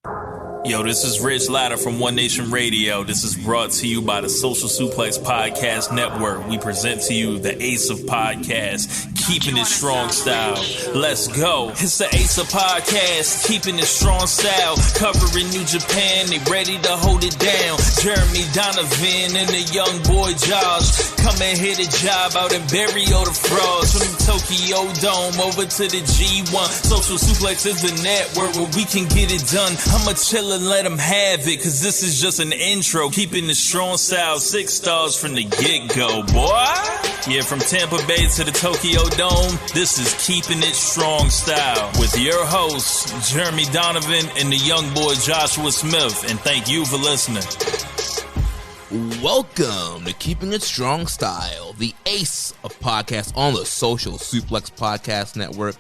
Yo, this is Rich Latta from One Nation Radio. This is brought to you by the Social Suplex Podcast Network. We present to you the Ace of Podcasts, Keepin It Strong Style. Let's go. It's the Ace of Podcasts, Keepin It Strong Style. Covering New Japan, they ready to hold it down. Jeremy Donovan and the young boy Josh. Come and hit a job out and bury all the frauds. From the Tokyo Dome over to the G1. Social Suplex is the network where we can get it done. I'ma chill and let them have it, cause this is just an intro. Keeping the strong style, 6 stars from the get-go, boy. Yeah, from Tampa Bay to the Tokyo Dome, this is Keeping It Strong Style with your hosts, Jeremy Donovan and the young boy Joshua Smith. And thank you for listening. Welcome to Keeping It Strong Style, the ace of podcasts on the Social Suplex Podcast Network.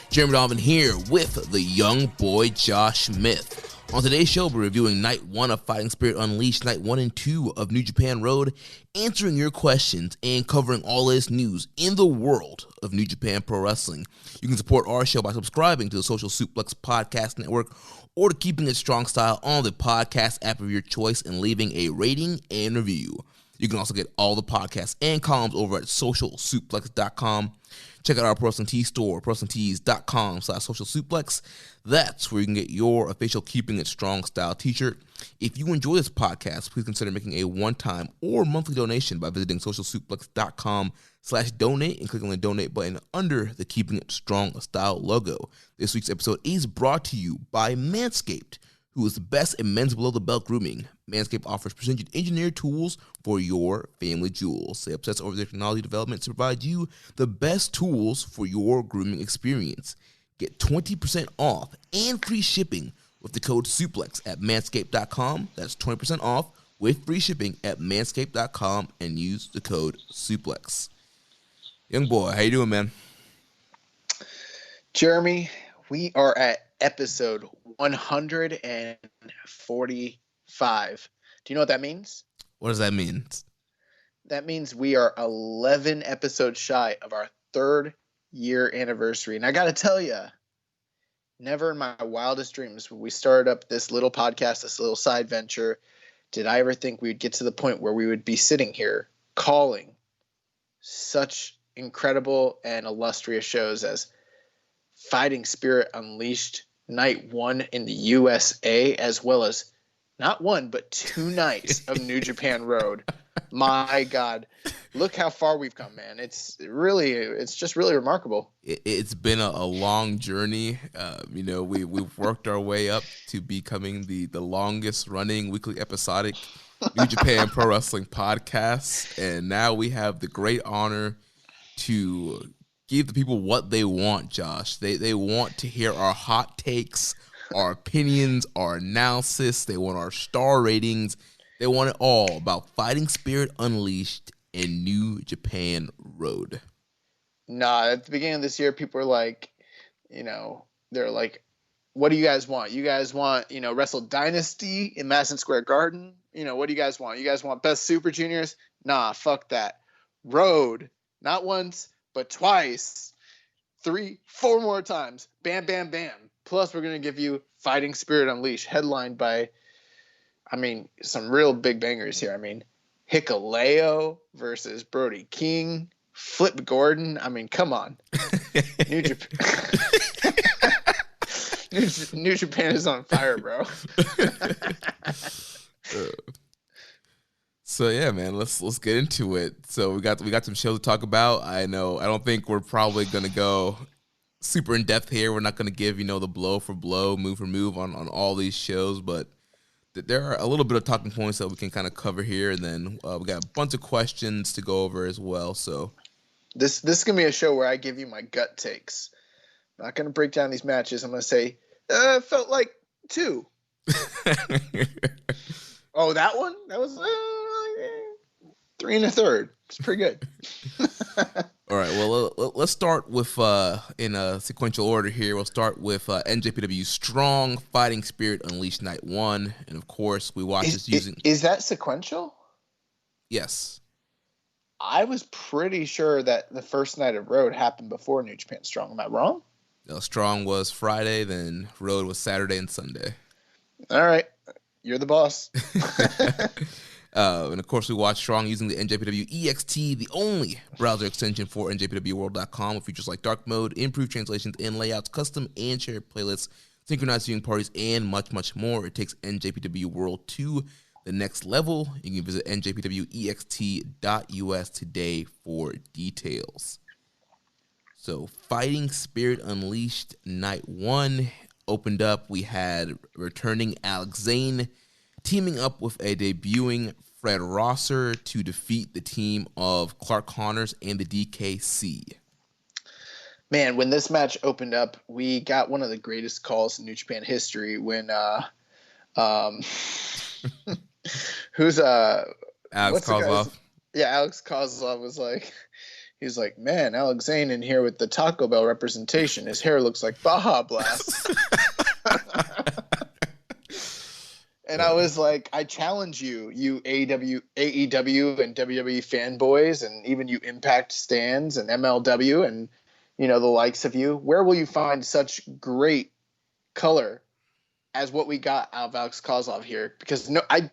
Jeremy Donovan here with the young boy Josh Smith. On today's show, we're reviewing Night 1 of Fighting Spirit Unleashed, Night 1 and 2 of New Japan Road, answering your questions and covering all this news in the world of New Japan Pro Wrestling. You can support our show by subscribing to the Social Suplex Podcast Network or to Keeping It Strong Style on the podcast app of your choice and leaving a rating and review. You can also get all the podcasts and columns over at socialsuplex.com. Check out our Pro Wrestling Tee store, ProWrestlingTees.com/socialsuplex. That's where you can get your official Keeping It Strong Style t-shirt. If you enjoy this podcast, please consider making a one-time or monthly donation by visiting socialsuplex.com/donate and clicking on the donate button under the Keeping It Strong Style logo. This week's episode is brought to you by Manscaped, who is the best in men's below-the-belt grooming. Manscaped offers precision engineered tools for your family jewels. They obsess over their technology development to provide you the best tools for your grooming experience. Get 20% off and free shipping with the code SUPLEX at manscaped.com. That's 20% off with free shipping at manscaped.com and use the code SUPLEX. Young boy, how you doing, man? Jeremy, we are at episode 145. Do you know what that means? What does that mean? That means we are 11 episodes shy of our 3rd year anniversary. And I got to tell you, never in my wildest dreams when we started up this little podcast, this little side venture, did I ever think we would get to the point where we would be sitting here calling such incredible and illustrious shows as Fighting Spirit Unleashed Night 1 in the USA, as well as not one, but 2 nights of New Japan Road. My God, look how far we've come, man. It's just really remarkable. It's been a long journey. We've worked our way up to becoming the longest running weekly episodic New Japan Pro Wrestling podcast. And now we have the great honor to give the people what they want, Josh. They want to hear our hot takes, our opinions, our analysis. They want our star ratings. They want it all about Fighting Spirit Unleashed and New Japan Road. Nah, at the beginning of this year, people were like, they're like, what do you guys want? You guys want, Wrestle Dynasty in Madison Square Garden? What do you guys want? You guys want Best Super Juniors? Nah, fuck that. Road, not once, but twice, 3, 4 more times. Bam, bam, bam. Plus, we're going to give you Fighting Spirit Unleashed, headlined by, some real big bangers here. Hikuleo versus Brody King, Flip Gordon. Come on. New Japan is on fire, bro. So yeah, man, let's get into it. So we got some shows to talk about. I don't think we're probably gonna go super in depth here. We're not gonna give the blow for blow, move for move on all these shows, but there are a little bit of talking points that we can kind of cover here, and then we got a bunch of questions to go over as well. So this is gonna be a show where I give you my gut takes. I'm not gonna break down these matches. I'm gonna say felt like 2. Oh, that one? That was 3 1/3. It's pretty good. All right, well, let's start with, in a sequential order here, we'll start with NJPW Strong Fighting Spirit Unleashed Night 1. And, of course, we watch this using... Is that sequential? Yes. I was pretty sure that the first night of Road happened before New Japan Strong. Am I wrong? No, Strong was Friday, then Road was Saturday and Sunday. All right. You're the boss. And of course, we watch Strong using the NJPW EXT, the only browser extension for NJPWWorld.com, with features like dark mode, improved translations and layouts, custom and shared playlists, synchronized viewing parties, and much, much more. It takes NJPW World to the next level. You can visit njpwext.us today for details. So, Fighting Spirit Unleashed Night 1 opened up. We had returning Alex Zane teaming up with a debuting Fred Rosser to defeat the team of Clark Connors and the DKC. Man, when this match opened up, we got one of the greatest calls in New Japan history when who's Alex what's the Kozlov. guy's? Yeah, Alex Kozlov was like, he was like, man, Alex Zane in here with the Taco Bell representation. His hair looks like Baja Blast. And I was like, I challenge you, you AEW and WWE fanboys, and even you Impact stans and MLW and, you know, the likes of you. Where will you find such great color as what we got out of Alex Kozlov here? Because no, I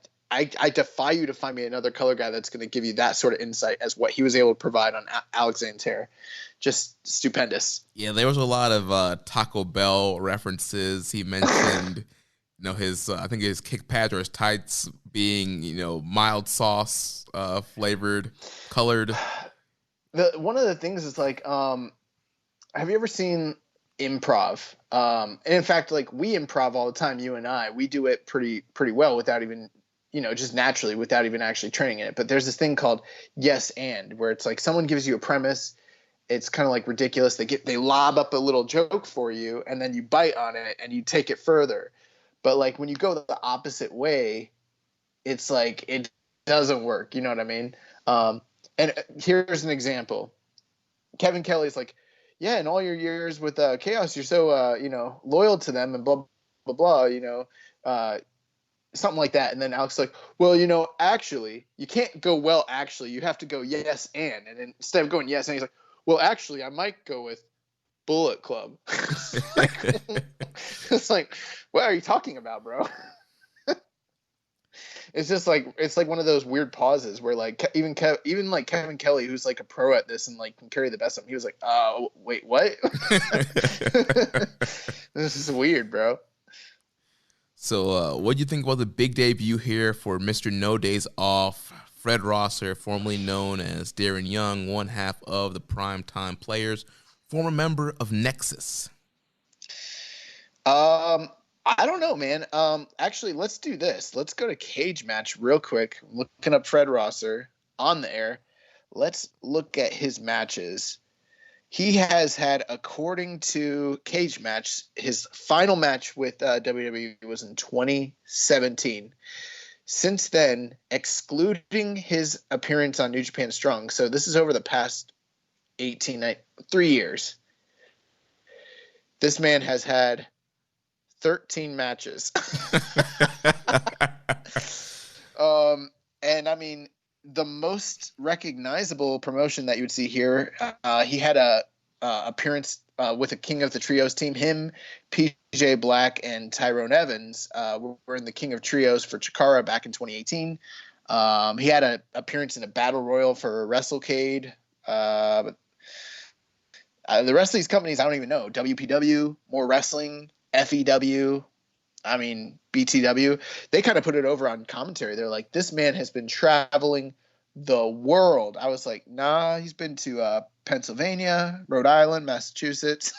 defy you to find me another color guy that's going to give you that sort of insight as what he was able to provide on Alex Zane's hair. Just stupendous. Yeah, there was a lot of Taco Bell references. He mentioned, you know, his I think his kick pads or his tights being, you know, mild sauce flavored, colored. One of the things is like, have you ever seen improv? And in fact, like we improv all the time. You and I, we do it pretty well without even, you know, just naturally without even actually training in it. But there's this thing called yes and, where it's like someone gives you a premise. It's kind of like ridiculous. They lob up a little joke for you, and then you bite on it and you take it further. But like when you go the opposite way, it's like it doesn't work. You know what I mean? And here's an example. Kevin Kelly's like, yeah, in all your years with Chaos, you're so you know, loyal to them and blah blah blah. You know, something like that. And then Alex is like, well, you know, actually, you can't go well. Actually, you have to go yes and then instead of going yes and, he's like, well, actually, I might go with Bullet Club. It's like, what are you talking about, bro? It's just like, it's like one of those weird pauses where like even like Kevin Kelly, who's like a pro at this and like can carry the best of him, he was like, wait, what? This is weird, bro. So what do you think about the big debut here for Mr. No Days Off, Fred Rosser, formerly known as Darren Young, one half of the Primetime Players, former member of Nexus? I don't know, man. Actually, let's do this. Let's go to Cage Match real quick. I'm looking up Fred Rosser on the air. Let's look at his matches. He has had, according to Cage Match, his final match with WWE was in 2017. Since then, excluding his appearance on New Japan Strong, so this is over the past 3 years, this man has had 13 matches. And I mean, the most recognizable promotion that you would see here, he had a appearance with a King of the Trios team. Him, PJ Black, and Tyrone Evans were in the King of Trios for Chikara back in 2018. He had an appearance in a Battle Royal for WrestleCade. But the rest of these companies, I don't even know. WPW, More Wrestling, FEW, I mean, BTW. They kind of put it over on commentary. They're like, this man has been traveling the world. I was like, nah, he's been to Pennsylvania, Rhode Island, Massachusetts,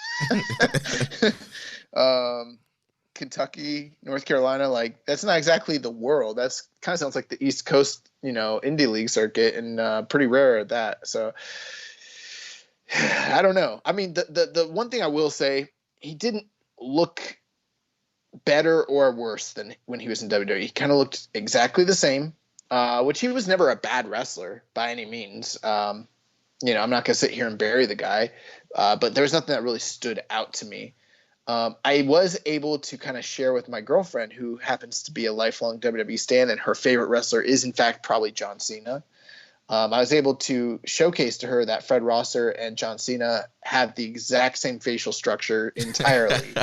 Kentucky, North Carolina. Like, that's not exactly the world. That's kind of sounds like the East Coast, you know, indie league circuit, and pretty rare at that. So I don't know. I mean, the one thing I will say, he didn't look better or worse than when he was in WWE. He kind of looked exactly the same, which he was never a bad wrestler by any means. You know, I'm not going to sit here and bury the guy, but there was nothing that really stood out to me. I was able to kind of share with my girlfriend, who happens to be a lifelong WWE stan, and her favorite wrestler is, in fact, probably John Cena. I was able to showcase to her that Fred Rosser and John Cena have the exact same facial structure entirely.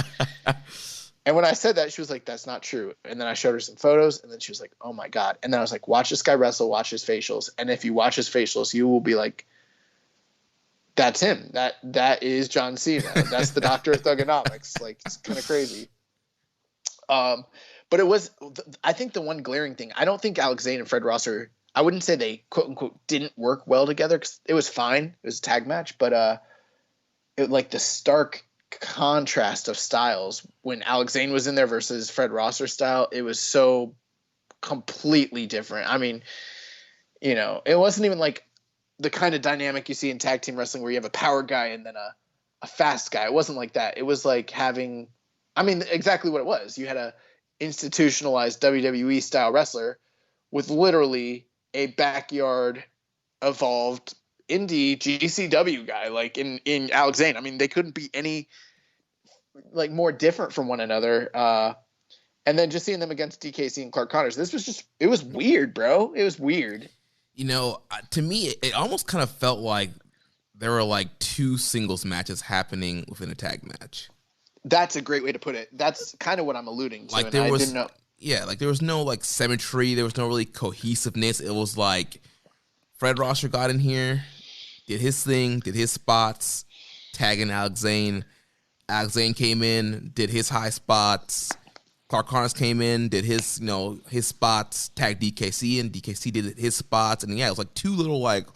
And when I said that, she was like, that's not true. And then I showed her some photos, and then she was like, oh my God. And then I was like, watch this guy wrestle, watch his facials. And if you watch his facials, you will be like, that's him. That is John Cena. That's the doctor of thugonomics. Like, it's kind of crazy. But it was, I think the one glaring thing, I don't think Alex Zane and Fred Rosser, I wouldn't say they quote unquote didn't work well together, because it was fine. It was a tag match, but it, like, the stark contrast of styles when Alex Zane was in there versus Fred Rosser style, it was so completely different. I mean, you know, it wasn't even like the kind of dynamic you see in tag team wrestling where you have a power guy and then a fast guy. It wasn't like that. It was like having, I mean, exactly what it was. You had a institutionalized WWE style wrestler with literally a backyard evolved indie GCW guy, like in Alex Zane. I mean, they couldn't be any like more different from one another. And then just seeing them against DKC and Clark Connors, this was just, it was weird, bro. It was weird. You know, to me, it almost kind of felt like there were like two singles matches happening within a tag match. That's a great way to put it. That's kind of what I'm alluding to. Like, there was, yeah, like there was no like symmetry. There was no really cohesiveness. It was like Fred Rosser got in here, did his thing, did his spots, tagging Alex Zane. Alex Zane came in, did his high spots. Clark Connors came in, did his, you know, his spots, tagged DKC, and DKC did his spots. And yeah, it was like two little like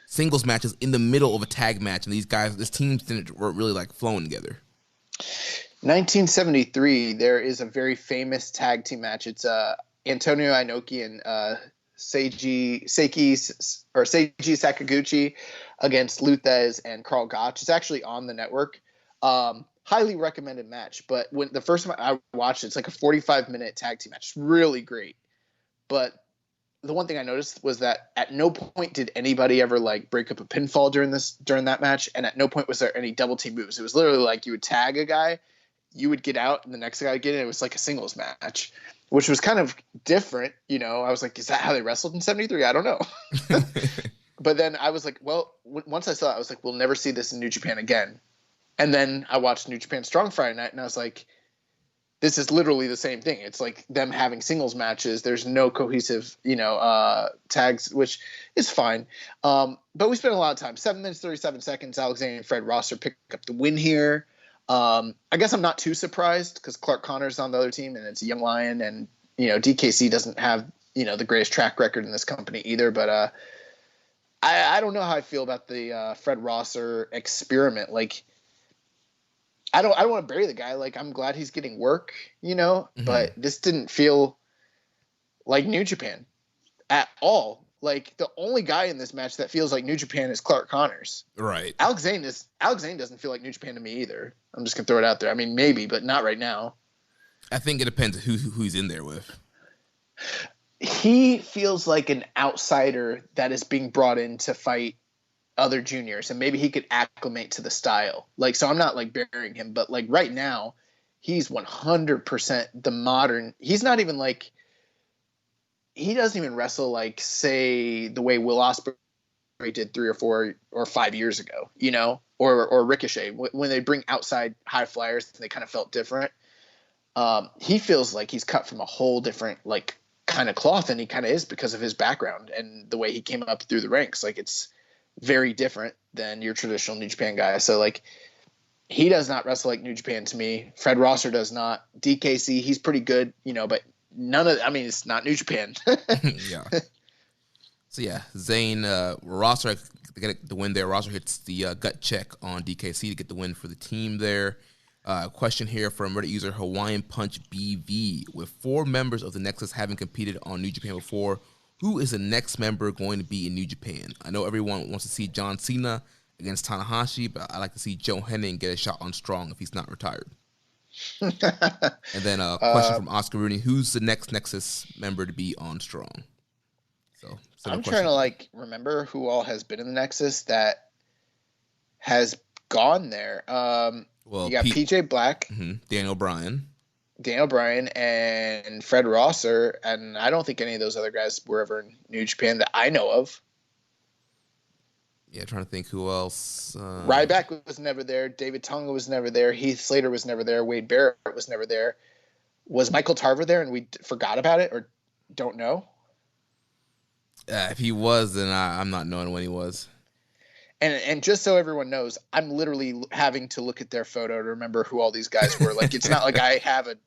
singles matches in the middle of a tag match. And these guys, this team weren't really like flowing together. 1973, there is a very famous tag team match. It's Antonio Inoki and Seiji Sakaguchi against Luthez and Carl Gotch. It's actually on the network. Highly recommended match. But when the first time I watched it, it's like a 45-minute tag team match. It's really great. But the one thing I noticed was that at no point did anybody ever like break up a pinfall during that match, and at no point was there any double team moves. It was literally like you would tag a guy, you would get out, and the next guy would get in. It was like a singles match, which was kind of different. You know, I was like, is that how they wrestled in 73? I don't know. But then I was like, well, once I saw it, I was like, we'll never see this in New Japan again. And then I watched New Japan Strong Friday Night, and I was like, this is literally the same thing. It's like them having singles matches. There's no cohesive, you know, tags, which is fine. But we spent a lot of time. 7 minutes, 37 seconds. Alexander and Fred Rosser pick up the win here. I guess I'm not too surprised because Clark Connor's on the other team, and it's a young lion. And, you know, DKC doesn't have, you know, the greatest track record in this company either. But I don't know how I feel about the Fred Rosser experiment. Like, I don't want to bury the guy. Like, I'm glad he's getting work, you know, but this didn't feel like New Japan at all. Like, the only guy in this match that feels like New Japan is Clark Connors. Right. Alex Zane doesn't feel like New Japan to me either. I'm just gonna throw it out there. I mean, maybe, but not right now. I think it depends who he's in there with. He feels like an outsider that is being brought in to fight other juniors, and maybe he could acclimate to the style. Like, so I'm not like burying him, but like right now he's 100% the modern. He's not even like, he doesn't even wrestle like, say, the way Will Ospreay did 3 or 4 or 5 years ago, you know, or Ricochet, when they bring outside high flyers, they kind of felt different. He feels like he's cut from a whole different like kind of cloth, and he kind of is because of his background and the way he came up through the ranks. Like, it's very different than your traditional New Japan guy. So like, he does not wrestle like New Japan to me. Fred Rosser does not. DKC, he's pretty good, you know, but it's not New Japan. Yeah. So yeah, Zane, Rosser to get the win there. Rosser hits the gut check on DKC to get the win for the team there. Question here from Reddit user Hawaiian Punch BV. With 4 members of the Nexus having competed on New Japan before, who is the next member going to be in New Japan? I know everyone wants to see John Cena against Tanahashi, but I'd like to see Joe Hennig get a shot on Strong if he's not retired. And then a question from Oscar Rooney. Who's the next Nexus member to be on Strong? So I'm trying to like remember who all has been in the Nexus that has gone there. Well, you got PJ Black, Daniel Bryan, and Fred Rosser, and I don't think any of those other guys were ever in New Japan that I know of. Yeah, trying to think who else. Ryback was never there. David Tonga was never there. Heath Slater was never there. Wade Barrett was never there. Was Michael Tarver there and we forgot about it or don't know? If he was, then I'm not knowing when he was. And just so everyone knows, I'm literally having to look at their photo to remember who all these guys were. Like, it's not like I have a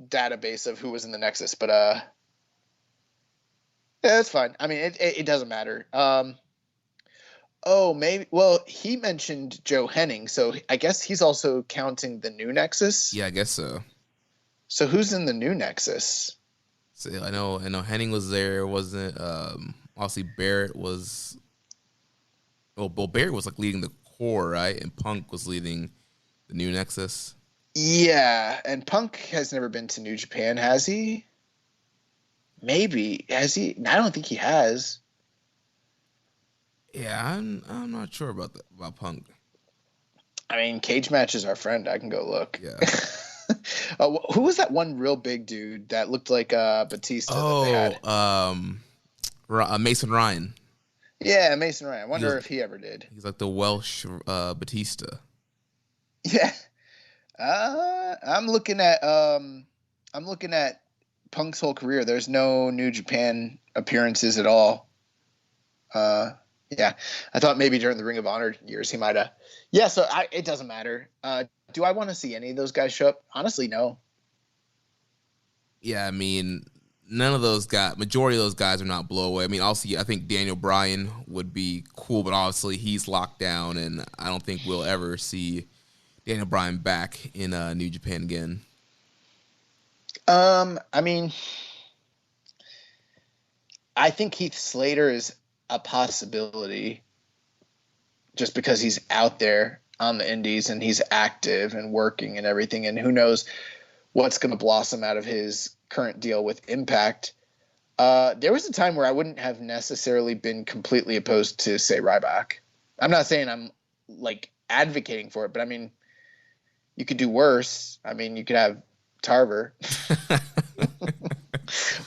database of who was in the Nexus, but yeah, that's fine. I mean, it doesn't matter. Oh, maybe. Well, he mentioned Joe Henning, so I guess he's also counting the new Nexus. Yeah, I guess so. So who's in the new Nexus? So I know Henning was there. Wasn't obviously Barrett was. Well, Barrett was like leading the core, right? And Punk was leading the new Nexus. Yeah, and Punk has never been to New Japan, has he? Maybe. Has he? I don't think he has. Yeah, I'm not sure about Punk. I mean, Cage Match is our friend. I can go look. Yeah. Who was that one real big dude that looked like Batista that they had? Mason Ryan. Yeah, Mason Ryan. I wonder if he ever did. He's like the Welsh Batista. Yeah. I'm looking at Punk's whole career. There's no New Japan appearances at all. Yeah, I thought maybe during the Ring of Honor years he might have. Yeah, so it doesn't matter. Do I want to see any of those guys show up? Honestly, no. Yeah, I mean, none of those guys, majority of those guys are not blow away. I mean, also, I think Daniel Bryan would be cool, but obviously he's locked down, and I don't think we'll ever see Daniel Bryan back in New Japan again. I mean, I think Heath Slater is a possibility just because he's out there on the indies and he's active and working and everything, and who knows what's going to blossom out of his current deal with Impact. There was a time where I wouldn't have necessarily been completely opposed to, say, Ryback. I'm not saying I'm like advocating for it, but I mean, you could do worse. I mean, you could have Tarver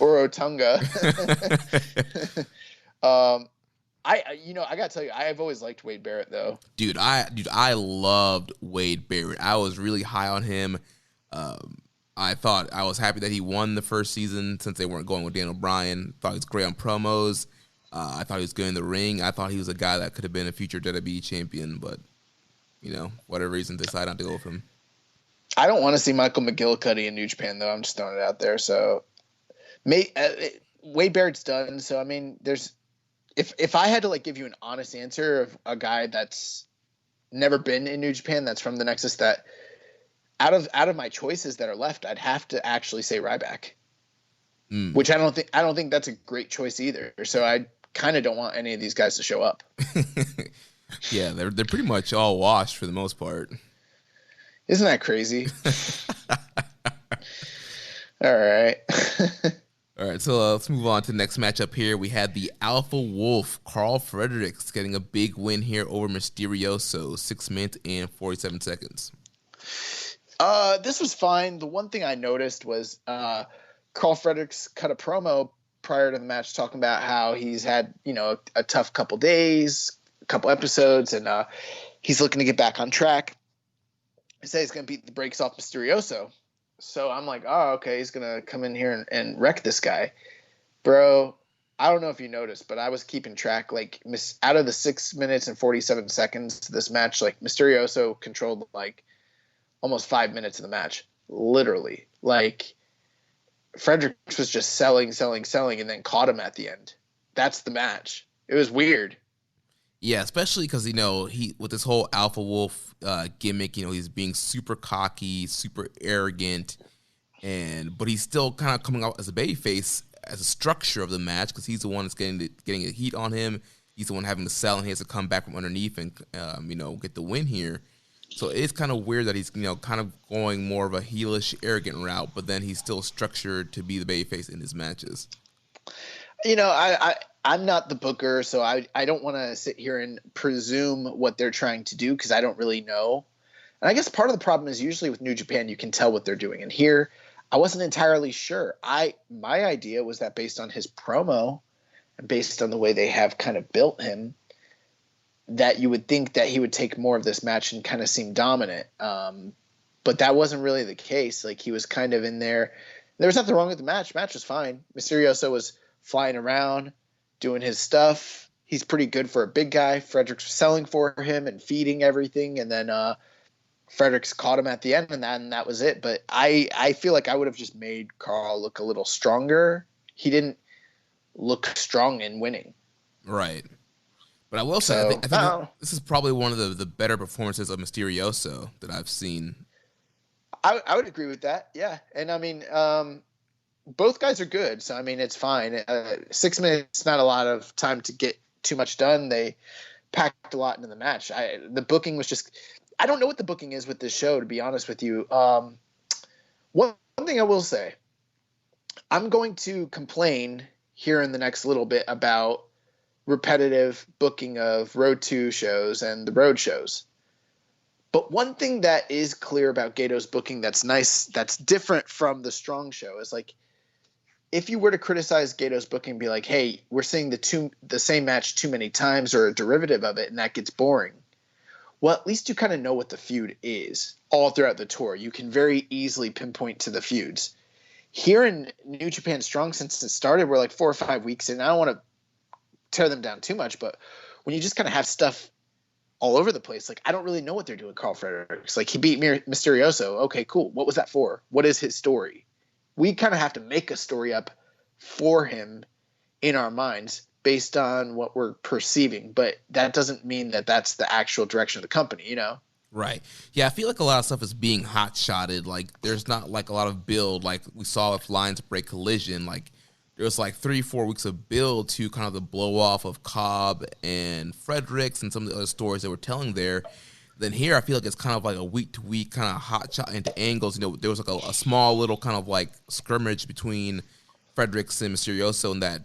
or Otunga. I gotta tell you, I have always liked Wade Barrett though. Dude, I loved Wade Barrett. I was really high on him. I was happy that he won the first season since they weren't going with Daniel Bryan. Thought he was great on promos. I thought he was good in the ring. I thought he was a guy that could have been a future WWE champion, but whatever reason, decided not to go with him. I don't want to see Michael McGillicuddy in New Japan though. I'm just throwing it out there. So, Wade Barrett's done. So I mean, if I had to give you an honest answer of a guy that's never been in New Japan, that's from the Nexus, that out of my choices that are left, I'd have to actually say Ryback, which I don't think that's a great choice either. So I kind of don't want any of these guys to show up. Yeah, they're pretty much all washed for the most part. Isn't that crazy? All right. All right, so let's move on to the next matchup here. We had the Alpha Wolf, Carl Fredericks, getting a big win here over Mysterioso, 6 minutes and 47 seconds. This was fine. The one thing I noticed was Carl Fredericks cut a promo prior to the match talking about how he's had, a tough couple days, a couple episodes, and he's looking to get back on track. He said he's going to beat the brakes off Mysterioso. So I'm like, oh, okay, he's going to come in here and wreck this guy. Bro, I don't know if you noticed, but I was keeping track. Out of the 6 minutes and 47 seconds to this match, Mysterioso controlled, almost 5 minutes of the match. Literally. Fredericks was just selling, and then caught him at the end. That's the match. It was weird. Yeah, especially because, he with this whole Alpha Wolf gimmick, he's being super cocky, super arrogant, but he's still kind of coming out as a babyface as a structure of the match because he's the one that's getting the heat on him. He's the one having to sell, and he has to come back from underneath and, get the win here. So it's kind of weird that he's, kind of going more of a heelish, arrogant route, but then he's still structured to be the babyface in his matches. I'm not the booker, so I don't want to sit here and presume what they're trying to do because I don't really know. And I guess part of the problem is usually with New Japan, you can tell what they're doing. And here, I wasn't entirely sure. My idea was that based on his promo and based on the way they have kind of built him, that you would think that he would take more of this match and kind of seem dominant. But that wasn't really the case. Like, he was kind of in there. There was nothing wrong with the match. Match was fine. Mysterioso was flying around, doing his stuff. He's pretty good for a big guy. Fredericks was selling for him and feeding everything. And then Fredericks caught him at the end, and that was it. But I feel like I would have just made Carl look a little stronger. He didn't look strong in winning. Right. But I will say, I think this is probably one of the better performances of Mysterioso that I've seen. I would agree with that. Yeah. And I mean, both guys are good. So, I mean, it's fine. 6 minutes, not a lot of time to get too much done. They packed a lot into the match. The booking was just, I don't know what the booking is with this show, to be honest with you. One thing I will say, I'm going to complain here in the next little bit about repetitive booking of Road 2 shows and the road shows. But one thing that is clear about Gato's booking that's nice, that's different from the Strong show, is like, if you were to criticize Gato's booking, be like, hey, we're seeing the same match too many times or a derivative of it, and that gets boring. Well, at least you kind of know what the feud is all throughout the tour. You can very easily pinpoint to the feuds. Here in New Japan Strong, since it started, we're like 4 or 5 weeks in. I don't want to tear them down too much, but when you just kind of have stuff all over the place, like, I don't really know what they're doing. Carl Fredericks, like, he beat Mysterioso. Okay, cool. What was that for? What is his story? We kind of have to make a story up for him in our minds based on what we're perceiving, but that doesn't mean that that's the actual direction of the company, you know? Right. Yeah, I feel like a lot of stuff is being hot-shotted. Like, there's not, like, a lot of build. Like, we saw with Lions Break Collision, like, there was, like, 3-4 weeks of build to kind of the blow-off of Cobb and Fredericks and some of the other stories they were telling there. Then here, I feel like it's kind of like a week-to-week kind of hot-shot into angles. You know, there was, like, a small little kind of, like, scrimmage between Fredericks and Mysterioso and that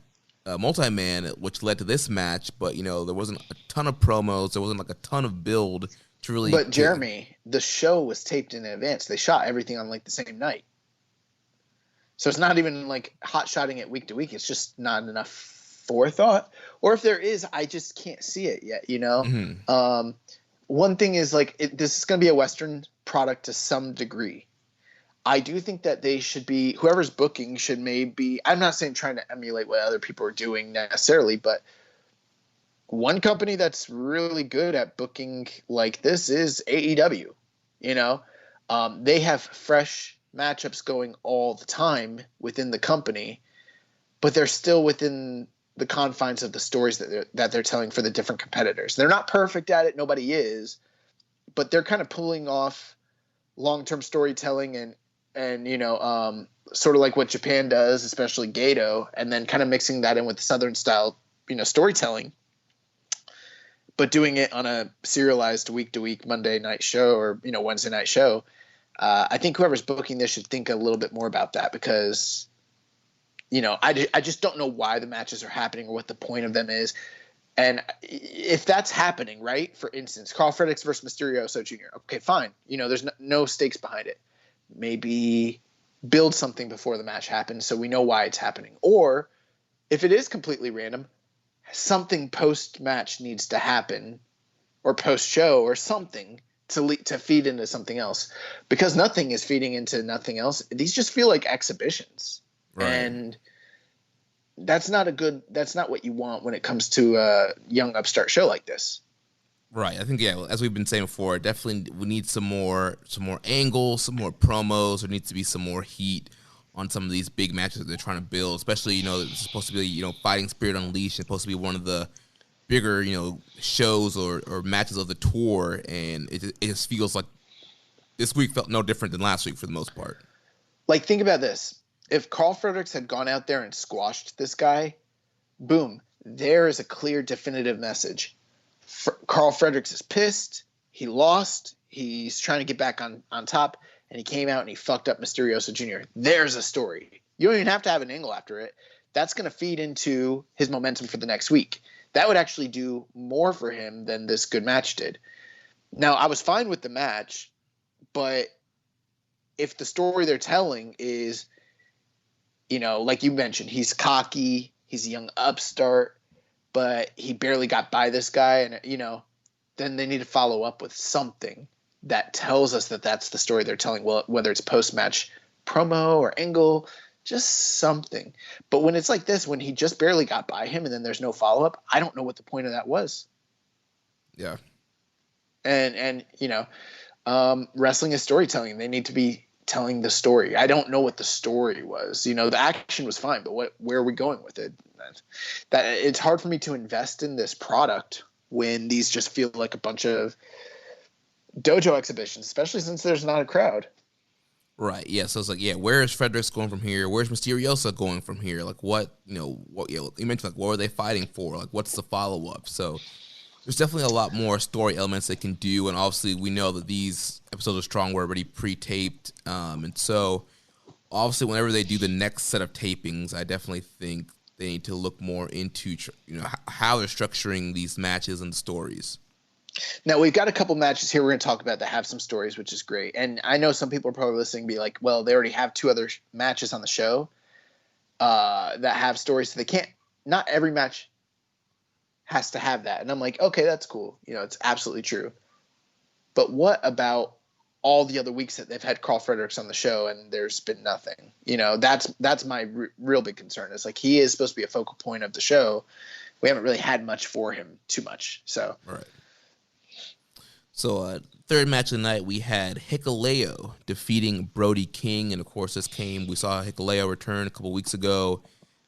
multi-man, which led to this match. But, you know, there wasn't a ton of promos. There wasn't, like, a ton of build to really... But, Jeremy, the show was taped in advance. They shot everything on, like, the same night. So it's not even like hot shotting it week to week. It's just not enough forethought. Or if there is, I just can't see it yet, you know? Mm-hmm. One thing is, like, this is going to be a Western product to some degree. I do think that they should be, whoever's booking should maybe, I'm not saying trying to emulate what other people are doing necessarily, but one company that's really good at booking like this is AEW. You know, they have fresh matchups going all the time within the company, but they're still within the confines of the stories that they're telling for the different competitors. They're not perfect at it. Nobody is, but they're kind of pulling off long-term storytelling and you know, sort of like what Japan does, especially Gato, and then kind of mixing that in with the Southern style, you know, storytelling, but doing it on a serialized week-to-week Monday night show or, you know, Wednesday night show. I think whoever's booking this should think a little bit more about that because, you know, I just don't know why the matches are happening or what the point of them is. And if that's happening, right, for instance, Carl Fredericks versus Mysterioso Jr., okay, fine. You know, there's no stakes behind it. Maybe build something before the match happens so we know why it's happening. Or if it is completely random, something post-match needs to happen or post-show or something to feed into something else, because nothing is feeding into nothing else. These just feel like exhibitions. Right. And that's not what you want when it comes to a young upstart show like this. Right. I think, yeah, as we've been saying before, definitely we need some more angles, some more promos. There needs to be some more heat on some of these big matches that they're trying to build, especially, you know, it's supposed to be, you know, Fighting Spirit Unleashed. It's supposed to be one of the bigger, you know, shows or matches of the tour, and it just feels like this week felt no different than last week for the most part. Like, think about this. If Carl Fredericks had gone out there and squashed this guy, boom, there is a clear, definitive message. Carl Fredericks is pissed. He lost. He's trying to get back on top, and he came out and he fucked up Mysterioso Jr. There's a story. You don't even have to have an angle after it. That's going to feed into his momentum for the next week. That would actually do more for him than this good match did. Now, I was fine with the match, but if the story they're telling is, you know, like you mentioned, he's cocky, he's a young upstart, but he barely got by this guy, and, you know, then they need to follow up with something that tells us that that's the story they're telling. Well, whether it's post-match promo or angle, just something. But when it's like this, when he just barely got by him and then there's no follow-up, I don't know what the point of that was. Yeah. And wrestling is storytelling. They need to be telling the story. I don't know what the story was. The action was fine, but where are we going with it? That it's hard for me to invest in this product when these just feel like a bunch of dojo exhibitions, especially since there's not a crowd. Right. Yeah. So it's like, where is Fredericks going from here? Where's Mysteriosa going from here? Like, you mentioned, like, what are they fighting for? Like, what's the follow up? So there's definitely a lot more story elements they can do, and obviously we know that these episodes of Strong were already pre-taped, and so obviously whenever they do the next set of tapings, I definitely think they need to look more into how they're structuring these matches and stories. Now, we've got a couple matches here we're going to talk about that have some stories, which is great. And I know some people are probably listening and be like, well, they already have two other matches on the show that have stories, so they can't – not every match has to have that. And I'm like, okay, that's cool. It's absolutely true. But what about all the other weeks that they've had Carl Fredericks on the show and there's been nothing? That's my real big concern. It's like he is supposed to be a focal point of the show. We haven't really had much for him, too much. So all right. So third match of the night, we had Hikuleo defeating Brody King. And, of course, we saw Hikuleo return a couple weeks ago,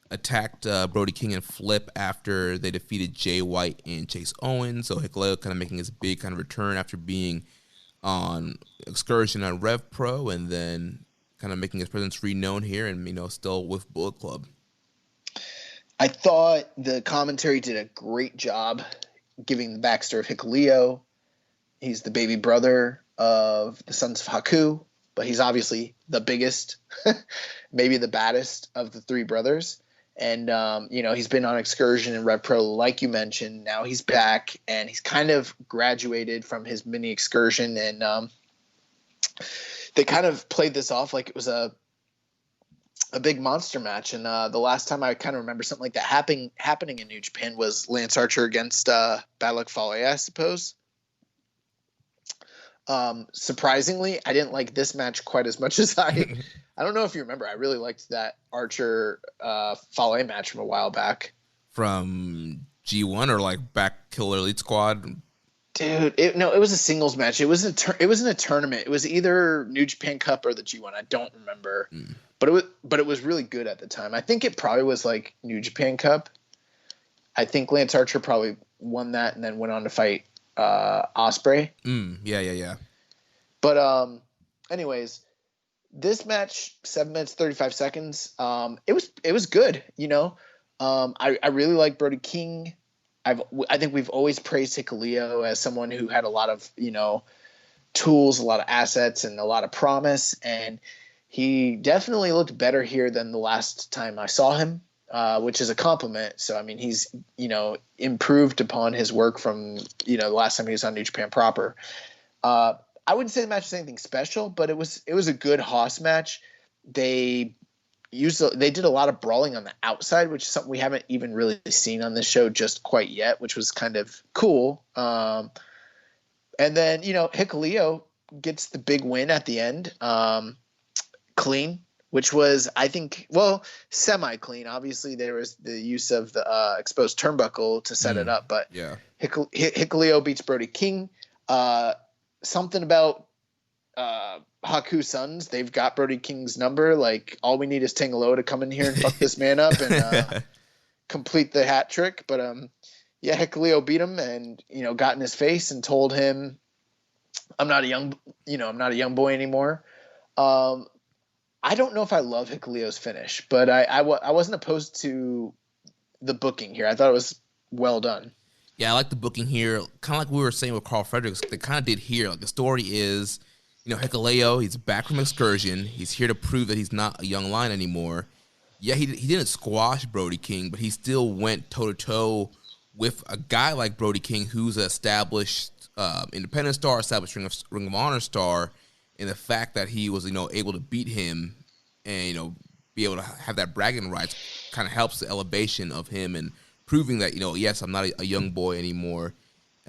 attacked Brody King and Flip after they defeated Jay White and Chase Owens. So Hikuleo kind of making his big kind of return after being on excursion on Rev Pro and then kind of making his presence renowned here and, still with Bullet Club. I thought the commentary did a great job giving the backstory of Hikuleo. He's the baby brother of the Sons of Haku, but he's obviously the biggest, maybe the baddest of the three brothers. And, he's been on excursion in Rev Pro, like you mentioned. Now he's back, and he's kind of graduated from his mini excursion. And they kind of played this off like it was a big monster match. And the last time I kind of remember something like that happening in New Japan was Lance Archer against Bad Luck Fale, I suppose. Surprisingly, I didn't like this match quite as much as I don't know if you remember. I really liked that Archer Fale match from a while back. From G1 or like back Killer Elite Squad? Dude, it was a singles match. It wasn't a tournament. It was either New Japan Cup or the G1. I don't remember. But it was really good at the time. I think it probably was like New Japan Cup. I think Lance Archer probably won that and then went on to fight Ospreay. Yeah. But anyways, this match, 7 minutes 35 seconds. It was good. I really like Brody King. I think we've always praised Hikuleo as someone who had a lot of tools, a lot of assets, and a lot of promise. And he definitely looked better here than the last time I saw him. Which is a compliment. So, I mean, he's, improved upon his work from, the last time he was on New Japan proper. I wouldn't say the match was anything special, but it was a good Haas match. They did a lot of brawling on the outside, which is something we haven't even really seen on this show just quite yet, which was kind of cool. And then, Hikuleo gets the big win at the end, clean. Which was, I think, semi-clean. Obviously, there was the use of the exposed turnbuckle to set it up. But yeah, Hikuleo beats Brody King. Something about Haku Sons. They've got Brody King's number. Like, all we need is Tangaloa to come in here and fuck this man up and complete the hat trick. But, Hikuleo beat him and, got in his face and told him, I'm not a young boy anymore. I don't know if I love Hikuleo's finish, but I wasn't opposed to the booking here. I thought it was well done. Yeah, I like the booking here. Kind of like we were saying with Carl Fredericks, they kind of did here. Like the story is, Hikuleo, he's back from excursion. He's here to prove that he's not a young lion anymore. Yeah, he didn't squash Brody King, but he still went toe-to-toe with a guy like Brody King who's an established independent star, established Ring of Honor star. And the fact that he was, able to beat him and, be able to have that bragging rights kind of helps the elevation of him and proving that, yes, I'm not a young boy anymore.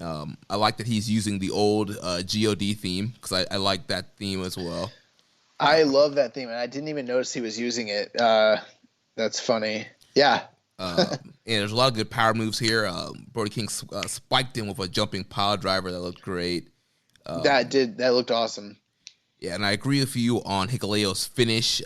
I like that he's using the old God theme because I like that theme as well. I love that theme, and I didn't even notice he was using it. That's funny. Yeah. And there's a lot of good power moves here. Brody King spiked him with a jumping pile driver that looked great. That looked awesome. Yeah, and I agree with you on Hikuleo's finish.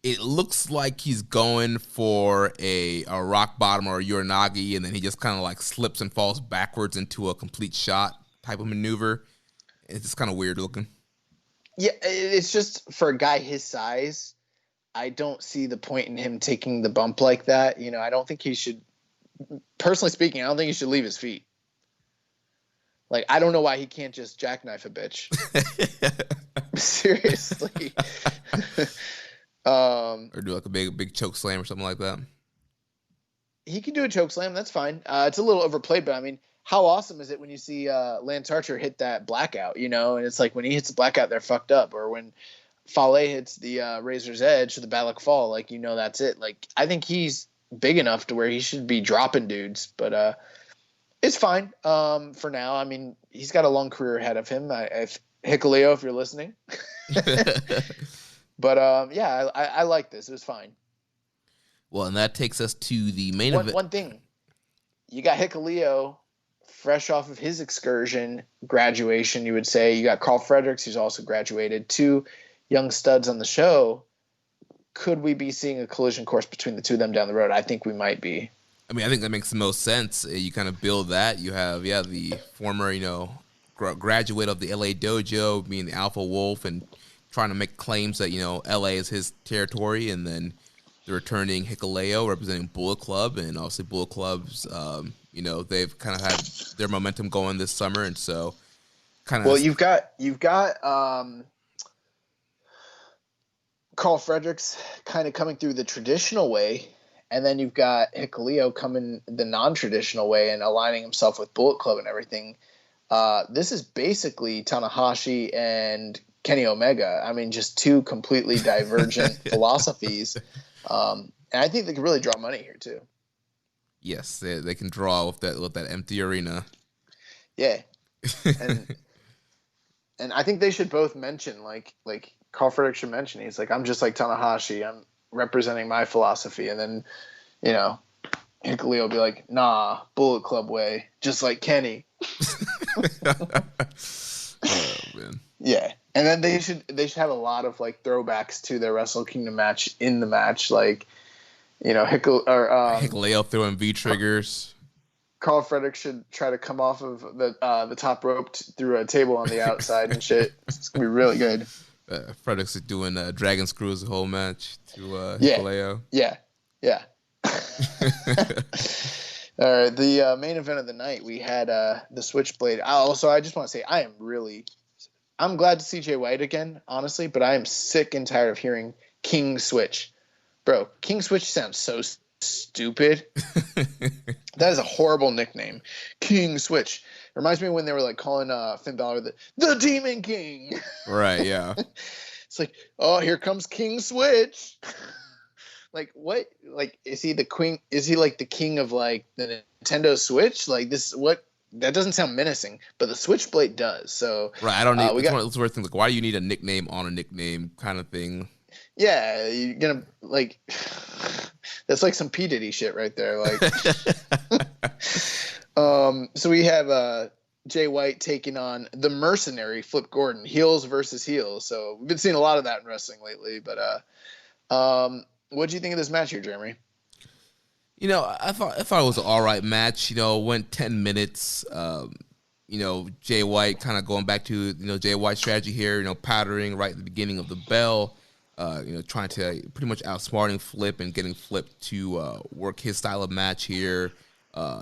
It looks like he's going for a rock bottom or a Uranagi, and then he just kind of like slips and falls backwards into a complete shot type of maneuver. It's just kind of weird looking. Yeah, it's just for a guy his size, I don't see the point in him taking the bump like that. You know, I don't think he should, personally speaking, I don't think he should leave his feet. Like, I don't know why he can't just jackknife a bitch. Seriously. Or do like a big choke slam or something like that. He can do a choke slam. That's fine. It's a little overplayed, but I mean, how awesome is it when you see Lance Archer hit that blackout, you know? And it's like when he hits the blackout, they're fucked up. Or when Fale hits the Razor's Edge or the Balak Fall, like, you know, that's it. Like, I think he's big enough to where he should be dropping dudes. But it's fine for now. I mean, he's got a long career ahead of him. Hikuleo, if you're listening. But yeah, I like this. It was fine. Well, and that takes us to the main event. One thing. You got Hikuleo fresh off of his excursion, graduation, you would say. You got Carl Fredericks, who's also graduated. Two young studs on the show. Could we be seeing a collision course between the two of them down the road? I think we might be. I mean, I think that makes the most sense. You kind of build that. You have, the former, graduate of the LA dojo being the Alpha Wolf and trying to make claims that, LA is his territory, and then the returning Hikuleo representing Bullet Club, and obviously Bullet Club's, they've kind of had their momentum going this summer, and so kind of. Well, you've got Carl Fredericks kind of coming through the traditional way, and then you've got Hikuleo coming the non-traditional way and aligning himself with Bullet Club and everything. This is basically Tanahashi and Kenny Omega. I mean, just two completely divergent philosophies. And I think they can really draw money here too. Yes, they can draw with that empty arena. Yeah, and I think they should both mention like Carl Frederick should mention. He's like, I'm just like Tanahashi. I'm representing my philosophy, and then Hikuleo will be like, nah, Bullet Club way, just like Kenny. Oh man. Yeah, and then they should have a lot of like throwbacks to their Wrestle Kingdom match in the match, like Hikuleo throwing V triggers. Carl Frederick should try to come off of the top rope through a table on the outside and shit. It's gonna be really good. Frederick's doing dragon screws the whole match to Hikuleo. Yeah. All right, the main event of the night, we had the Switchblade. I just want to say I'm glad to see Jay White again, honestly, but I am sick and tired of hearing King Switch. Bro, King Switch sounds so stupid. That is a horrible nickname. King Switch. Reminds me when they were like calling Finn Balor the Demon King. Right, yeah. It's like, oh, here comes King Switch. Like, what? Like, is he the queen? Is he like the king of like the Nintendo Switch? Like, this what? That doesn't sound menacing, but the Switchblade does. So right, I don't need. It's one of those weird things. Like, why do you need a nickname on a nickname kind of thing? Yeah, you're gonna like. That's like some P Diddy shit right there. Like, so we have Jay White taking on the mercenary Flip Gordon, heels versus heels. So we've been seeing a lot of that in wrestling lately. But what do you think of this match here, Jeremy? I thought it was an all right match. Went 10 minutes. Jay White kind of going back to Jay White's strategy here. Powdering right at the beginning of the bell. Trying to pretty much outsmarting Flip and getting Flip to work his style of match here.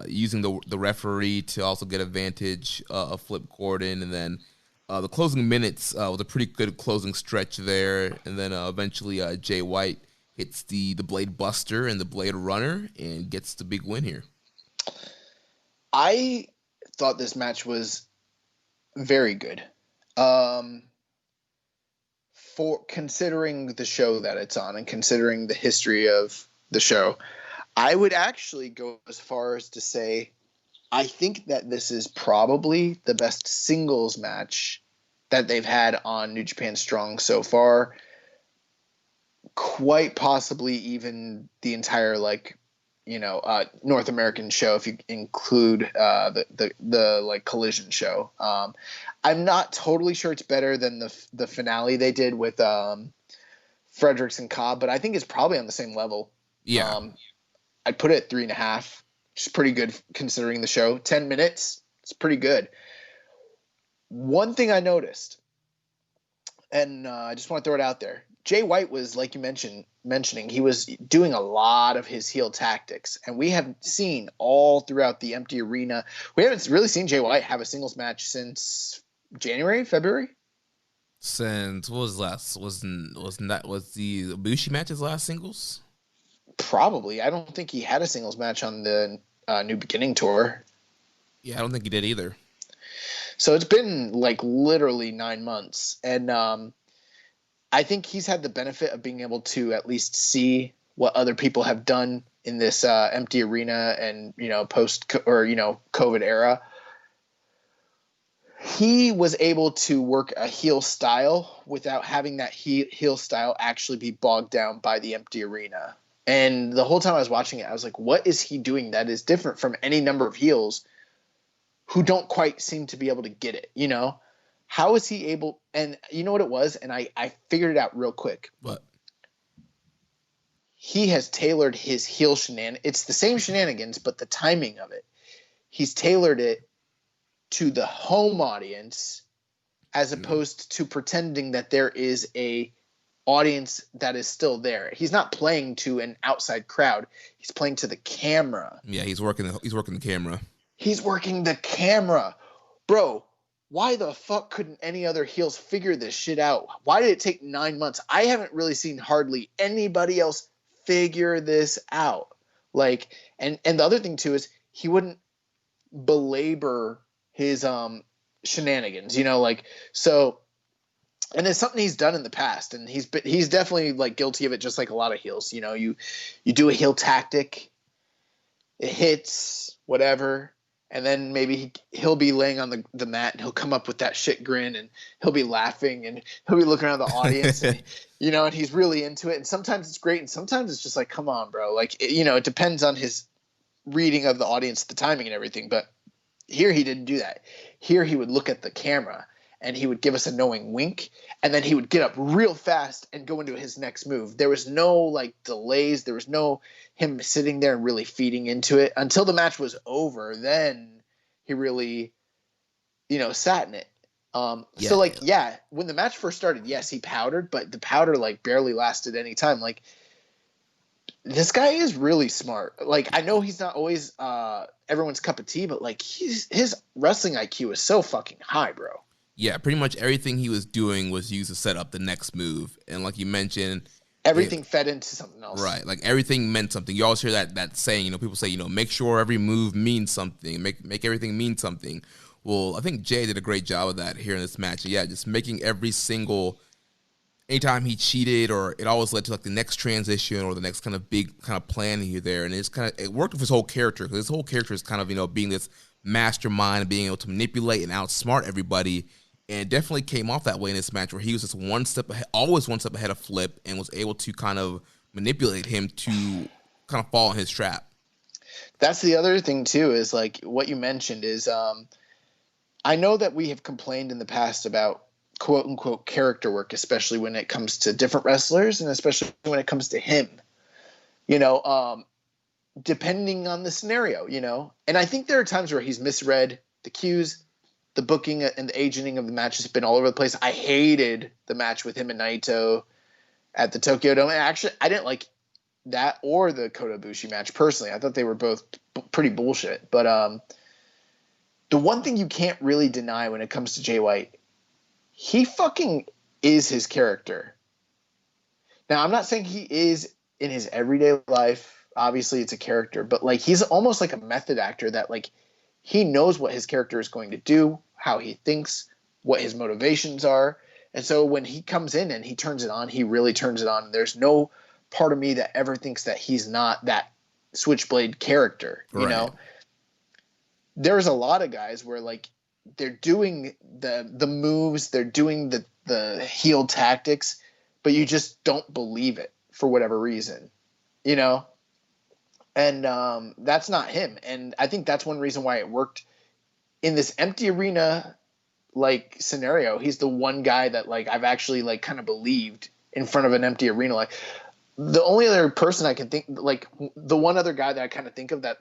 Using the referee to also get advantage of Flip Gordon, and then the closing minutes was a pretty good closing stretch there, and then eventually Jay White hits the Blade Buster and the Blade Runner and gets the big win here. I thought this match was very good. For considering the show that it's on and considering the history of the show, I would actually go as far as to say I think that this is probably the best singles match that they've had on New Japan Strong so far. Quite possibly even the entire North American show, if you include the like Collision show. I'm not totally sure it's better than the finale they did with Fredericks and Cobb, but I think it's probably on the same level. Yeah. I'd put it at 3.5, which is pretty good considering the show. 10 minutes, it's pretty good. One thing I noticed, and I just want to throw it out there. Jay White was, like you mentioning, he was doing a lot of his heel tactics, and we have seen all throughout the empty arena. We haven't really seen Jay White have a singles match since January, February. Since what was last? Was the Ibushi match his last singles? Probably. I don't think he had a singles match on the New Beginning tour. Yeah, I don't think he did either. So it's been like literally 9 months, and I think he's had the benefit of being able to at least see what other people have done in this empty arena and, COVID era. He was able to work a heel style without having that heel style actually be bogged down by the empty arena. And the whole time I was watching it, I was like, what is he doing that is different from any number of heels who don't quite seem to be able to get it, you know? How is he able – and you know what it was? And I figured it out real quick. What? He has tailored his heel shenanigans. It's the same shenanigans, but the timing of it. He's tailored it to the home audience as opposed to pretending that there is a audience that is still there. He's not playing to an outside crowd. He's playing to the camera. Yeah, he's working the camera. He's working the camera. Bro, why the fuck couldn't any other heels figure this shit out? Why did it take 9 months? I haven't really seen hardly anybody else figure this out. Like, and the other thing too is he wouldn't belabor his shenanigans, so, and it's something he's done in the past, and he's definitely like guilty of it, just like a lot of heels. You do a heel tactic, it hits, whatever. And then maybe he'll be laying on the mat and he'll come up with that shit grin and he'll be laughing and he'll be looking around the audience and, and he's really into it. And sometimes it's great. And sometimes it's just like, come on, bro. Like, it depends on his reading of the audience, the timing and everything. But here he didn't do that. Here he would look at the camera and he would give us a knowing wink. And then he would get up real fast and go into his next move. There was no like delays. There was no him sitting there and really feeding into it until the match was over. Then he really, sat in it. When the match first started, yes, he powdered, but the powder like barely lasted any time. Like, this guy is really smart. Like, I know he's not always everyone's cup of tea, but like his wrestling IQ is so fucking high, bro. Yeah, pretty much everything he was doing was used to set up the next move. And like you mentioned, everything fed into something else. Right. Like everything meant something. You always hear that saying, people say, make sure every move means something. Make everything mean something. Well, I think Jay did a great job of that here in this match. Yeah, just making every single anytime he cheated, or it always led to like the next transition or the next kind of big kind of plan here there. And it worked with his whole character, because his whole character is kind of, being this mastermind, being able to manipulate and outsmart everybody. And it definitely came off that way in this match, where he was just always one step ahead of Flip, and was able to kind of manipulate him to kind of fall in his trap. That's the other thing too, is like what you mentioned is, I know that we have complained in the past about quote unquote character work, especially when it comes to different wrestlers, and especially when it comes to him, depending on the scenario, and I think there are times where he's misread the cues. The booking and the agenting of the match has been all over the place. I hated the match with him and Naito at the Tokyo Dome. Actually, I didn't like that or the Kota Ibushi match personally. I thought they were both pretty bullshit. But the one thing you can't really deny when it comes to Jay White, he fucking is his character. Now, I'm not saying he is in his everyday life. Obviously, it's a character. But like, he's almost like a method actor that like, he knows what his character is going to do, how he thinks, what his motivations are. And so when he comes in and he turns it on, he really turns it on. There's no part of me that ever thinks that he's not that Switchblade character, right. there's a lot of guys where like they're doing the moves, they're doing the heel tactics, but you just don't believe it for whatever reason, you know? And that's not him. And I think that's one reason why it worked in this empty arena like scenario. He's the one guy that like I've actually like kind of believed in front of an empty arena. Like the only other person I can think, like the one other guy that I kind of think of that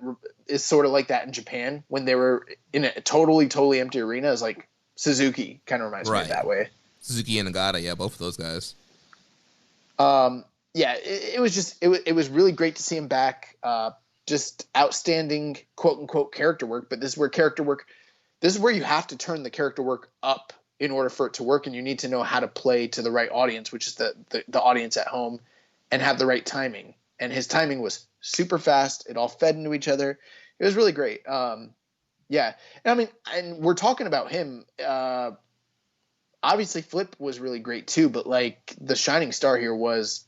is sort of like that in Japan when they were in a totally empty arena is like Suzuki. Kind of reminds me of that way. Suzuki and Nagata, yeah, both of those guys. Yeah, it was just it was really great to see him back. Just outstanding quote unquote character work. But this is where this is where you have to turn the character work up in order for it to work, and you need to know how to play to the right audience, which is the audience at home, and have the right timing. And his timing was super fast. It all fed into each other. It was really great. Yeah. I mean, and we're talking about him. Obviously Flip was really great too, but like the shining star here was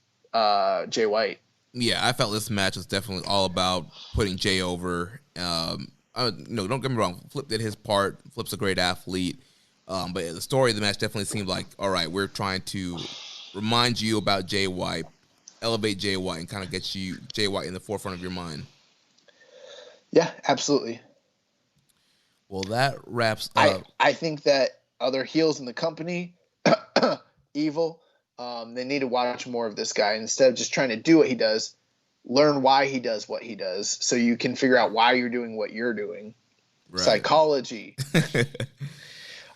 Jay White. Yeah, I felt this match was definitely all about putting Jay over. No, don't get me wrong. Flip did his part. Flip's a great athlete. But the story of the match definitely seemed like, all right, we're trying to remind you about Jay White, elevate Jay White, and kind of get you Jay White in the forefront of your mind. Yeah, absolutely. Well, that wraps up. I think that other heels in the company, Evil, they need to watch more of this guy. Instead of just trying to do what he does, learn why he does what he does so you can figure out why you're doing what you're doing. Right. Psychology.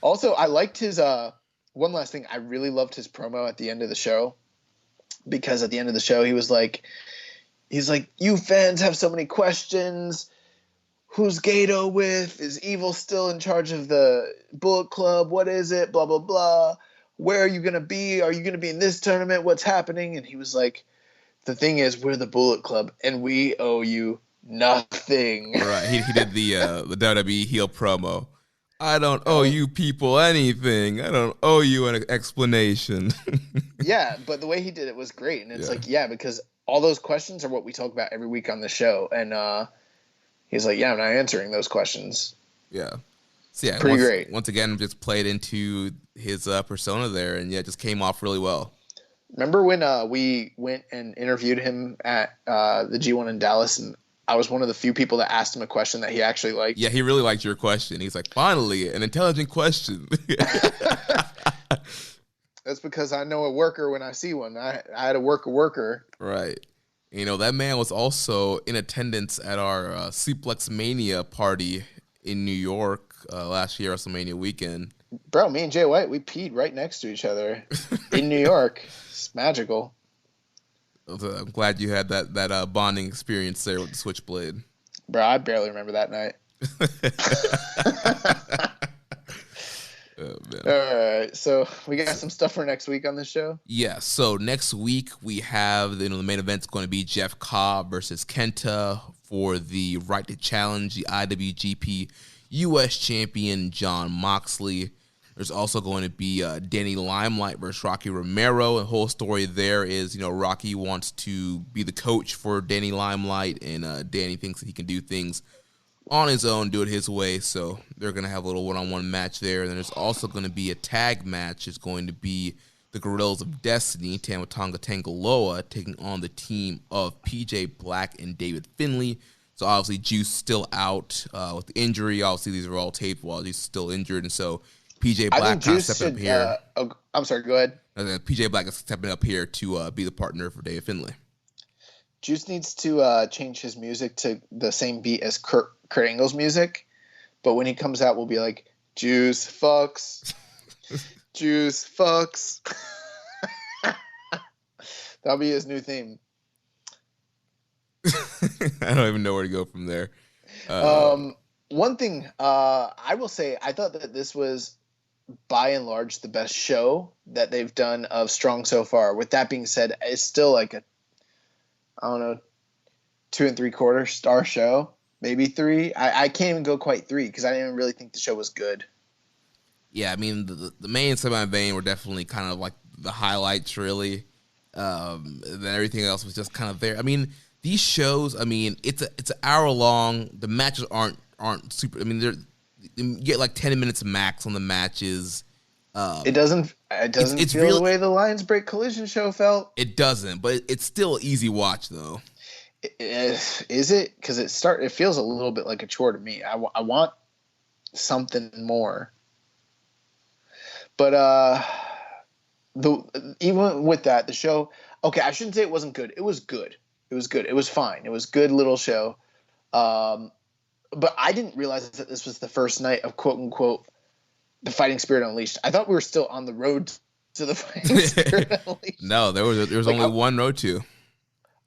Also, I liked his one last thing. I really loved his promo at the end of the show, because at the end of the show he's like, you fans have so many questions. Who's Gato with? Is Evil still in charge of the Bullet Club? What is it? Blah, blah, blah. Where are you going to be? Are you going to be in this tournament? What's happening? And he was like, the thing is, we're the Bullet Club, and we owe you nothing. Right. He did the WWE heel promo. I don't owe you people anything. I don't owe you an explanation. Yeah, but the way he did it was great. And it's because all those questions are what we talk about every week on the show. And he's like, yeah, I'm not answering those questions. Yeah. So yeah, pretty great. Once again, just played into his persona there, and yeah, just came off really well. Remember when we went and interviewed him at the G1 in Dallas, and I was one of the few people that asked him a question that he actually liked? Yeah, he really liked your question. He's like, finally, an intelligent question. That's because I know a worker when I see one. I had to work a worker. Right. You know, that man was also in attendance at our Suplex Mania party in New York last year, WrestleMania weekend. Bro, me and Jay White, we peed right next to each other in New York. It's magical. I'm glad you had that bonding experience there with the Switchblade. Bro, I barely remember that night. Oh, man. All right, so we got some stuff for next week on the show? Yeah, so next week we have, the main event's going to be Jeff Cobb versus Kenta for the right to challenge the IWGP U.S. champion Jon Moxley. There's also going to be Danny Limelight versus Rocky Romero. The whole story there is, Rocky wants to be the coach for Danny Limelight, and Danny thinks that he can do things on his own, do it his way. So they're going to have a little one-on-one match there. And then there's also going to be a tag match. It's going to be the Guerrillas of Destiny, Tama Tonga Tangaloa, taking on the team of PJ Black and David Finlay. So obviously Juice still out with the injury. Obviously these are all taped while he's still injured. And so PJ Black kind of stepping up here. I'm sorry, go ahead. PJ Black is stepping up here to be the partner for David Finlay. Juice needs to change his music to the same beat as Kurt Angle's music, but when he comes out, we'll be like, Juice fucks. Juice fucks. That'll be his new theme. I don't even know where to go from there. One thing I will say, I thought that this was by and large the best show that they've done of Strong so far. With that being said, it's still like a, I don't know, 2 3/4 star show, maybe 3. I can't even go quite 3 because I didn't really think the show was good. Yeah, I mean the main semi-main were definitely kind of like the highlights, really. Then everything else was just kind of there. I mean, these shows, it's an hour long. The matches aren't aren't super. I mean, you get like 10 minutes max on the matches. It doesn't it's feel the way the Lions Break Collision show felt. It doesn't, but it's still an easy watch though. Is it? Because it feels a little bit like a chore to me. I want something more. But even with that, the show. Okay, I shouldn't say it wasn't good. It was good. It was good. It was fine. It was a good little show. But I didn't realize that this was the first night of quote unquote the Fighting Spirit Unleashed. I thought we were still on the road to the Fighting Spirit Unleashed. No, there was like, only one road to.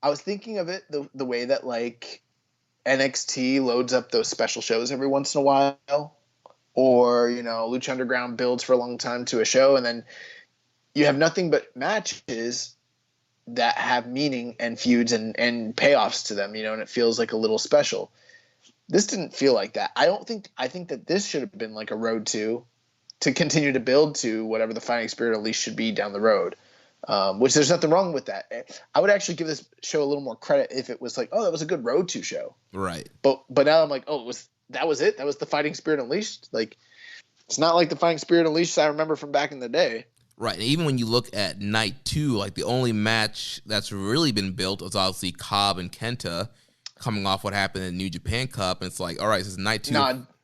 I was thinking of it the way that like NXT loads up those special shows every once in a while, or Lucha Underground builds for a long time to a show, and then you have nothing but matches that have meaning and feuds and payoffs to them, and it feels like a little special. This didn't feel like that. I think that this should have been like a road to continue to build to whatever the Fighting Spirit Unleashed should be down the road. Which there's nothing wrong with that. I would actually give this show a little more credit if it was like, oh, that was a good road to show. Right. But now I'm like, oh, that was it? That was the Fighting Spirit Unleashed? Like, it's not like the Fighting Spirit Unleashed I remember from back in the day. Right. And even when you look at night 2, like the only match that's really been built was obviously Cobb and Kenta coming off what happened in New Japan Cup. And it's like, all right, this is night 2.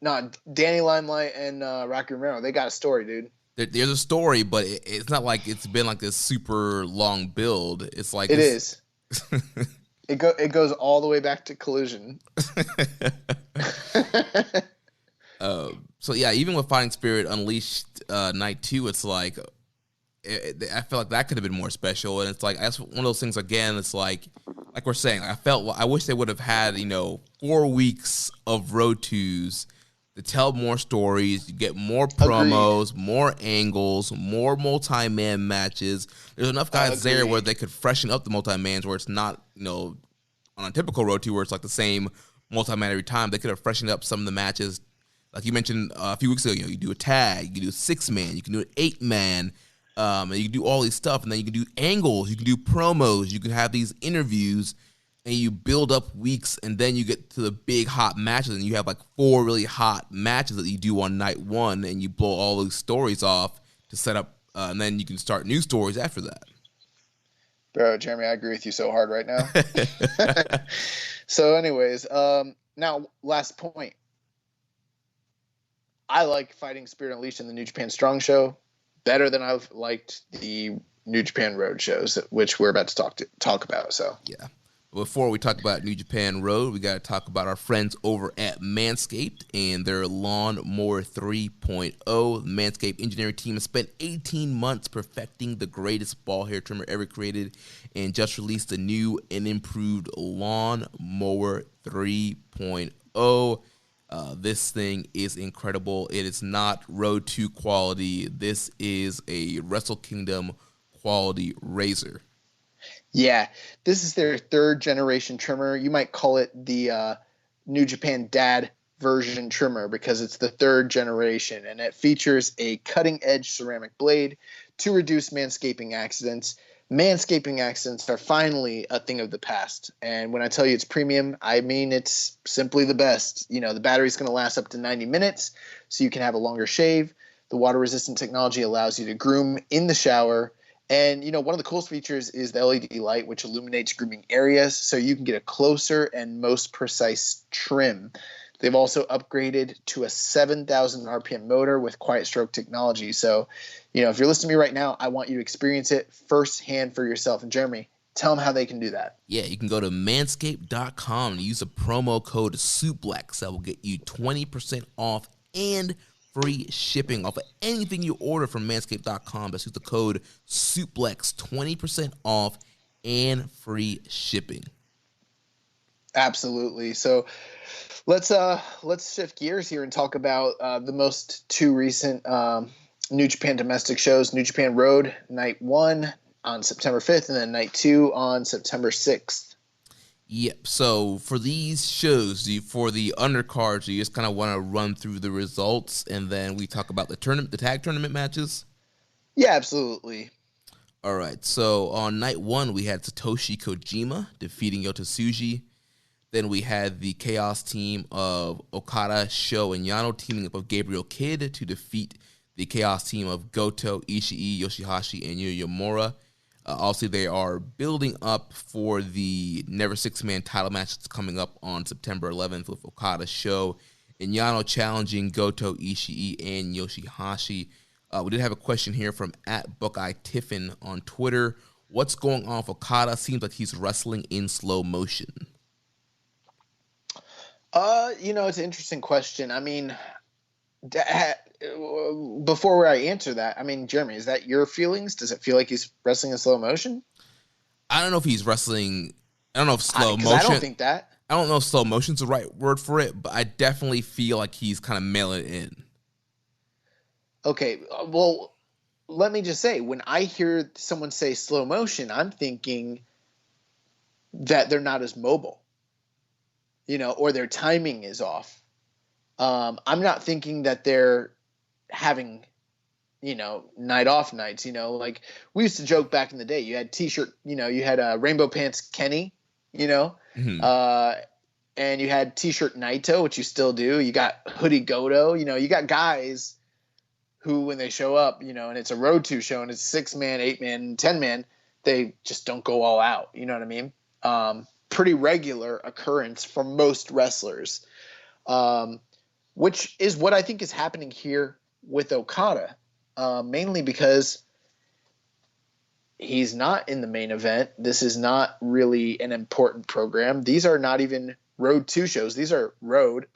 Nah, Danny Limelight and Rocky Romero, they got a story, dude. There's a story, but it's not like it's been like this super long build. It's like it is. It goes all the way back to Collision. So yeah, even with Fighting Spirit Unleashed night 2, it's like I feel like that could have been more special, and it's like that's one of those things. Again, it's like we're saying, I wish they would have had 4 weeks of road twos to tell more stories, you get more promos, Agreed. More angles, more multi-man matches. There's enough guys there where they could freshen up the multi-mans where it's not, on a typical road two where it's like the same multi-man every time. They could have freshened up some of the matches. Like you mentioned a few weeks ago, you do a tag, you can do a 6-man, you can do an 8-man, and you can do all these stuff, and then you can do angles, you can do promos, you can have these interviews, and you build up weeks, and then you get to the big hot matches, and you have like 4 really hot matches that you do on night 1, and you blow all those stories off to set up, and then you can start new stories after that. Bro, Jeremy, I agree with you so hard right now. So anyways, now last point. I like Fighting Spirit Unleashed in the New Japan Strong show better than I've liked the New Japan Road shows, which we're about to talk about. So yeah. Before we talk about New Japan Road, we got to talk about our friends over at Manscaped and their Lawnmower 3.0. The Manscaped engineering team has spent 18 months perfecting the greatest ball hair trimmer ever created and just released a new and improved Lawnmower 3.0. This thing is incredible. It is not Road 2 quality. This is a Wrestle Kingdom quality razor. Yeah, this is their 3rd generation trimmer. You might call it the New Japan Dad version trimmer because it's the 3rd generation, and it features a cutting-edge ceramic blade to reduce manscaping accidents. Manscaping accidents are finally a thing of the past, and when I tell you it's premium, I mean it's simply the best. The battery's going to last up to 90 minutes, so you can have a longer shave. The water-resistant technology allows you to groom in the shower. And, one of the coolest features is the LED light, which illuminates grooming areas so you can get a closer and most precise trim. They've also upgraded to a 7,000 RPM motor with quiet stroke technology. So, if you're listening to me right now, I want you to experience it firsthand for yourself. And Jeremy, tell them how they can do that. Yeah, you can go to manscaped.com and use a promo code SUPLEX that will get you 20% off and free shipping off of anything you order from manscaped.com. That's use the code SUPLEX, 20% off and free shipping. Absolutely. So let's shift gears here and talk about the most 2 recent New Japan domestic shows. New Japan Road, night 1 on September 5th, and then night 2 on September 6th. Yep. So for these shows, for the undercards, you just kind of want to run through the results, and then we talk about the tag tournament matches. Yeah, absolutely. All right. So on night 1, we had Satoshi Kojima defeating Yota Tsuji. Then we had the Chaos team of Okada, Sho, and Yano teaming up with Gabriel Kidd to defeat the Chaos team of Goto, Ishii, Yoshihashi, and Yuya Uemura. Also, they are building up for the Never Six-Man title match that's coming up on September 11th with Okada, Sho, and Yano challenging Goto, Ishii, and Yoshihashi. We did have a question here from @BuckeyeTiffin on Twitter. What's going on with Okada? Seems like he's wrestling in slow motion. It's an interesting question. I mean, before I answer that, I mean, Jeremy, is that your feelings? Does it feel like he's wrestling in slow motion? I don't know if he's wrestling. I don't know if slow motion. I don't think that. I don't know if slow motion's the right word for it, but I definitely feel like he's kind of mailing it in. Okay, well, let me just say, when I hear someone say slow motion, I'm thinking that they're not as mobile, or their timing is off. I'm not thinking that they're having, night off nights, like we used to joke back in the day. You had t-shirt, you had Rainbow Pants Kenny, Mm-hmm. And you had t-shirt Naito, which you still do. You got hoodie Goto, you got guys who, when they show up, and it's a road to show and it's 6-man, 8-man, 10-man, they just don't go all out. You know what I mean? Pretty regular occurrence for most wrestlers, which is what I think is happening here with Okada, mainly because he's not in the main event. This is not really an important program. These are not even road 2 shows. These are road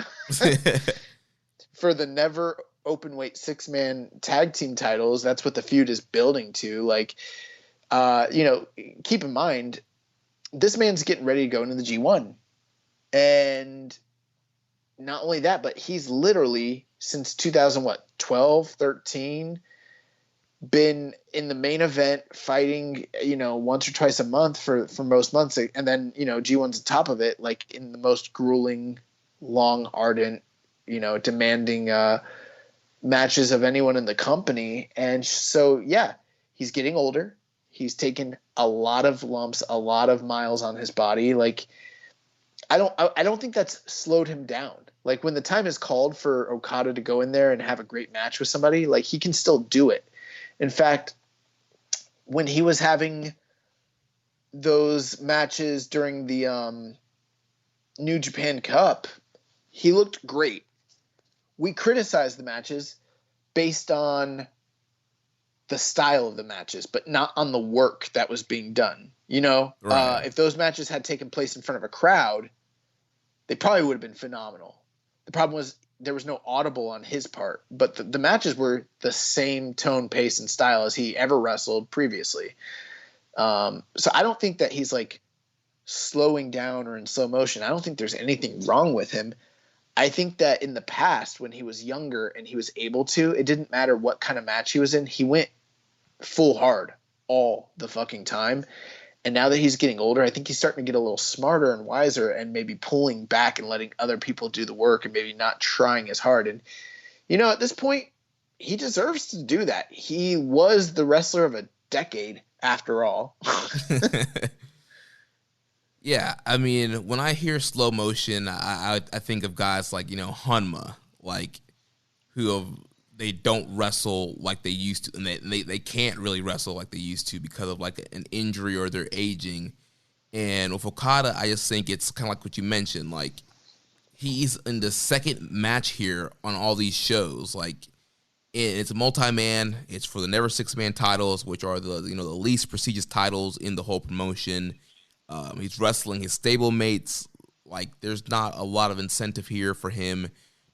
for the never open weight 6-man tag team titles. That's what the feud is building to. Like, keep in mind, this man's getting ready to go into the G1. And not only that, but he's literally since 2012, 13, been in the main event fighting, once or twice a month for most months. And then, G1's on top of it, like in the most grueling, long, ardent, demanding matches of anyone in the company. And so, yeah, he's getting older. He's taken a lot of lumps, a lot of miles on his body. Like, I don't think that's slowed him down. Like, when the time is called for Okada to go in there and have a great match with somebody, like, he can still do it. In fact, when he was having those matches during the New Japan Cup, he looked great. We criticized the matches based on the style of the matches, but not on the work that was being done. Right. If those matches had taken place in front of a crowd, they probably would have been phenomenal. The problem was there was no audible on his part, but the matches were the same tone, pace, and style as he ever wrestled previously. So I don't think that he's like slowing down or in slow motion. I don't think there's anything wrong with him. I think that in the past, when he was younger and he was able to, it didn't matter what kind of match he was in. He went full hard all the fucking time. And now that he's getting older, I think he's starting to get a little smarter and wiser and maybe pulling back and letting other people do the work and maybe not trying as hard. And, at this point, he deserves to do that. He was the wrestler of a decade after all. Yeah, I mean, when I hear slow motion, I think of guys like, Hanma, like, they don't wrestle like they used to, and they can't really wrestle like they used to because of like an injury or they're aging. And with Okada, I just think it's kind of like what you mentioned, like he's in the second match here on all these shows. Like, it's a multi-man. It's for the Never Six-Man titles, which are the the least prestigious titles in the whole promotion. He's wrestling his stablemates. Like, there's not a lot of incentive here for him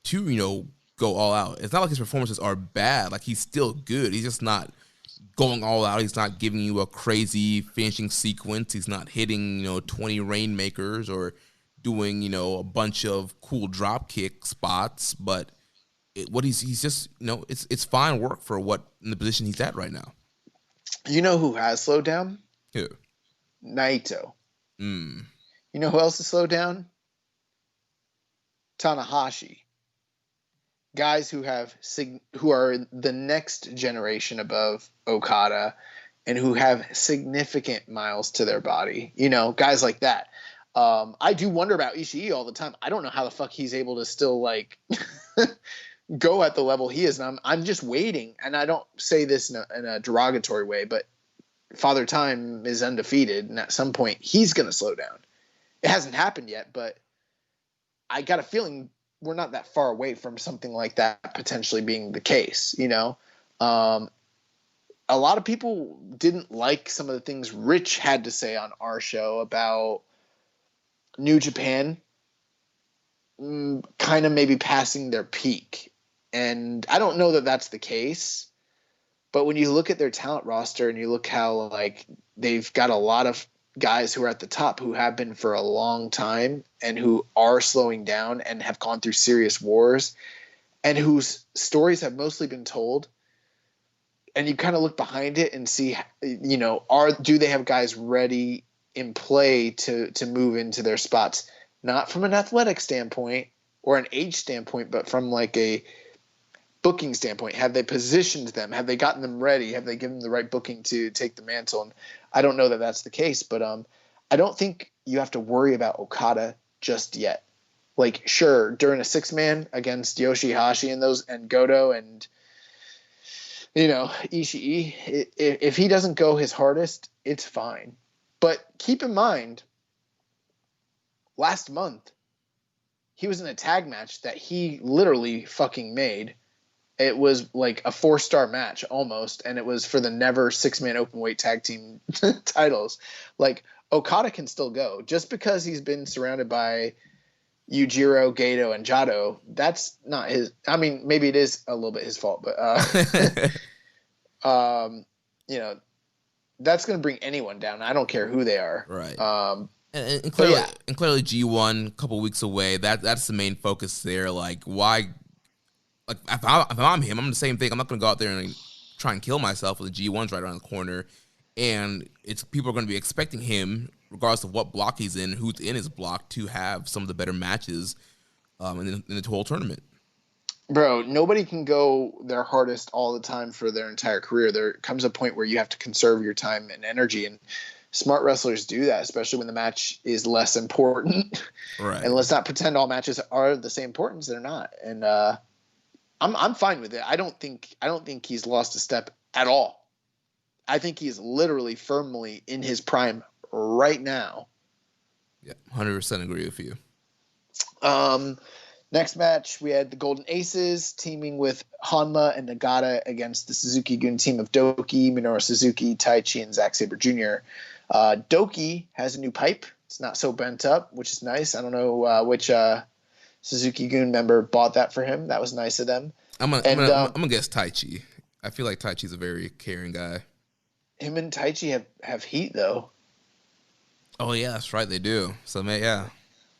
to go all out. It's not like his performances are bad. Like, he's still good. He's just not going all out. He's not giving you a crazy finishing sequence. He's not hitting 20 rainmakers or doing a bunch of cool drop kick spots. But he's just it's fine work for what in the position he's at right now. You know who has slowed down? Who? Naito. Mm. You know who else has slowed down? Tanahashi. Guys who are the next generation above Okada and who have significant miles to their body. Guys like that. I do wonder about Ishii all the time. I don't know how the fuck he's able to still like go at the level he is. And I'm just waiting. And I don't say this in a derogatory way, but Father Time is undefeated. And at some point he's going to slow down. It hasn't happened yet, but I got a feeling we're not that far away from something like that potentially being the case, you know? A lot of people didn't like some of the things Rich had to say on our show about New Japan kind of maybe passing their peak. And I don't know that that's the case, but when you look at their talent roster and you look how like they've got a lot of guys who are at the top who have been for a long time and who are slowing down and have gone through serious wars and whose stories have mostly been told. And you kind of look behind it and see, you know, do they have guys ready in play to move into their spots, not from an athletic standpoint or an age standpoint, but from like a booking standpoint. Have they positioned them? Have they gotten them ready? Have they given them the right booking to take the mantle? And I don't know that that's the case, but I don't think you have to worry about Okada just yet. Like, sure, during a 6-man against Yoshihashi and Goto and, you know, Ishii, if he doesn't go his hardest, it's fine. But keep in mind, last month, he was in a tag match that he literally fucking made. It was like a 4-star match almost, and it was for the never 6-man openweight tag team titles. Like, Okada can still go. Just because he's been surrounded by Yujiro, Gato, and Jado, that's not his. I mean, maybe it is a little bit his fault, but you know, that's going to bring anyone down. I don't care who they are. Right. And clearly G1 a couple weeks away. That's the main focus there. Like, why? Like, if I'm him, I'm the same thing. I'm not going to go out there and try and kill myself with the G1's right around the corner. And people are going to be expecting him, regardless of what block he's in, who's in his block, to have some of the better matches in the whole tournament. Bro, nobody can go their hardest all the time for their entire career. There comes a point where you have to conserve your time and energy, and smart wrestlers do that, especially when the match is less important. Right. And let's not pretend all matches are the same importance. They're not. And I'm fine with it. I don't think he's lost a step at all. I think he's literally firmly in his prime right now. Yeah, 100% agree with you. Next match, we had the Golden Aces teaming with Hanma and Nagata against the Suzuki-gun team of Doki, Minoru Suzuki, Taichi, and Zack Sabre Jr. Doki has a new pipe. It's not so bent up, which is nice. I don't know which Suzuki-gun member bought that for him. That was nice of them. I'm gonna guess Taichi. I feel like Taichi's a very caring guy. Him and Taichi have heat, though. Oh yeah, that's right. They do. So yeah.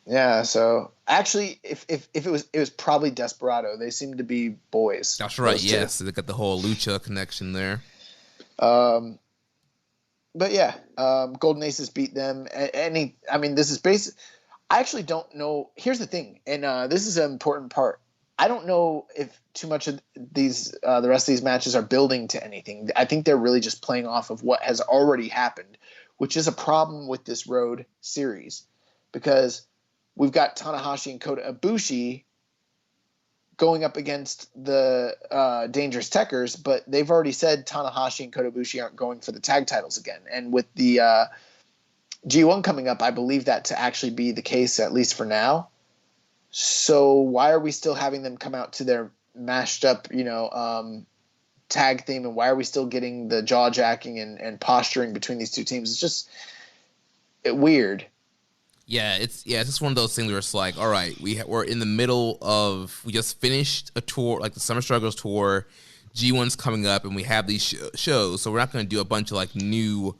Yeah. So actually, if it was probably Desperado. They seem to be boys. That's right. Yes, they got the whole lucha connection there. But yeah, Golden Aces beat them. This is basic. I actually don't know. Here's the thing, and this is an important part. I don't know if too much of these, the rest of these matches are building to anything. I think they're really just playing off of what has already happened, which is a problem with this road series, because we've got Tanahashi and Kota Ibushi going up against the Dangerous Tekkers, but they've already said Tanahashi and Kota Ibushi aren't going for the tag titles again. And with the G1 coming up, I believe that to actually be the case, at least for now. So why are we still having them come out to their mashed up, tag theme, and why are we still getting the jaw jacking and posturing between these two teams? It's just weird. Yeah, it's just one of those things where it's like, all right, we're in the middle of, we just finished a tour, like the Summer Struggles tour, G1's coming up, and we have these shows, so we're not going to do a bunch of like new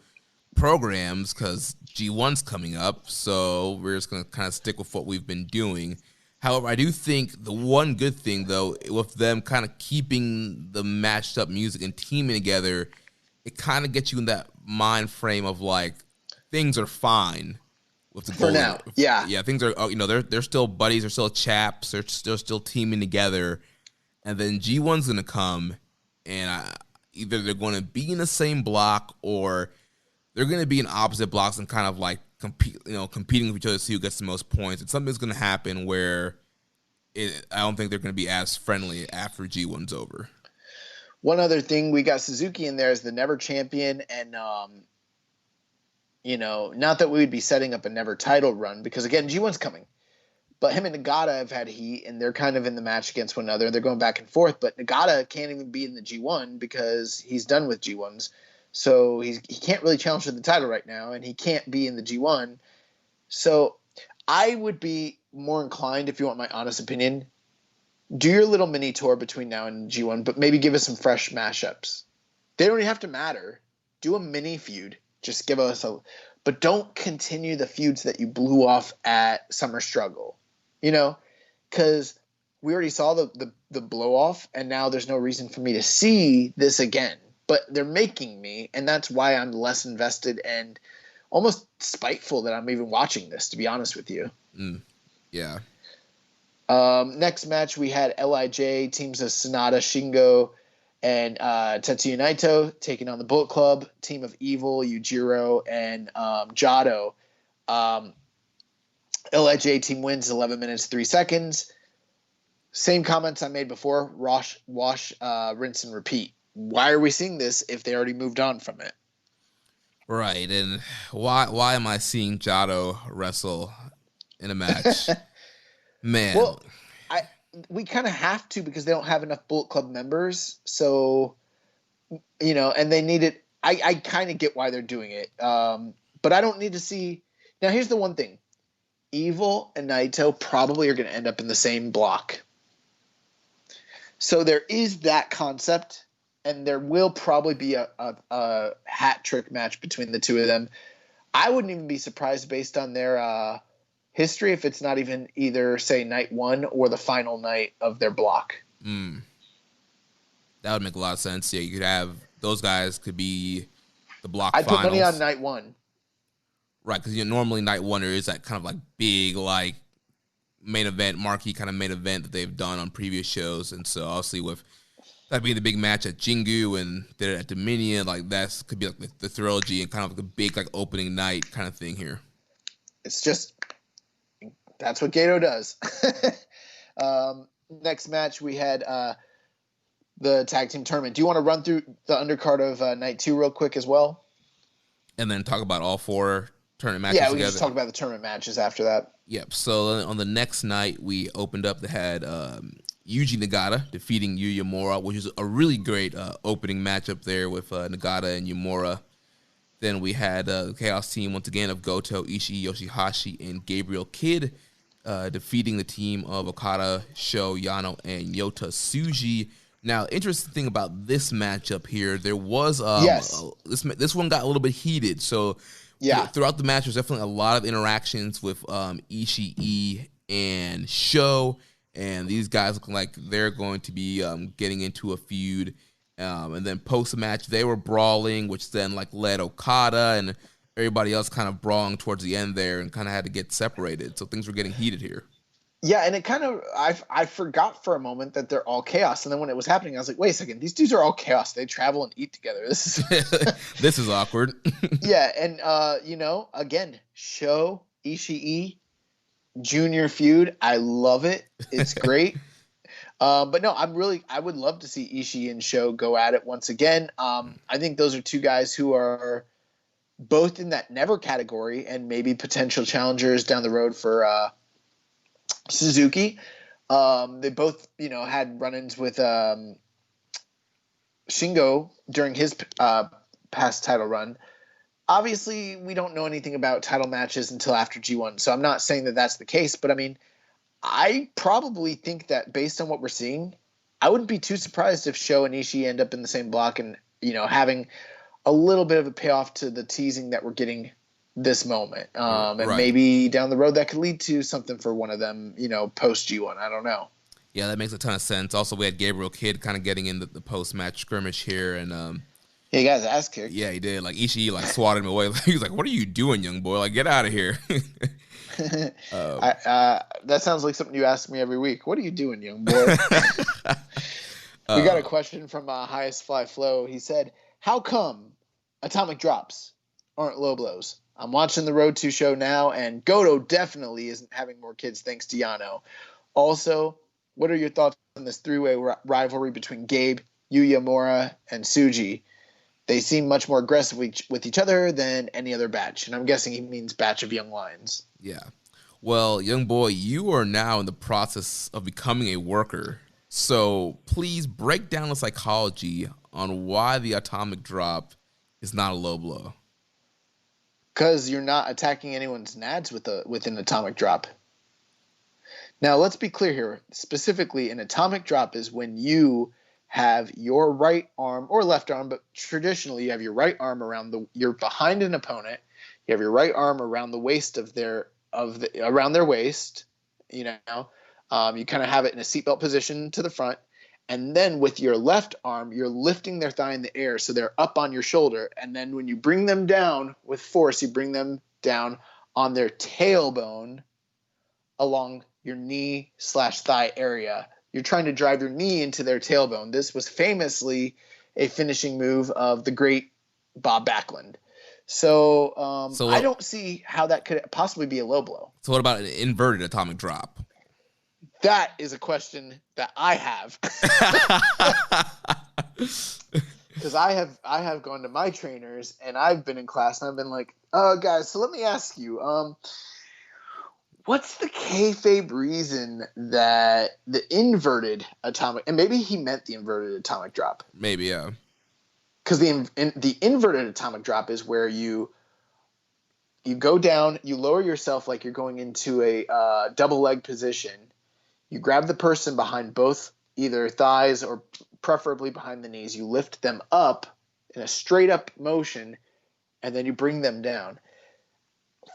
programs because G1's coming up, so we're just going to kind of stick with what we've been doing. However, I do think the one good thing, though, with them kind of keeping the matched up music and teaming together, it kind of gets you in that mind frame of like, things are fine with the for now. Yeah, things are, they're still buddies, they're still chaps, they're still teaming together, and then G1's gonna come, and either they're going to be in the same block or they're going to be in opposite blocks and kind of like competing with each other to see who gets the most points. And something's going to happen where I don't think they're going to be as friendly after G1's over. One other thing, we got Suzuki in there as the Never champion, and not that we would be setting up a Never title run because again, G1's coming. But him and Nagata have had heat, and they're kind of in the match against one another. They're going back and forth, but Nagata can't even be in the G1 because he's done with G1s. So he can't really challenge for the title right now, and he can't be in the G1. So I would be more inclined, if you want my honest opinion, do your little mini tour between now and G1, but maybe give us some fresh mashups. They don't even have to matter. Do a mini feud. Just give us but don't continue the feuds that you blew off at Summer Struggle. Because we already saw the blow off, and now there's no reason for me to see this again. But they're making me, and that's why I'm less invested and almost spiteful that I'm even watching this, to be honest with you. Yeah. Next match, we had LIJ, teams of Sonata, Shingo, and Tetsuya Naito taking on the Bullet Club, team of Evil, Yujiro, and Jado. LIJ team wins 11 minutes, 3 seconds. Same comments I made before. Wash, rinse, and repeat. Why are we seeing this if they already moved on from it? Right, and why am I seeing Jado wrestle in a match? Man. Well, we kind of have to because they don't have enough Bullet Club members. So, and they need it. I kind of get why they're doing it. But I don't need to see. Now, here's the one thing. Evil and Naito probably are going to end up in the same block. So there is that concept, and there will probably be a hat trick match between the two of them. I wouldn't even be surprised based on their history if it's not even either, say, night one or the final night of their block. That would make a lot of sense. Yeah, you could have those guys could be the block I'd finals. put money on night one. Right, because normally night one is that kind of like big like main event, marquee kind of main event that they've done on previous shows, and so obviously with that being the big match at Jingu and did it at Dominion, like that could be like the trilogy and kind of like the big like opening night kind of thing here. It's just that's what Gato does. Next match we had the tag team tournament. Do you want to run through the undercard of night 2 real quick as well? And then talk about all 4 tournament matches together? together. Yeah, we can just talk about the tournament matches after that. Yep. So on the next night, we opened up. They had Yuji Nagata defeating Yuya Uemura, which is a really great opening matchup there with Nagata and Uemura. Then we had the Chaos team once again of Goto, Ishii, Yoshihashi, and Gabriel Kidd defeating the team of Okada, Sho, Yano, and Yota Tsuji. Now, interesting thing about this matchup here, there was this one got a little bit heated. So throughout the match, there's definitely a lot of interactions with Ishii and Sho, and these guys look like they're going to be getting into a feud. And then post-match, they were brawling, which then like led Okada and everybody else kind of brawling towards the end there and kind of had to get separated. So things were getting heated here. Yeah, and it kind of I forgot for a moment that they're all Chaos, and then when it was happening, I was like, wait a second, these dudes are all Chaos. They travel and eat together. This is awkward. Yeah, and again, Sho, Ishii, Junior feud. I love it. It's great. But no, I would love to see Ishii and Sho go at it once again. I think those are two guys who are both in that never category and maybe potential challengers down the road for Suzuki. They both, had run-ins with Shingo during his past title run. Obviously, we don't know anything about title matches until after G1, so I'm not saying that that's the case, but I mean, I probably think that based on what we're seeing, I wouldn't be too surprised if Sho and Ishii end up in the same block and, having a little bit of a payoff to the teasing that we're getting this moment. And maybe down the road that could lead to something for one of them, post G1. I don't know. Yeah, that makes a ton of sense. Also, we had Gabriel Kidd kind of getting in the post-match skirmish here. And he got his ass kicked. Yeah, he did. Like, Ishii, swatted him away. He was like, what are you doing, young boy? Like, get out of here. That sounds like something you ask me every week. What are you doing, young boy? We got a question from Highest Fly Flow. He said, how come atomic drops aren't low blows? I'm watching the Road to show now, and Goto definitely isn't having more kids thanks to Yano. Also, what are your thoughts on this three-way rivalry between Gabe, Yuya Mora, and Tsuji? They seem much more aggressive with each other than any other batch, and I'm guessing he means batch of young lions. Yeah. Well, young boy, you are now in the process of becoming a worker. So please break down the psychology on why the atomic drop is not a low blow. Because you're not attacking anyone's nads with an atomic drop. Now, let's be clear here. Specifically, an atomic drop is when you have your right arm or left arm, but traditionally you have your right arm you're behind an opponent. You have your right arm around the waist around their waist. You know, you kind of have it in a seatbelt position to the front, and then with your left arm, you're lifting their thigh in the air, so they're up on your shoulder. And then when you bring them down with force, you bring them down on their tailbone along your knee/thigh area. You're trying to drive your knee into their tailbone. This was famously a finishing move of the great Bob Backlund. So I don't see how that could possibly be a low blow. So what about an inverted atomic drop? That is a question that I have. Because I have gone to my trainers and I've been in class and I've been like, guys, so let me ask you, what's the kayfabe reason that the inverted atomic, and maybe he meant the inverted atomic drop. Maybe, yeah. Because the inverted atomic drop is where you go down, you lower yourself like you're going into a double leg position. You grab the person behind both either thighs or preferably behind the knees. You lift them up in a straight up motion, and then you bring them down.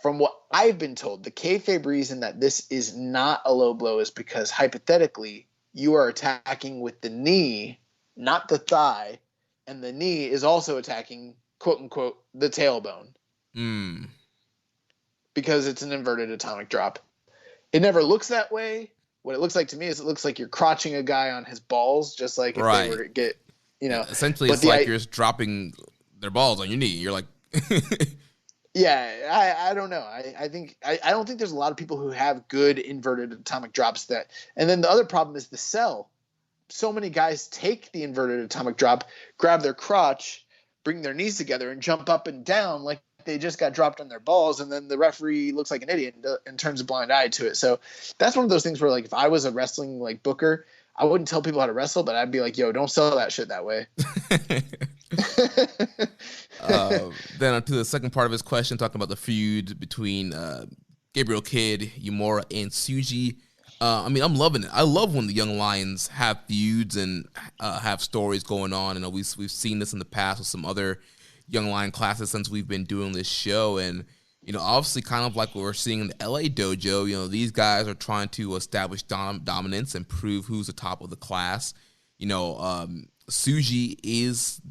From what I've been told, the kayfabe reason that this is not a low blow is because hypothetically you are attacking with the knee, not the thigh, and the knee is also attacking, quote unquote, the tailbone. Because it's an inverted atomic drop. It never looks that way. What it looks like to me is it looks like you're crotching a guy on his balls, just like if they were to get, Essentially, it's like you're just dropping their balls on your knee. You're like... Yeah, I don't know. I don't think there's a lot of people who have good inverted atomic drops that. And then the other problem is the sell. So many guys take the inverted atomic drop, grab their crotch, bring their knees together, and jump up and down like they just got dropped on their balls, and then the referee looks like an idiot and turns a blind eye to it. So that's one of those things where, like, if I was a wrestling booker, I wouldn't tell people how to wrestle, but I'd be like, yo, don't sell that shit that way. Then to the second part of his question, talking about the feud between Gabriel Kidd, Yumura, and Tsuji. I'm loving it. I love when the Young Lions have feuds and have stories going on. And we've seen this in the past with some other Young Lion classes since we've been doing this show. And, obviously kind of like what we're seeing in the LA dojo, these guys are trying to establish dominance and prove who's the top of the class. Tsuji is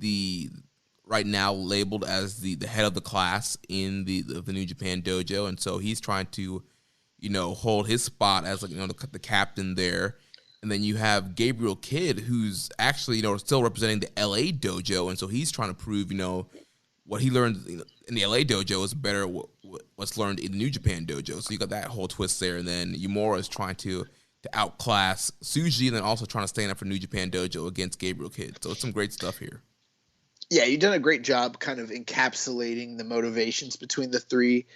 right now labeled as the head of the class in the New Japan dojo. And so he's trying to, hold his spot as the captain there. And then you have Gabriel Kidd, who's actually, still representing the LA dojo. And so he's trying to prove, what he learned in the LA dojo is better what's learned in the New Japan dojo. So you got that whole twist there. And then Yumura is trying to outclass Tsuji, and then also trying to stand up for New Japan dojo against Gabriel Kidd. So it's some great stuff here. Yeah, you've done a great job kind of encapsulating the motivations between the three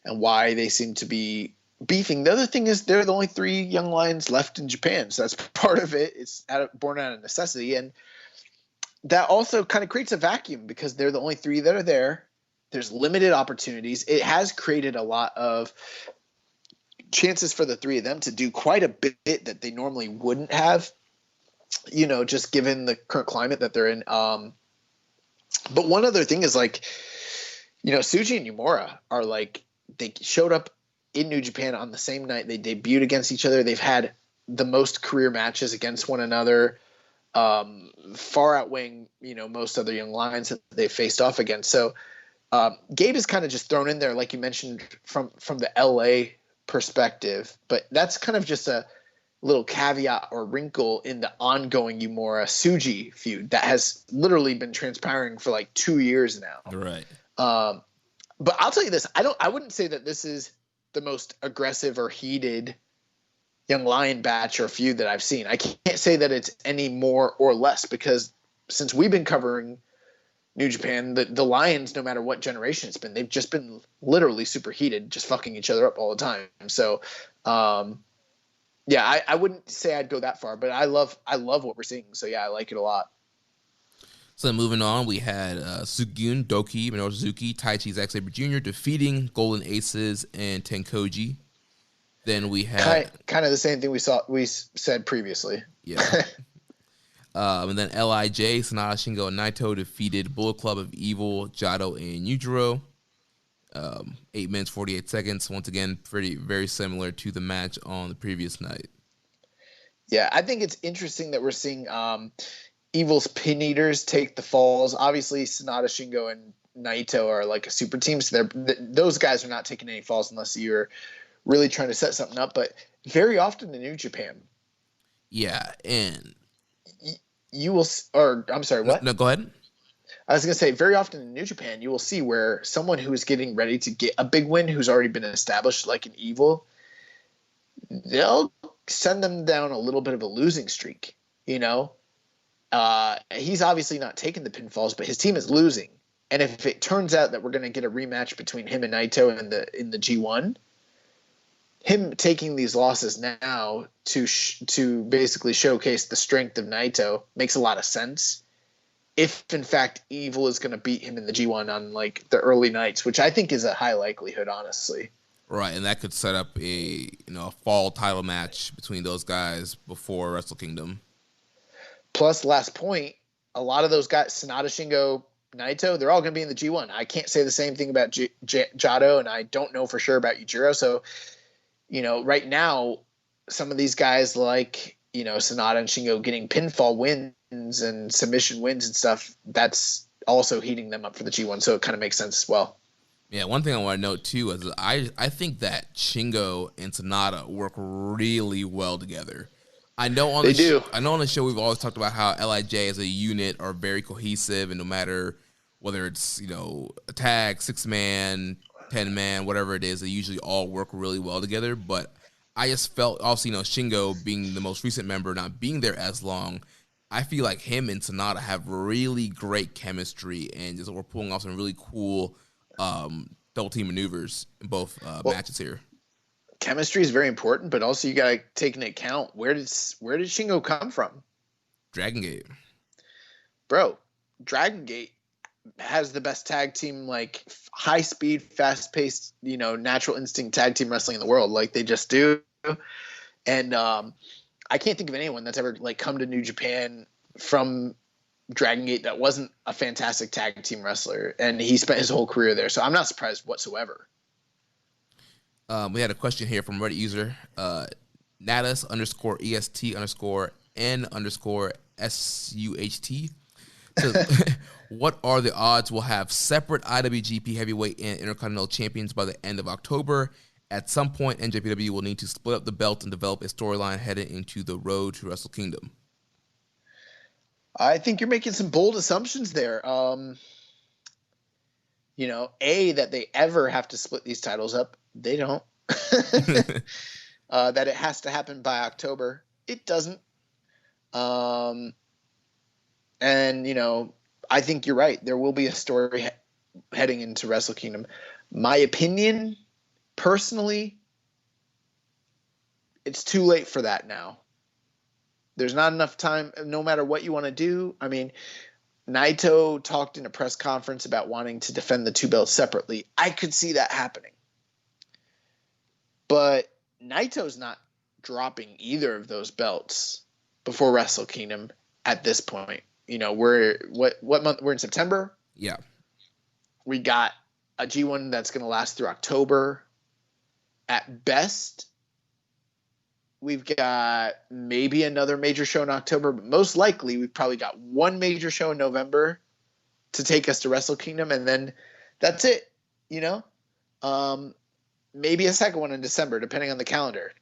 and why they seem to be beefing. The other thing is they're the only three Young Lions left in Japan, so that's part of it. It's born out of necessity, and that also kind of creates a vacuum because they're the only three that are there. There's limited opportunities. It has created a lot of chances for the three of them to do quite a bit that they normally wouldn't have, just given the current climate that they're in. But one other thing is Tsuji and Yumura are they showed up in New Japan on the same night. They debuted against each other. They've had the most career matches against one another, far outweighing, most other Young Lions that they faced off against. So Gabe is kind of just thrown in there, like you mentioned, from the LA perspective, but that's kind of just a little caveat or wrinkle in the ongoing Yumura Tsuji feud that has literally been transpiring for 2 years now. Right. But I'll tell you this: I wouldn't say that this is the most aggressive or heated Young Lion batch or feud that I've seen. I can't say that it's any more or less because since we've been covering New Japan, the Lions, no matter what generation it's been, they've just been literally super heated, just fucking each other up all the time. So, yeah, I wouldn't say I'd go that far, but I love what we're seeing. So yeah, I like it a lot. So moving on, we had Sugun, Doki, Minoru Suzuki, Taichi, Zack Sabre Jr. defeating Golden Aces and Tenkoji. Then we had kind of the same thing we said previously. Yeah. And then LIJ, Sanada, Shingo, and Naito defeated Bullet Club of Evil, Jado, and Yujiro. 8 minutes, 48 seconds. Once again, very similar to the match on the previous night. Yeah, I think it's interesting that we're seeing Evil's pin eaters take the falls. Obviously, Sanada, Shingo, and Naito are like a super team, so those guys are not taking any falls unless you're really trying to set something up. But very often in New Japan, yeah, and you will, or I'm sorry, what? No, go ahead. I was going to say, very often in New Japan, you will see where someone who is getting ready to get a big win, who's already been established, like an Evil, they'll send them down a little bit of a losing streak, you know? He's obviously not taking the pinfalls, but his team is losing. And if it turns out that we're going to get a rematch between him and Naito in the G1, him taking these losses now to basically showcase the strength of Naito makes a lot of sense. If in fact Evil is going to beat him in the G1 on like the early nights, which I think is a high likelihood, honestly. Right, and that could set up a fall title match between those guys before Wrestle Kingdom. Plus, last point, a lot of those guys, Sanada, Shingo, Naito, they're all going to be in the G1. I can't say the same thing about Jado, and I don't know for sure about Yujiro. So, right now, some of these guys like, Sanada and Shingo getting pinfall wins and submission wins and stuff, that's also heating them up for the G1. So it kind of makes sense as well. Yeah, one thing I want to note, too, is I think that Shingo and Sanada work really well together. I know on the show we've always talked about how LIJ as a unit are very cohesive, and no matter whether it's a tag, 6-man, 10-man, whatever it is, they usually all work really well together. But I just felt also Shingo being the most recent member, not being there as long, I feel like him and Sanada have really great chemistry, and just we're pulling off some really cool double team maneuvers in both matches here. Chemistry is very important, but also you got to take into account where did Shingo come from? Dragon Gate. Bro, Dragon Gate has the best tag team, like high speed, fast paced, natural instinct tag team wrestling in the world. Like they just do. And I can't think of anyone that's ever like come to New Japan from Dragon Gate that wasn't a fantastic tag team wrestler. And he spent his whole career there. So I'm not surprised whatsoever. We had a question here from Reddit user, Natus_EST_N_SUHT. So, what are the odds we'll have separate IWGP Heavyweight and Intercontinental Champions by the end of October? At some point, NJPW will need to split up the belt and develop a storyline heading into the road to Wrestle Kingdom. I think you're making some bold assumptions there. That they ever have to split these titles up. They don't. That it has to happen by October. It doesn't. And, I think you're right. There will be a story heading into Wrestle Kingdom. My opinion, personally, it's too late for that now. There's not enough time, no matter what you want to do. I mean, Naito talked in a press conference about wanting to defend the two belts separately. I could see that happening. But Naito's not dropping either of those belts before Wrestle Kingdom at this point. We're what month? We're in September. Yeah. We got a G1 that's going to last through October. At best, we've got maybe another major show in October, but most likely we've probably got one major show in November to take us to Wrestle Kingdom, and then that's it, maybe a second one in December, depending on the calendar.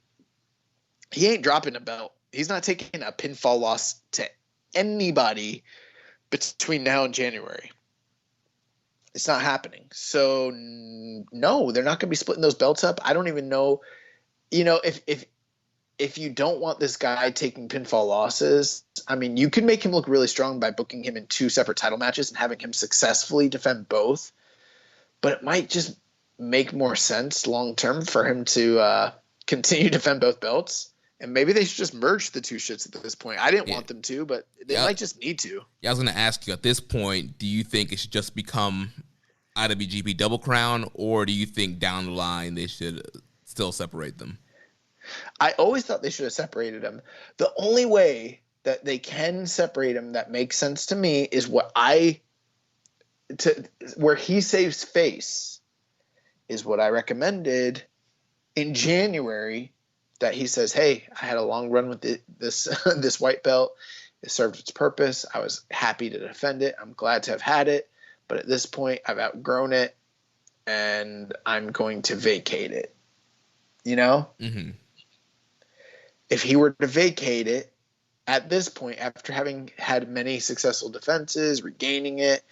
He ain't dropping a belt. He's not taking a pinfall loss to anybody between now and January. It's not happening. So no, they're not going to be splitting those belts up. I don't even know, if you don't want this guy taking pinfall losses, I mean, you can make him look really strong by booking him in 2 separate title matches and having him successfully defend both. But it might just make more sense long term for him to continue to defend both belts. And maybe they should just merge the 2 shits at this point. I didn't want them to, but they might just need to. Yeah, I was going to ask you, at this point, do you think it should just become IWGP Double Crown, or do you think down the line they should still separate them? I always thought they should have separated them. The only way that they can separate them that makes sense to me is where he saves face is what I recommended in January, that he says, hey, I had a long run with this white belt. It served its purpose. I was happy to defend it. I'm glad to have had it. But at this point, I've outgrown it, and I'm going to vacate it. Mm-hmm. If he were to vacate it at this point, after having had many successful defenses, regaining it,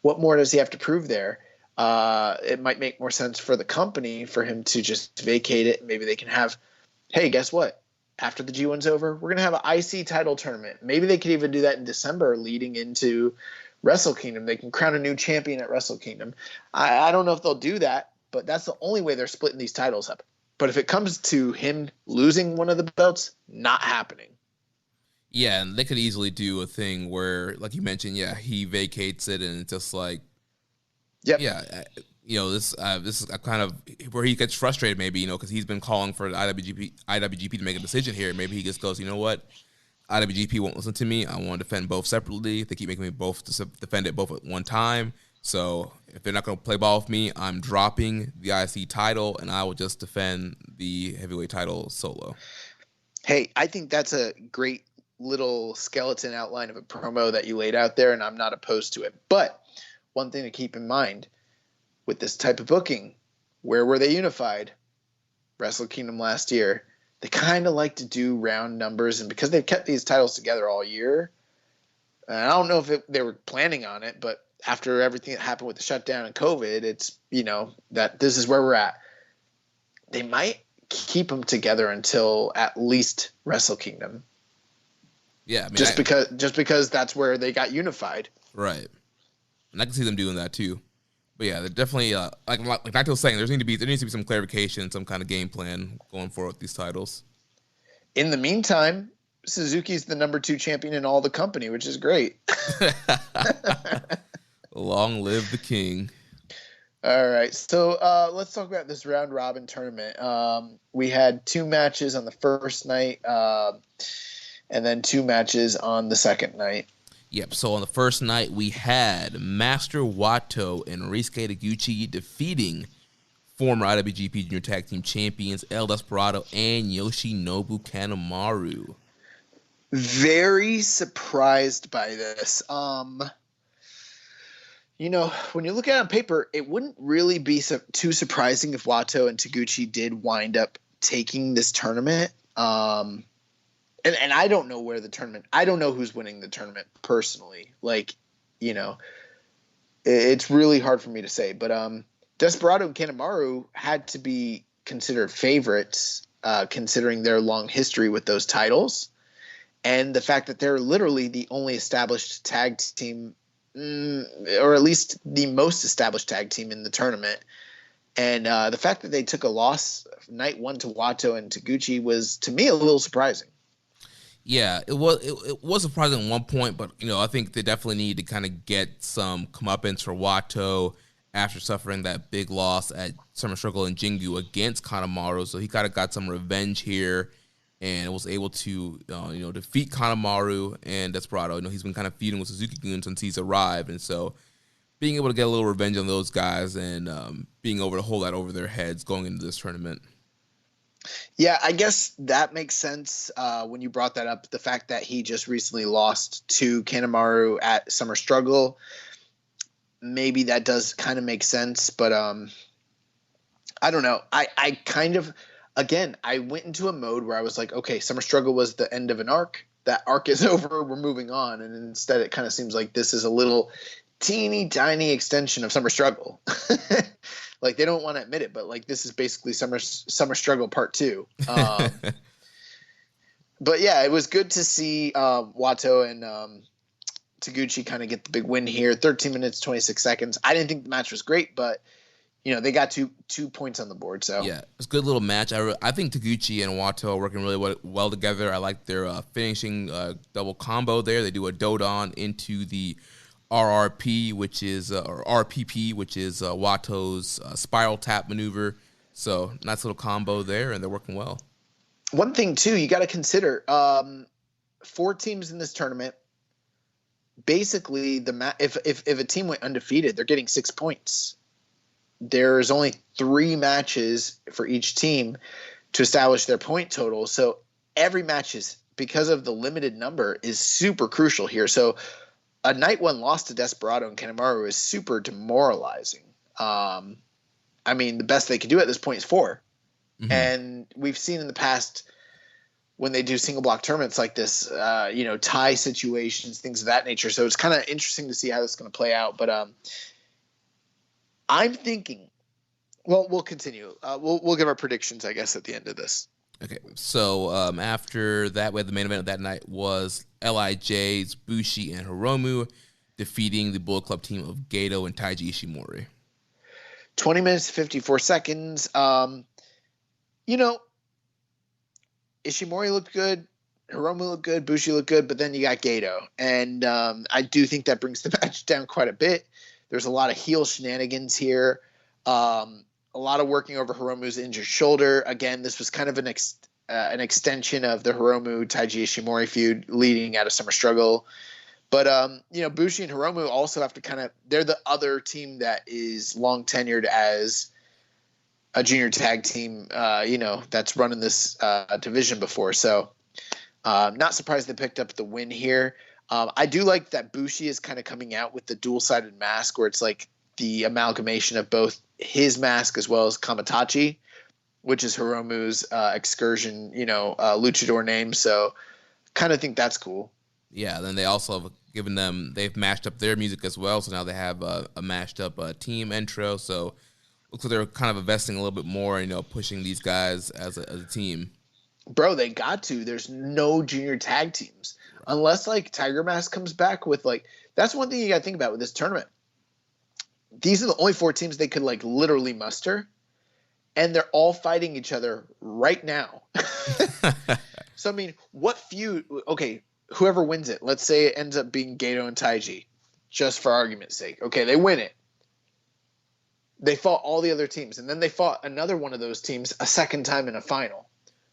what more does he have to prove there? It might make more sense for the company for him to just vacate it. Maybe they can have, hey, guess what? After the G1's over, we're going to have an IC title tournament. Maybe they could even do that in December leading into Wrestle Kingdom. They can crown a new champion at Wrestle Kingdom. I don't know if they'll do that, but that's the only way they're splitting these titles up. But if it comes to him losing one of the belts, not happening. Yeah, and they could easily do a thing where, like you mentioned, he vacates it, and it's just like, this is a kind of where he gets frustrated, maybe, because he's been calling for the IWGP to make a decision here. Maybe he just goes, you know what, IWGP won't listen to me. I want to defend both separately. They keep making me both defend it both at one time. So if they're not going to play ball with me, I'm dropping the IC title, and I will just defend the heavyweight title solo. Hey, I think that's a great little skeleton outline of a promo that you laid out there, and I'm not opposed to it. But one thing to keep in mind with this type of booking, where were they unified? Wrestle Kingdom last year. They kind of like to do round numbers, and because they've kept these titles together all year, and I don't know if they were planning on it, but after everything that happened with the shutdown and COVID, it's, that this is where we're at. They might keep them together until at least Wrestle Kingdom. Yeah. I mean, just because that's where they got unified. Right. And I can see them doing that too. But yeah, they're definitely, like Nigel was saying, there needs to be some clarification, some kind of game plan going forward with these titles. In the meantime, Suzuki's the number 2 champion in all the company, which is great. Long live the king. All right, so let's talk about this round robin tournament. We had 2 matches on the first night, and then 2 matches on the second night. Yep, so on the first night, we had Master Wato and Ryusuke Taguchi defeating former IWGP Junior Tag Team Champions El Desperado and Yoshinobu Kanemaru. Very surprised by this. When you look at it on paper, it wouldn't really be too surprising if Wato and Taguchi did wind up taking this tournament. And I don't know I don't know who's winning the tournament personally. It's really hard for me to say. But Desperado and Kanemaru had to be considered favorites, considering their long history with those titles. And the fact that they're literally the only established tag team, or at least the most established tag team in the tournament. And the fact that they took a loss night 1 to Wato and Taguchi was, to me, a little surprising. Yeah, it was surprising at one point, but I think they definitely need to kind of get some comeuppance for Wato after suffering that big loss at Summer Struggle in Jingu against Kanemaru. So he kind of got some revenge here and was able to defeat Kanemaru and Desperado. He's been kind of feuding with Suzuki-gun since he's arrived, and so being able to get a little revenge on those guys and being able to hold that over their heads going into this tournament. Yeah, I guess that makes sense when you brought that up. The fact that he just recently lost to Kanemaru at Summer Struggle, maybe that does kind of make sense. But I don't know. I kind of, again, I went into a mode where I was like, okay, Summer Struggle was the end of an arc. That arc is over. We're moving on. And instead, it kind of seems like this is a little teeny tiny extension of Summer Struggle. Like they don't want to admit it, but like this is basically Summer Struggle Part 2. But yeah, it was good to see Wato and Taguchi kind of get the big win here. 13 minutes 26 seconds. I didn't think the match was great, but they got two points on the board. So yeah, it's a good little match. I think Taguchi and Wato are working really well together. I like their finishing double combo there. They do a Dodon into the RRP, which is or RPP, which is Wato's spiral tap maneuver. So nice little combo there, and they're working well. One thing too, you got to consider 4 teams in this tournament. Basically, if a team went undefeated, they're getting 6 points. There's only 3 matches for each team to establish their point total. So every match is, because of the limited number, is super crucial here. So a night 1 loss to Desperado and Kanemaru is super demoralizing. I mean, the best they could do at this point is 4. Mm-hmm. And we've seen in the past when they do single block tournaments like this, tie situations, things of that nature. So it's kind of interesting to see how this is going to play out. But I'm thinking, well, we'll continue. We'll give our predictions, I guess, at the end of this. Okay, so after that, we had the main event of that night was LIJ's Bushi and Hiromu defeating the Bullet Club team of Gato and Taiji Ishimori. 20 minutes, 54 seconds. Ishimori looked good. Hiromu looked good. Bushi looked good. But then you got Gato. And I do think that brings the match down quite a bit. There's a lot of heel shenanigans here. A lot of working over Hiromu's injured shoulder. Again, this was kind of an extension of the Hiromu-Taiji Ishimori feud leading out of Summer Struggle. But, Bushi and Hiromu also have to they're the other team that is long tenured as a junior tag team, that's running this division before. So not surprised they picked up the win here. I do like that Bushi is kind of coming out with the dual-sided mask where it's like the amalgamation of both his mask as well as Kamatachi, which is Hiromu's excursion, luchador name. So kind of think that's cool. Yeah, then they also have they've mashed up their music as well. So now they have a mashed up team intro. So looks like they're kind of investing a little bit more, pushing these guys as a team. Bro, they got to. There's no junior tag teams. Unless, Tiger Mask comes back with, that's one thing you got to think about with this tournament. These are the only 4 teams they could, literally muster. And they're all fighting each other right now. So, I mean, what feud – okay, whoever wins it, let's say it ends up being Gato and Taiji, just for argument's sake. Okay, they win it. They fought all the other teams, and then they fought another one of those teams a second time in a final.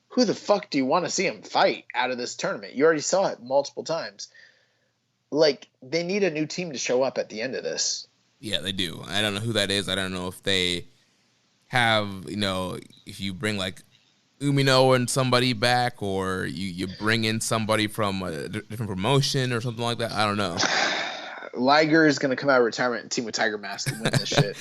Who the fuck do you want to see them fight out of this tournament? You already saw it multiple times. They need a new team to show up at the end of this. Yeah, they do. I don't know who that is. I don't know if they have, if you bring, Umino and somebody back, or you bring in somebody from a different promotion or something like that. I don't know. Liger is going to come out of retirement and team with Tiger Mask and win this shit.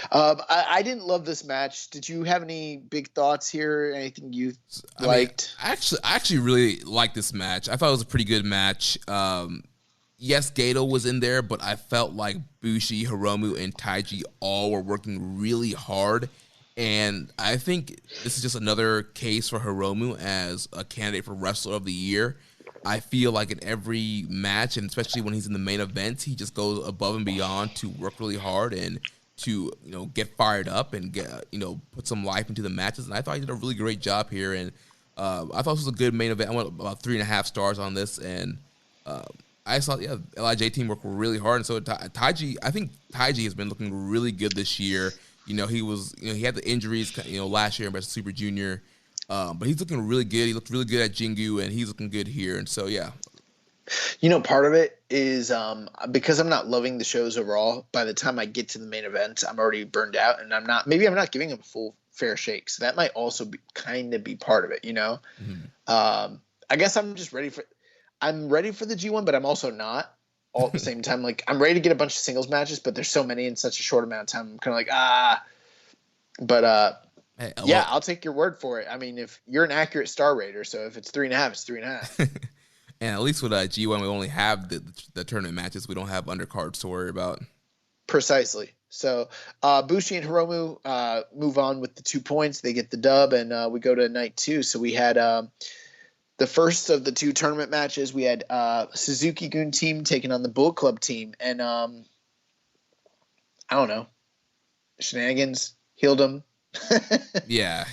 I didn't love this match. Did you have any big thoughts here? Anything you liked? I actually really liked this match. I thought it was a pretty good match. Yes, Gato was in there, but I felt like Bushi, Hiromu, and Taiji all were working really hard. And I think this is just another case for Hiromu as a candidate for Wrestler of the Year. I feel like in every match, and especially when he's in the main events, he just goes above and beyond to work really hard and to get fired up and get put some life into the matches. And I thought he did a really great job here. And I thought this was a good main event. I went about 3.5 stars on this, and I saw LIJ team work really hard. And so Taiji, I think Taiji has been looking really good this year. He had the injuries last year as Super Junior. But he's looking really good. He looked really good at Jingu, and he's looking good here. And so, yeah. Part of it is because I'm not loving the shows overall. By the time I get to the main event, I'm already burned out, and I'm not giving them a full fair shake. So that might also be part of it, Mm-hmm. I guess I'm just ready for the G1, but I'm also not all at the same time. I'm ready to get a bunch of singles matches, but there's so many in such a short amount of time. I'm kind of But hey, I'll take your word for it. I mean, if you're an accurate star rater, so if it's 3.5, it's 3.5. And at least with G1, we only have the tournament matches. We don't have undercards to worry about. Precisely. So Bushi and Hiromu move on with the 2 points. They get the dub, and we go to night 2. So we had the first of the 2 tournament matches. We had Suzuki-gun team taking on the Bullet Club team. And I don't know. Shenanigans. Healed them. Yeah.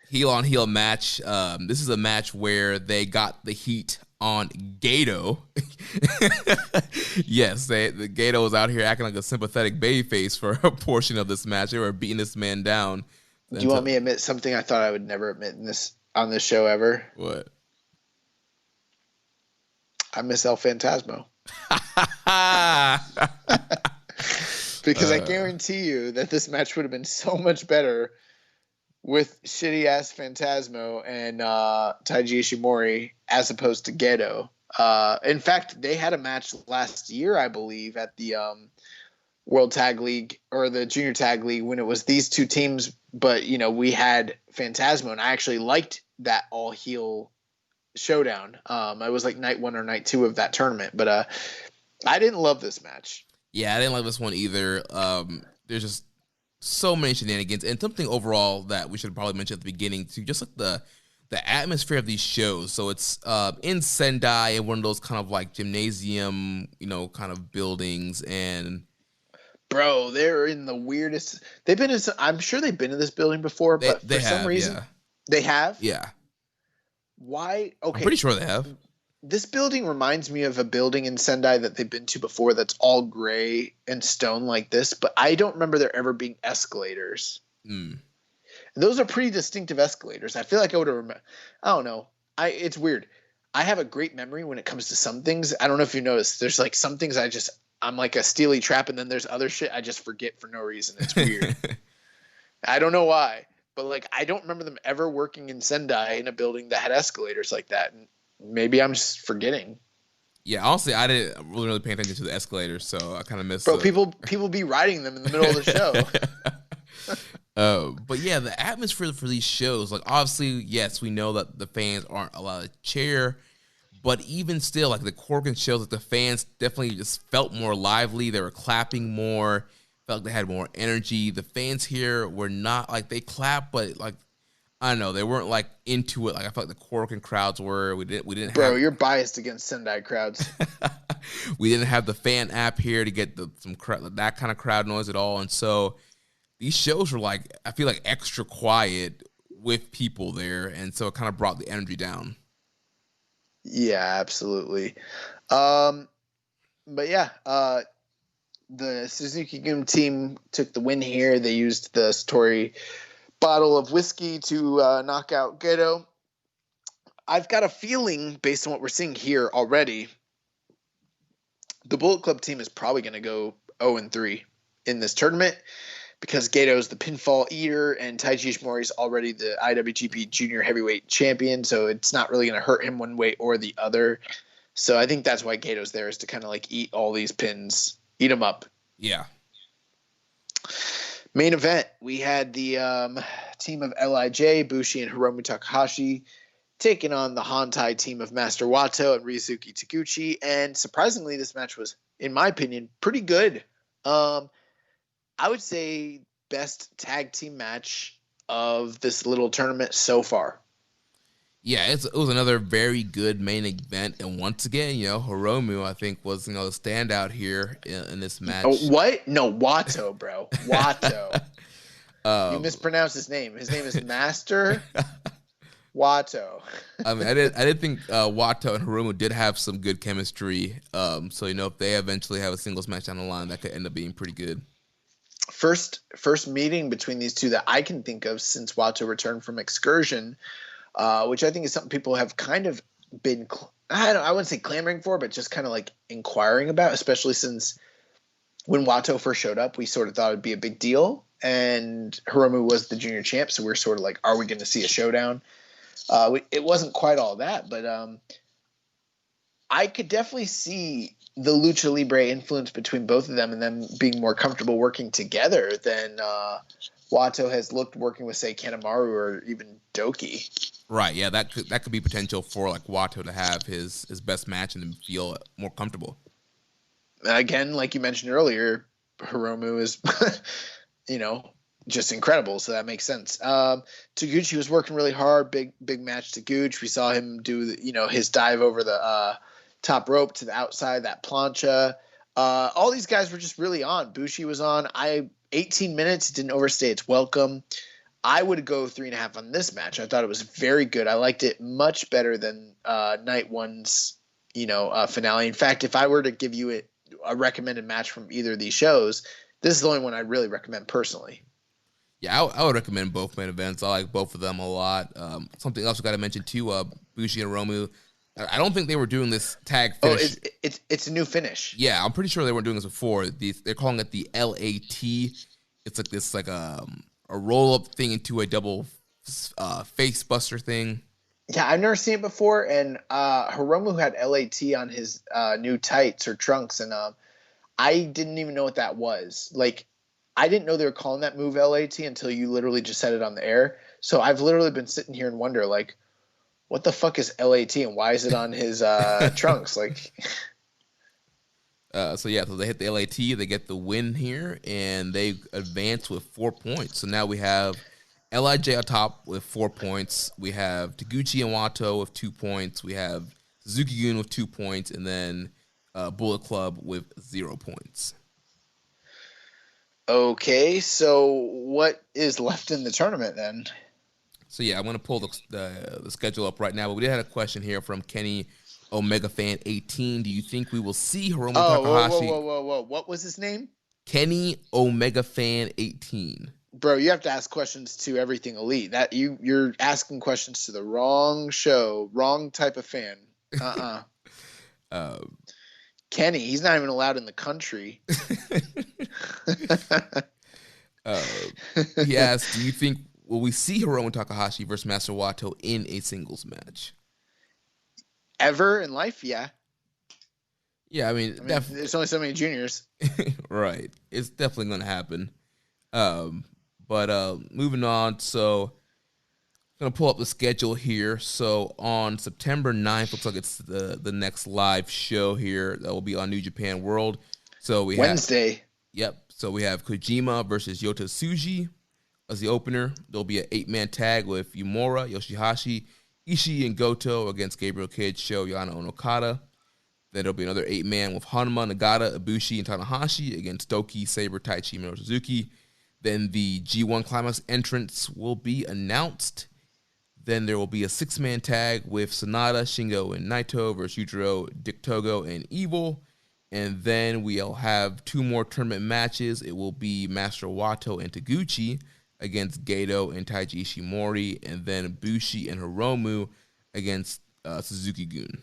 Heel on heel match. This is a match where they got the heat on Gato. Yes, the Gato was out here acting like a sympathetic babyface for a portion of this match. They were beating this man down. Do you want me to admit something I thought I would never admit on this show ever? What? I miss El Phantasmo. Because I guarantee you that this match would have been so much better with shitty ass Phantasmo and Taiji Ishimori as opposed to Gedo. In fact, they had a match last year, I believe, at the World Tag League or the Junior Tag League when it was these 2 teams. But, we had Phantasmo, and I actually liked that all heel showdown. It was like night 1 or night 2 of that tournament. But I didn't love this match. Yeah, I didn't like this one either. There's just so many shenanigans, and something overall that we should probably mention at the beginning too, just like the atmosphere of these shows. So it's in Sendai, in one of those kind of like gymnasium, kind of buildings, and bro, they're in the weirdest. They've been in. I'm sure they've been in this building before, but for some reason, they have. Yeah. Why? Okay, I'm pretty sure they have. This building reminds me of a building in Sendai that they've been to before that's all gray and stone like this, but I don't remember there ever being escalators. And those are pretty distinctive escalators. I feel like I would have remembered. I don't know. It's weird. I have a great memory when it comes to some things. I don't know if you noticed. There's like some things I'm like a steely trap, and then there's other shit I just forget for no reason. It's weird. I don't know why, but like I don't remember them ever working in Sendai in a building that had escalators like that. And maybe I'm just forgetting. Yeah, honestly, I didn't really pay attention to the escalators, so I kind of missed. Bro, people be riding them in the middle of the show. But yeah, the atmosphere for these shows, like obviously, yes, we know that the fans aren't allowed to cheer, but even still, like the Corkin shows, like the fans definitely just felt more lively. They were clapping more, felt like they had more energy. The fans here were not like they clap, but like I don't know, they weren't like into it like I felt like the Corkin crowds were. We didn't. Bro, you're biased against Sendai crowds. We didn't have the fan app here to get that kind of crowd noise at all, and so these shows were like I feel like extra quiet with people there, and so it kind of brought the energy down. Yeah, absolutely. But yeah, the Suzuki-gun team took the win here. They used the Satori bottle of whiskey to knock out Gedo. I've got a feeling, based on what we're seeing here already, the Bullet Club team is probably going to go 0-3 in this tournament because Gato's the pinfall eater and Taiji Ishimori is already the IWGP Junior Heavyweight Champion, so it's not really going to hurt him one way or the other. So I think that's why Gato's there, is to kind of like eat all these pins, eat them up. Yeah. Main event, we had the team of LIJ, Bushi and Hiromu Takahashi, taking on the Hantai team of Master Wato and Ryusuke Taguchi. And surprisingly, this match was, in my opinion, pretty good. I would say best tag team match of this little tournament so far. Yeah, it was another very good main event, and once again, Hiromu I think was the standout here in this match. Oh, what? No, Wato, bro, Wato. You mispronounced his name. His name is Master Wato. I mean, I did think Wato and Hiromu did have some good chemistry. So if they eventually have a singles match down the line, that could end up being pretty good. First meeting between these two that I can think of since Wato returned from excursion. Which I think is something people have kind of been, I wouldn't say clamoring for, but just kind of like inquiring about, especially since when Wato first showed up, we sort of thought it'd be a big deal. And Hiromu was the junior champ, so we're sort of like, are we going to see a showdown? It wasn't quite all that, but I could definitely see the Lucha Libre influence between both of them and them being more comfortable working together than Wato has looked working with, say, Kanemaru or even Doki. Right, yeah, that could be potential for like Watto to have his best match and feel more comfortable. Again, like you mentioned earlier, Hiromu is, just incredible. So that makes sense. Taguchi was working really hard. Big match Taguchi. We saw him do his dive over the top rope to the outside, that plancha. All these guys were just really on. Bushi was on. 18 minutes didn't overstay its welcome. I would go 3.5 on this match. I thought it was very good. I liked it much better than night one's, finale. In fact, if I were to give you a recommended match from either of these shows, this is the only one I really recommend personally. Yeah, I would recommend both main events. I like both of them a lot. Something else we got to mention too, Bushi and Hiromu. I don't think they were doing this tag finish. Oh, it's a new finish. Yeah, I'm pretty sure they weren't doing this before. They're calling it the LAT. It's like this a roll-up thing into a double face buster thing. Yeah, I've never seen it before, and Hiromu had LAT on his new tights or trunks, and I didn't even know what that was. Like, I didn't know they were calling that move LAT until you literally just said it on the air. So I've literally been sitting here and wonder, like, what the fuck is LAT, and why is it on his trunks? Like, so they hit the LAT, they get the win here, and they advance with 4 points. So now we have LIJ on top with 4 points. We have Taguchi and Watto with 2 points. We have Suzuki-gun with 2 points, and then Bullet Club with 0 points. Okay, so what is left in the tournament then? So yeah, I'm going to pull the schedule up right now, but we did have a question here from Kenny Omega Fan 18. Do you think we will see Hiromu Takahashi? Whoa. What was his name? Kenny Omega Fan 18. Bro, you have to ask questions to Everything Elite. That you're asking questions to the wrong show, wrong type of fan. Kenny, he's not even allowed in the country. He asked, do you think will we see Hiromu Takahashi versus Master Wato in a singles match? Ever in life? Yeah. Yeah, I mean there's only so many juniors. Right. It's definitely going to happen. But moving on, so I'm going to pull up the schedule here. So on September 9th, looks like it's the next live show here that will be on New Japan World. So we Wednesday. Yep. So we have Kojima versus Yota Tsuji as the opener. There'll be an 8-man tag with Yumura, Yoshihashi, Ishii, and Goto against Gabriel Kidd, Sho, Yano, and Okada. Then there'll be another 8-man with Hanma, Nagata, Ibushi, and Tanahashi against Doki, Sabre, Taichi, and Minoru Suzuki. Then the G1 Climax entrance will be announced. Then there will be a 6-man tag with Sonata, Shingo, and Naito versus Yujiro, Dick Togo, and Evil. And then we'll have 2 more tournament matches. It will be Master Wato and Taguchi against Gato and Taiji Ishimori. And then Bushi and Hiromu against Suzuki-gun.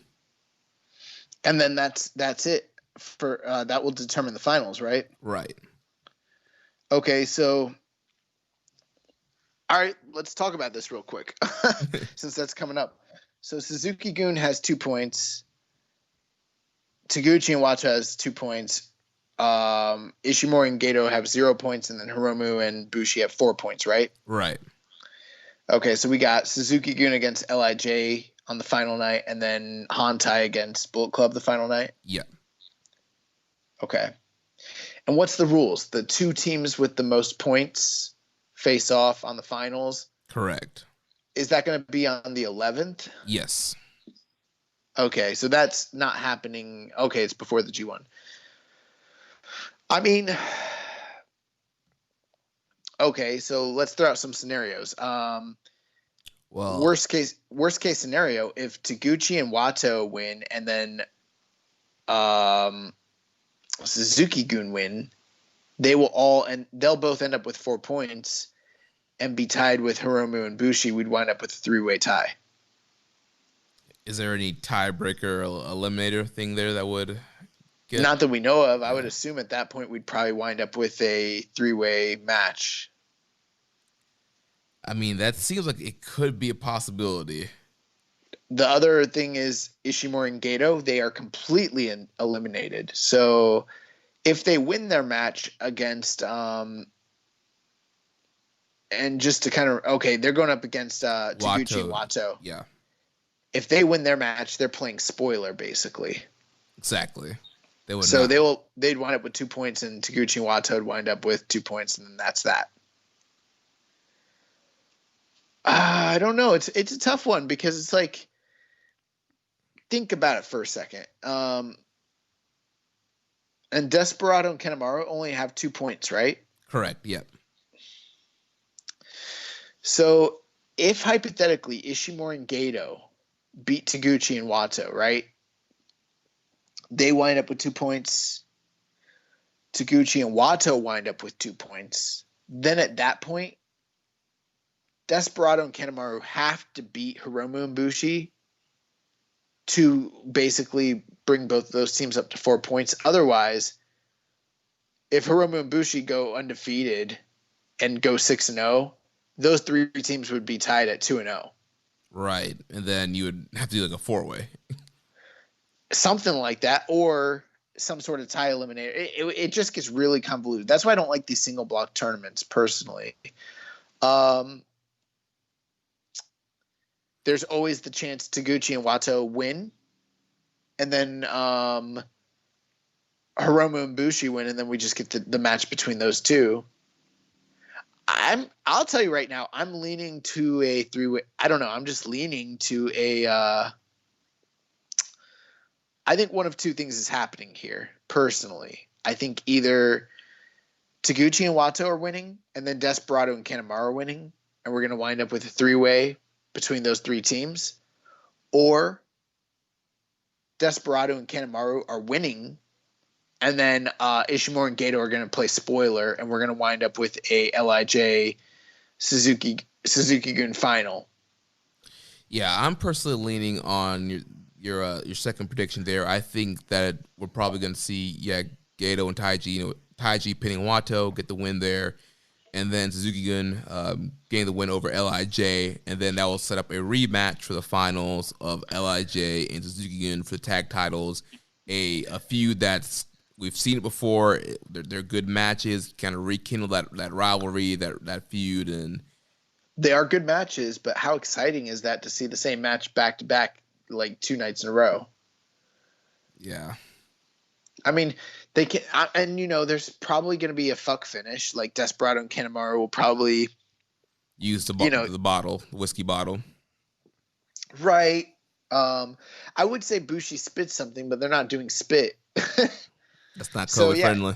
And then that's it for that will determine the finals, right? Right. Okay, so all right, let's talk about this real quick since that's coming up. So Suzuki-gun has 2 points. Taguchi and Wato has 2 points. Ishimori and Gato have 0 points, and then Hiromu and Bushi have 4 points, right? Right. Okay, so we got Suzuki-gun against LIJ on the final night, and then Hantai against Bullet Club the final night? Yeah. Okay. And what's the rules? The 2 teams with the most points face off on the finals? Correct. Is that going to be on the 11th? Yes. Okay, so that's not happening. Okay, it's before the G1. I mean, okay, so let's throw out some scenarios. Well, worst case scenario, if Taguchi and Wato win and then Suzuki-gun win, they'll both end up with 4 points and be tied with Hiromu and Bushi. We'd wind up with a 3-way tie. Is there any tiebreaker or eliminator thing there that would get? Not that we know of. I would assume at that point we'd probably wind up with a 3-way match. I mean, that seems like it could be a possibility. The other thing is Ishimori and Gato, they are completely eliminated. So if they win their match against And just to kind of, okay, they're going up against Taguchi and Wato. Yeah. If they win their match, they're playing spoiler, basically. Exactly. They'd wind up with 2 points, and Taguchi and Wato would wind up with 2 points, and then that's that. I don't know. It's a tough one because it's like, think about it for a second. And Desperado and Kanemaru only have 2 points, right? Correct. Yep. So if hypothetically Ishimori and Gato beat Taguchi and Wato, right? They wind up with 2 points. Taguchi and Wato wind up with 2 points. Then at that point, Desperado and Kanemaru have to beat Hiromu and Bushi to basically bring both of those teams up to 4 points. Otherwise, if Hiromu and Bushi go undefeated and go 6-0, those 3 teams would be tied at 2-0. Right. And then you would have to do like a 4-way. Something like that, or some sort of tie eliminator. It just gets really convoluted. That's why I don't like these single block tournaments personally. There's always the chance Taguchi and Wato win, and then Hiromu and Bushi win, and then we just get the match between those two. I'll tell you right now, I'm leaning to a 3-way. I don't know. I'm just leaning to a. I think one of two things is happening here. Personally, I think either Taguchi and Wato are winning, and then Desperado and Kanemaru are winning, and we're going to wind up with a 3-way between those 3 teams, or Desperado and Kanemaru are winning, and then Ishimori and Gato are going to play spoiler, and we're going to wind up with a LIJ Suzuki-gun final. Yeah, I'm personally leaning on your second prediction there. I think that we're probably going to see Gato and Taiji, Taiji pinning Wato, get the win there, and then Suzuki-gun getting the win over LIJ, and then that will set up a rematch for the finals of LIJ and Suzuki-gun for the tag titles. A feud that's we've seen it before. They're good matches, kind of rekindle that rivalry, that feud, and they are good matches. But how exciting is that to see the same match back to back, like 2 nights in a row? Yeah. I mean, they can, and there's probably going to be a fuck finish. Like Desperado and Kanemaru will probably use the bottle, whiskey bottle. Right. I would say Bushi spits something, but they're not doing spit. That's not COVID friendly.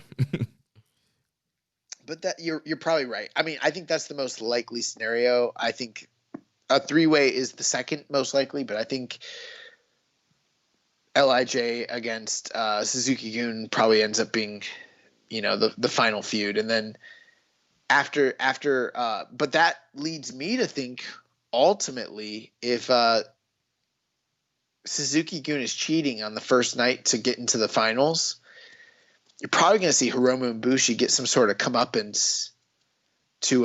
But that you're probably right. I mean, I think that's the most likely scenario. I think a 3-way is the second most likely, but I think LIJ against Suzuki-gun probably ends up being, the final feud. And then after, but that leads me to think ultimately if Suzuki-gun is cheating on the first night to get into the finals, you're probably going to see Hiromu and Bushi get some sort of comeuppance to,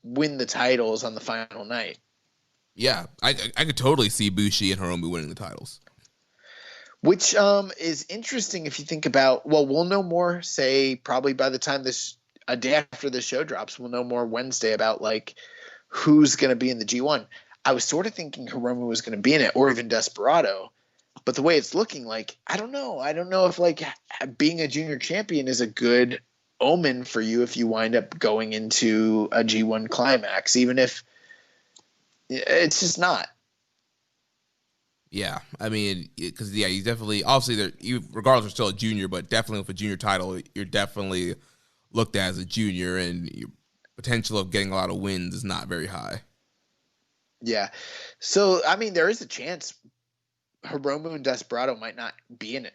win the titles on the final night. Yeah, I could totally see Bushi and Hiromu winning the titles. Which is interesting if you think about, we'll know more, say, probably by the time a day after the show drops, we'll know more Wednesday about, like, who's going to be in the G1. I was sort of thinking Hiromu was going to be in it, or even Desperado. But the way it's looking, like, I don't know. I don't know if, like, being a junior champion is a good omen for you if you wind up going into a G1 climax, even if it's just not. Yeah, I mean, because you definitely, obviously, regardless, you're still a junior, but definitely with a junior title, you're definitely looked at as a junior, and your potential of getting a lot of wins is not very high. Yeah, so I mean, there is a chance Hiromu and Desperado might not be in it.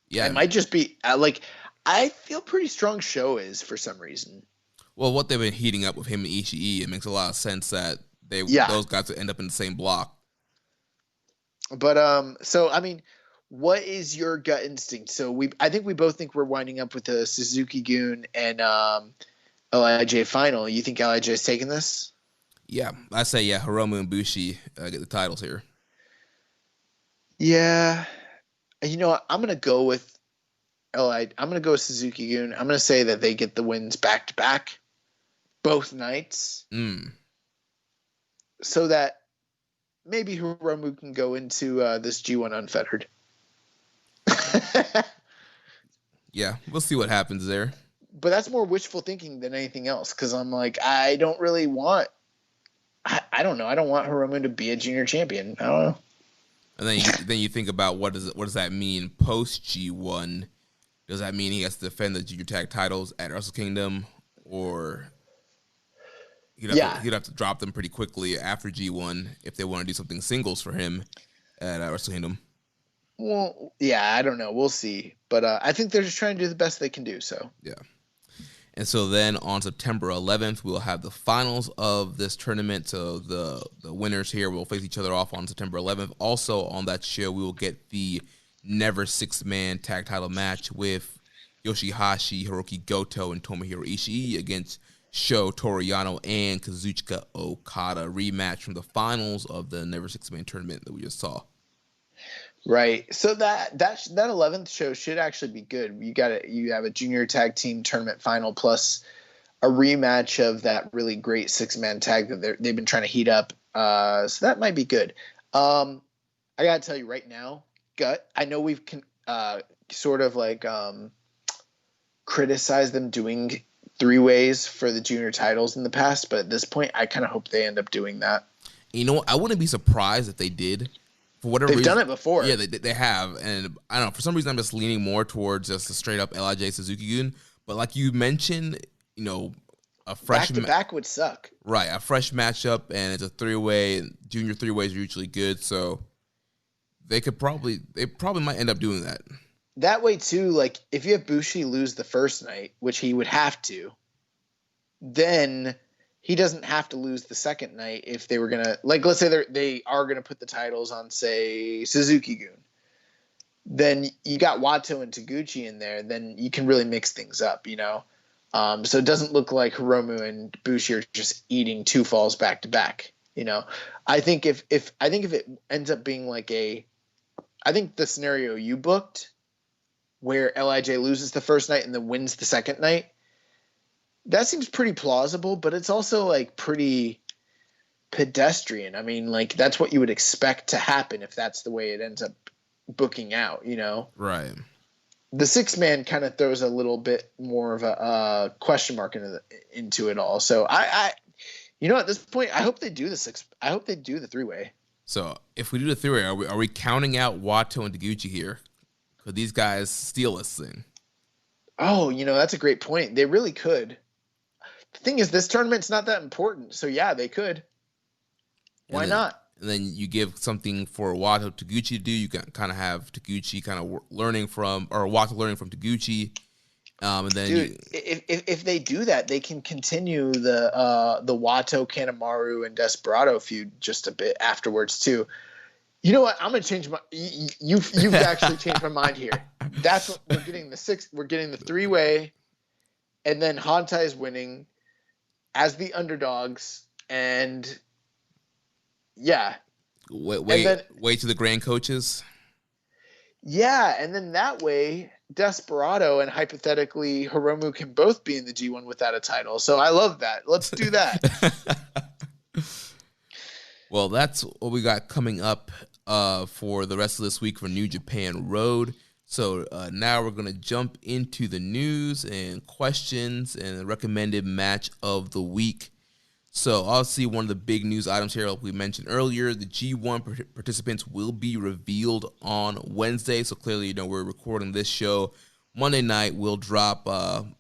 Yeah, it might just be like, I feel pretty strong Show is for some reason. Well, what they've been heating up with him and Ishii, it makes a lot of sense that those guys would end up in the same block. But so I mean, what is your gut instinct? So I think we both think we're winding up with a Suzuki-gun and LIJ final. You think LIJ is taking this? Yeah, I say Hiromu and Bushi get the titles here. Yeah, what? I'm gonna go with I'm gonna go with Suzuki-gun. I'm gonna say that they get the wins back to back. both nights, so that maybe Hiromu can go into this G1 unfettered. Yeah, we'll see what happens there. But that's more wishful thinking than anything else, because I'm like, I don't really want. I don't know. I don't want Hiromu to be a junior champion. I don't know. And then you think about what does that mean post G1? Does that mean he has to defend the junior tag titles at Wrestle Kingdom, or he'd have to drop them pretty quickly after G1 if they want to do something singles for him at Wrestle Kingdom? Well, yeah, I don't know. We'll see. But I think they're just trying to do the best they can do. So yeah. And so then on September 11th, we'll have the finals of this tournament. So the winners here will face each other off on September 11th. Also on that show, we will get the Never Six-Man tag title match with Yoshihashi, Hiroki Goto, and Tomohiro Ishii against Sho Toriyano and Kazuchika Okada. Rematch from the finals of the Never Six-Man tournament that we just saw. Right. So that 11th show should actually be good. You have a junior tag team tournament final plus a rematch of that really great 6-man tag that they've been trying to heat up. So that might be good. I got to tell you right now, Gut, I know we've sort of like criticized them doing 3-ways for the junior titles in the past, but at this point, I kind of hope they end up doing that. You know what? I wouldn't be surprised if they did. For whatever They've reason, done it before. Yeah, they have. And I don't know, for some reason I'm just leaning more towards just a straight up LIJ Suzuki-gun. But like you mentioned, a fresh back would suck. Right, a fresh matchup, and it's a 3-way. Junior 3-ways are usually good, so they probably might end up doing that. That way too, like if you have Bushi lose the first night, which he would have to, then he doesn't have to lose the second night if they were gonna, like, let's say they are gonna put the titles on, say, Suzuki-gun. Then you got Wato and Taguchi in there. Then you can really mix things up, So it doesn't look like Hiromu and Bushi are just eating 2 falls back to back. I think if it ends up being like I think the scenario you booked, where LIJ loses the first night and then wins the second night, that seems pretty plausible, but it's also like pretty pedestrian. I mean, like that's what you would expect to happen if that's the way it ends up booking out, Right. The 6-man kind of throws a little bit more of a question mark into it all. So I at this point, I hope they do I hope they do the 3-way. So if we do the 3-way, are we counting out Wato and Taguchi here? Could these guys steal this thing? Oh, that's a great point. They really could. The thing is, this tournament's not that important, so yeah, they could. Why not? And then you give something for Wato Taguchi to do. You can kind of have Taguchi kind of learning from, or Wato learning from Taguchi. And then if they do that, they can continue the Wato, Kanemaru, and Desperado feud just a bit afterwards too. You know what? I'm gonna change my. You've actually changed my mind here. That's what we're getting We're getting the 3-way, and then Hantai is winning as the underdogs, and yeah. Wait to the grand coaches. Yeah, and then that way Desperado and hypothetically Hiromu can both be in the G1 without a title. So I love that. Let's do that. Well, that's what we got coming up for the rest of this week for New Japan Road. So now we're going to jump into the news and questions and the recommended match of the week. So obviously one of the big news items here, like we mentioned earlier, the G1 participants will be revealed on Wednesday. So clearly, we're recording this show Monday night. We'll drop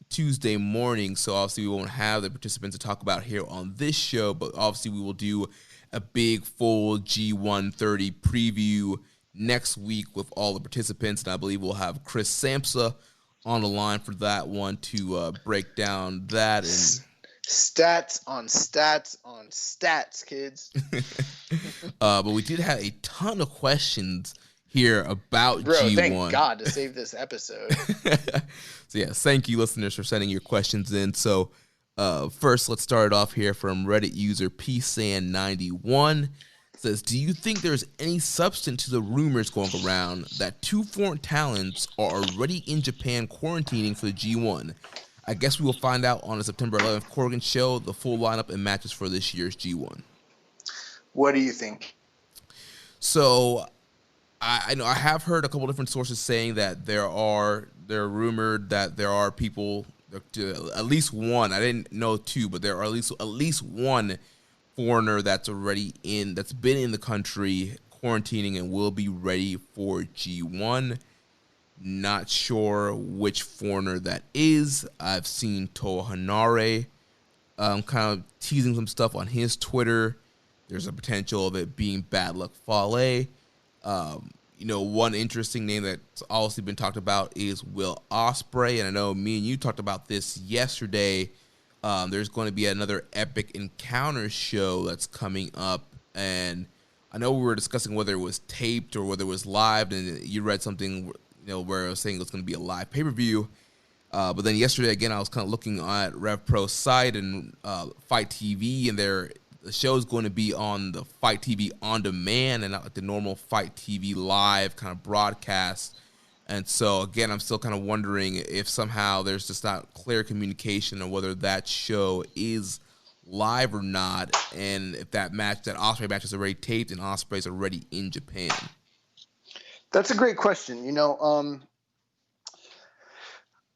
Tuesday morning. So obviously we won't have the participants to talk about here on this show, but obviously we will do a big full G130 preview next week with all the participants. And I believe we'll have Chris Samsa on the line for that one to break down that and stats on stats on stats, kids. But we did have a ton of questions here about G1. Thank God to save this episode. So yeah, thank you listeners for sending your questions in. So first, let's start it off here from Reddit user psan91. Says, do you think there's any substance to the rumors going around that 2 foreign talents are already in Japan quarantining for the G1? I guess we will find out on the September 11th Corgan show the full lineup and matches for this year's G1. What do you think? So I know I have heard a couple different sources saying that they're rumored that there are people, at least one. I didn't know two, but there are at least one foreigner that's been in the country quarantining and will be ready for G1. Not sure which foreigner that is. I've seen Toa Hanare kind of teasing some stuff on his Twitter. There's a potential of it being Bad Luck Fale. One interesting name that's obviously been talked about is Will Ospreay, and I know me and you talked about this yesterday. There's going to be another Epic Encounter show that's coming up, and I know we were discussing whether it was taped or whether it was live, and you read something where it was saying it was going to be a live pay-per-view. But then yesterday, again, I was kind of looking at RevPro's site and Fight TV, and the show is going to be on the Fight TV On Demand and not like the normal Fight TV live kind of broadcast. And so, again, I'm still kind of wondering if somehow there's just not clear communication on whether that show is live or not, and if that Ospreay match is already taped and Ospreay's already in Japan. That's a great question.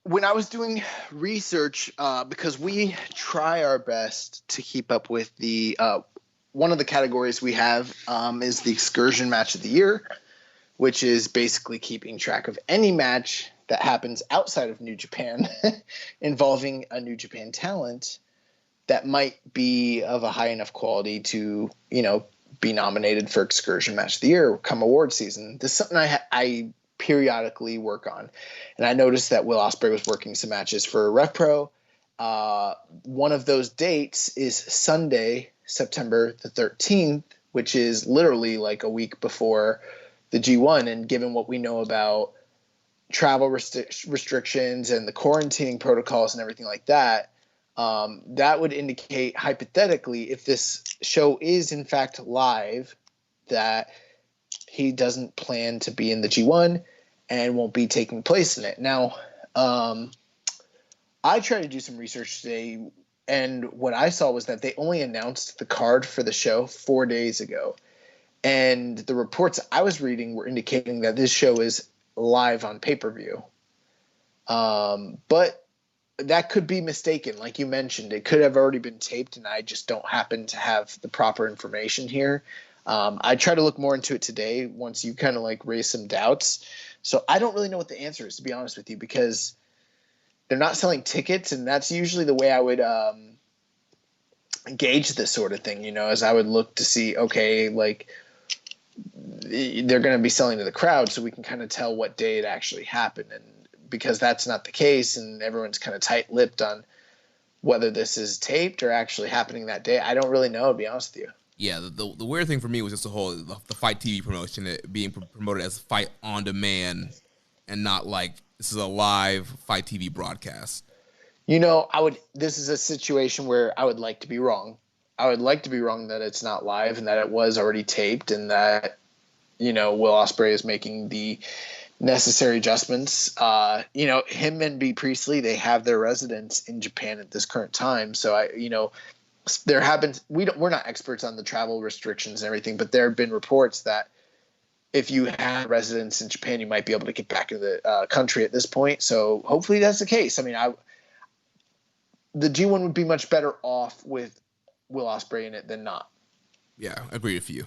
When I was doing research, because we try our best to keep up with the one of the categories we have is the excursion match of the year, which is basically keeping track of any match that happens outside of New Japan involving a New Japan talent that might be of a high enough quality to, be nominated for excursion match of the year come award season. This is something I periodically work on. And I noticed that Will Ospreay was working some matches for RevPro. One of those dates is Sunday, September the 13th, which is literally like a week before the G1. And given what we know about travel restrictions and the quarantining protocols and everything like that, that would indicate hypothetically, if this show is in fact live, that he doesn't plan to be in the G1 and won't be taking place in it. Now, I tried to do some research today, and what I saw was that they only announced the card for the show 4 days ago. And the reports I was reading were indicating that this show is live on pay-per-view. But that could be mistaken. Like you mentioned, it could have already been taped, and I just don't happen to have the proper information here. I tried to look more into it today once you kind of like raised some doubts. So I don't really know what the answer is, to be honest with you, because they're not selling tickets, and that's usually the way I would gauge this sort of thing, as I would look to see, okay, like they're going to be selling to the crowd, so we can kind of tell what day it actually happened. And because that's not the case, and everyone's kind of tight-lipped on whether this is taped or actually happening that day, I don't really know, to be honest with you. Yeah, the weird thing for me was just the Fight TV promotion, it being promoted as Fight On Demand and not like this is a live Fight TV broadcast. This is a situation where I would like to be wrong. I would like to be wrong that it's not live and that it was already taped and that, Will Ospreay is making the necessary adjustments. Him and B. Priestley, they have their residence in Japan at this current time. So there have been, we're not experts on the travel restrictions and everything, but there have been reports that if you have residence in Japan, you might be able to get back into the country at this point. So hopefully that's the case. I mean, the G1 would be much better off with Will Ospreay in it than not. Yeah, I agree with you,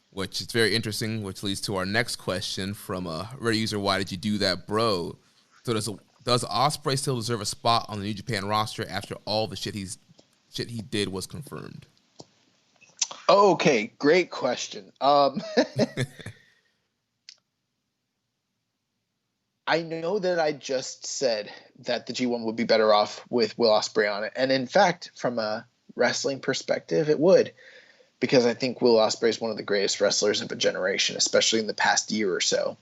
which is very interesting, which leads to our next question from a Reddit user, why did you do that, bro? So does Ospreay still deserve a spot on the New Japan roster after all the shit he did was confirmed? Okay, great question. I know that I just said that the G1 would be better off with Will Ospreay on it. And in fact, from a wrestling perspective, it would. Because I think Will Ospreay is one of the greatest wrestlers of a generation, especially in the past year or so.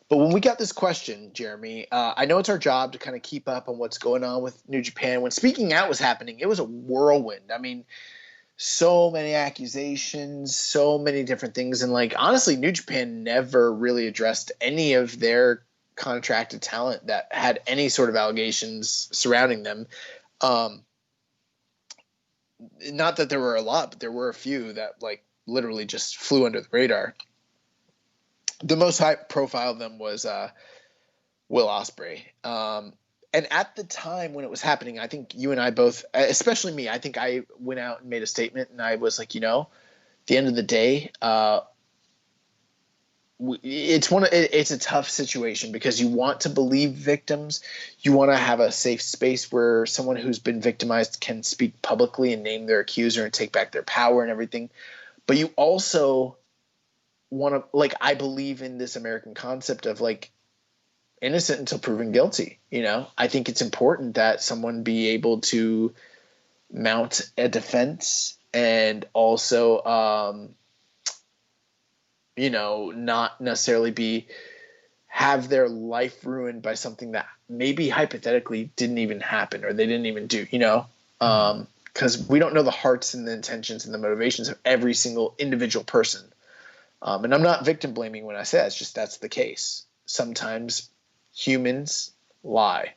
But when we got this question, Jeremy, I know it's our job to kind of keep up on what's going on with New Japan. When Speaking Out was happening, it was a whirlwind. I mean, so many accusations, so many different things. And honestly, New Japan never really addressed any of their contracted talent that had any sort of allegations surrounding them. Not that there were a lot, but there were a few that like literally just flew under the radar. The most high profile of them was Will Ospreay. And at the time when it was happening, I think you and I both, especially me, I think I went out and made a statement, and I was like, at the end of the day, it's a tough situation because you want to believe victims. You want to have a safe space where someone who's been victimized can speak publicly and name their accuser and take back their power and everything. But you also want to, like, I believe in this American concept of like innocent until proven guilty. I think it's important that someone be able to mount a defense and also, not necessarily have their life ruined by something that maybe hypothetically didn't even happen or they didn't even do, because we don't know the hearts and the intentions and the motivations of every single individual person. And I'm not victim blaming when I say that. It's just that's the case. Sometimes humans lie.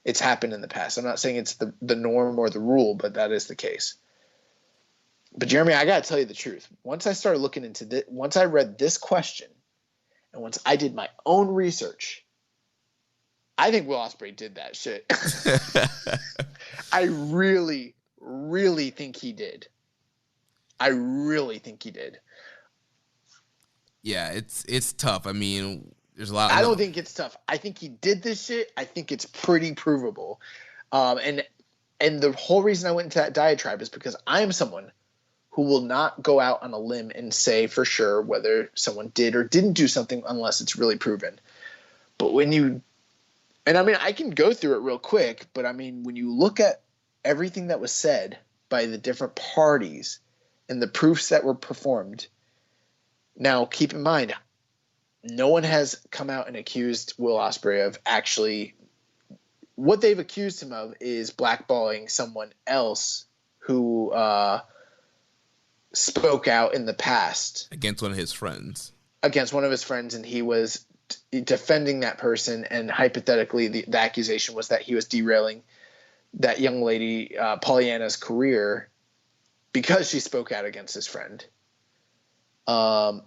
It's happened in the past. I'm not saying it's the norm or the rule, but that is the case. But Jeremy, I got to tell you the truth. Once I started looking into this, once I read this question, and once I did my own research, I think Will Ospreay did that shit. I really, really think he did. Yeah, it's tough. I mean, there's a lot. I don't think it's tough. I think he did this shit. I think it's pretty provable. And the whole reason I went into that diatribe is because I am someone who will not go out on a limb and say for sure whether someone did or didn't do something unless it's really proven. But I can go through it real quick, but I mean, when you look at everything that was said by the different parties and the proofs that were performed, now keep in mind, no one has come out and accused Will Ospreay of actually – what they've accused him of is blackballing someone else who spoke out in the past. Against one of his friends. And he was defending that person, and hypothetically the accusation was that he was derailing that young lady, Pollyanna's career, because she spoke out against his friend. I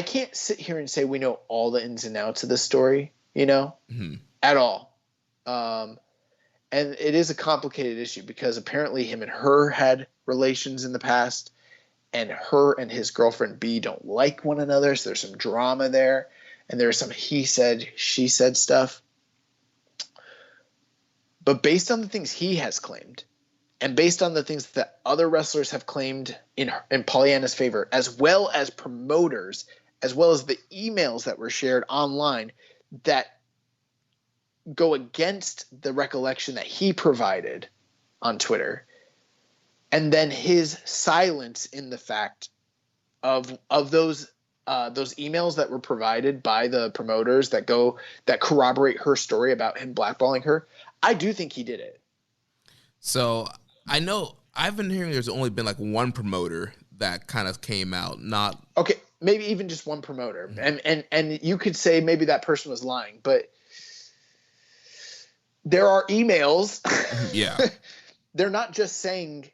can't sit here and say we know all the ins and outs of this story, at all. And it is a complicated issue because apparently him and her had relations in the past, and her and his girlfriend B don't like one another. So there's some drama there, and there's some he said, she said stuff. But based on the things he has claimed, and based on the things that other wrestlers have claimed in Pollyanna's favor, as well as promoters, as well as the emails that were shared online that go against the recollection that he provided on Twitter, and then his silence in the fact of those emails that were provided by the promoters that corroborate her story about him blackballing her, I do think he did it. So I know I've been hearing there's only been like one promoter that kind of came out, not okay, maybe even just one promoter, and you could say maybe that person was lying, but there are emails. Yeah, they're not just saying.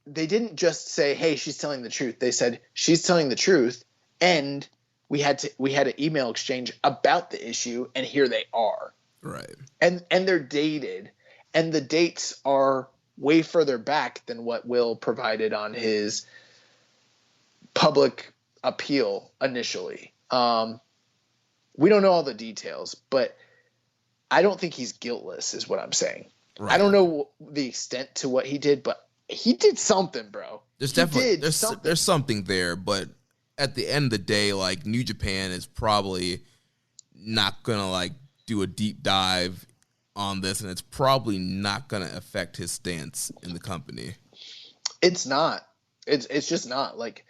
They didn't just say, "Hey, she's telling the truth." They said she's telling the truth, and we had an email exchange about the issue, and here they are. Right. And they're dated, and the dates are way further back than what Will provided on his public appeal initially. We don't know all the details, but I don't think he's guiltless is what I'm saying. Right. I don't know the extent to what he did, but he did something, bro. There's something there, but at the end of the day, like, New Japan is probably not gonna like do a deep dive on this, and it's probably not gonna affect his stance in the company. It's not. It's just not. Like,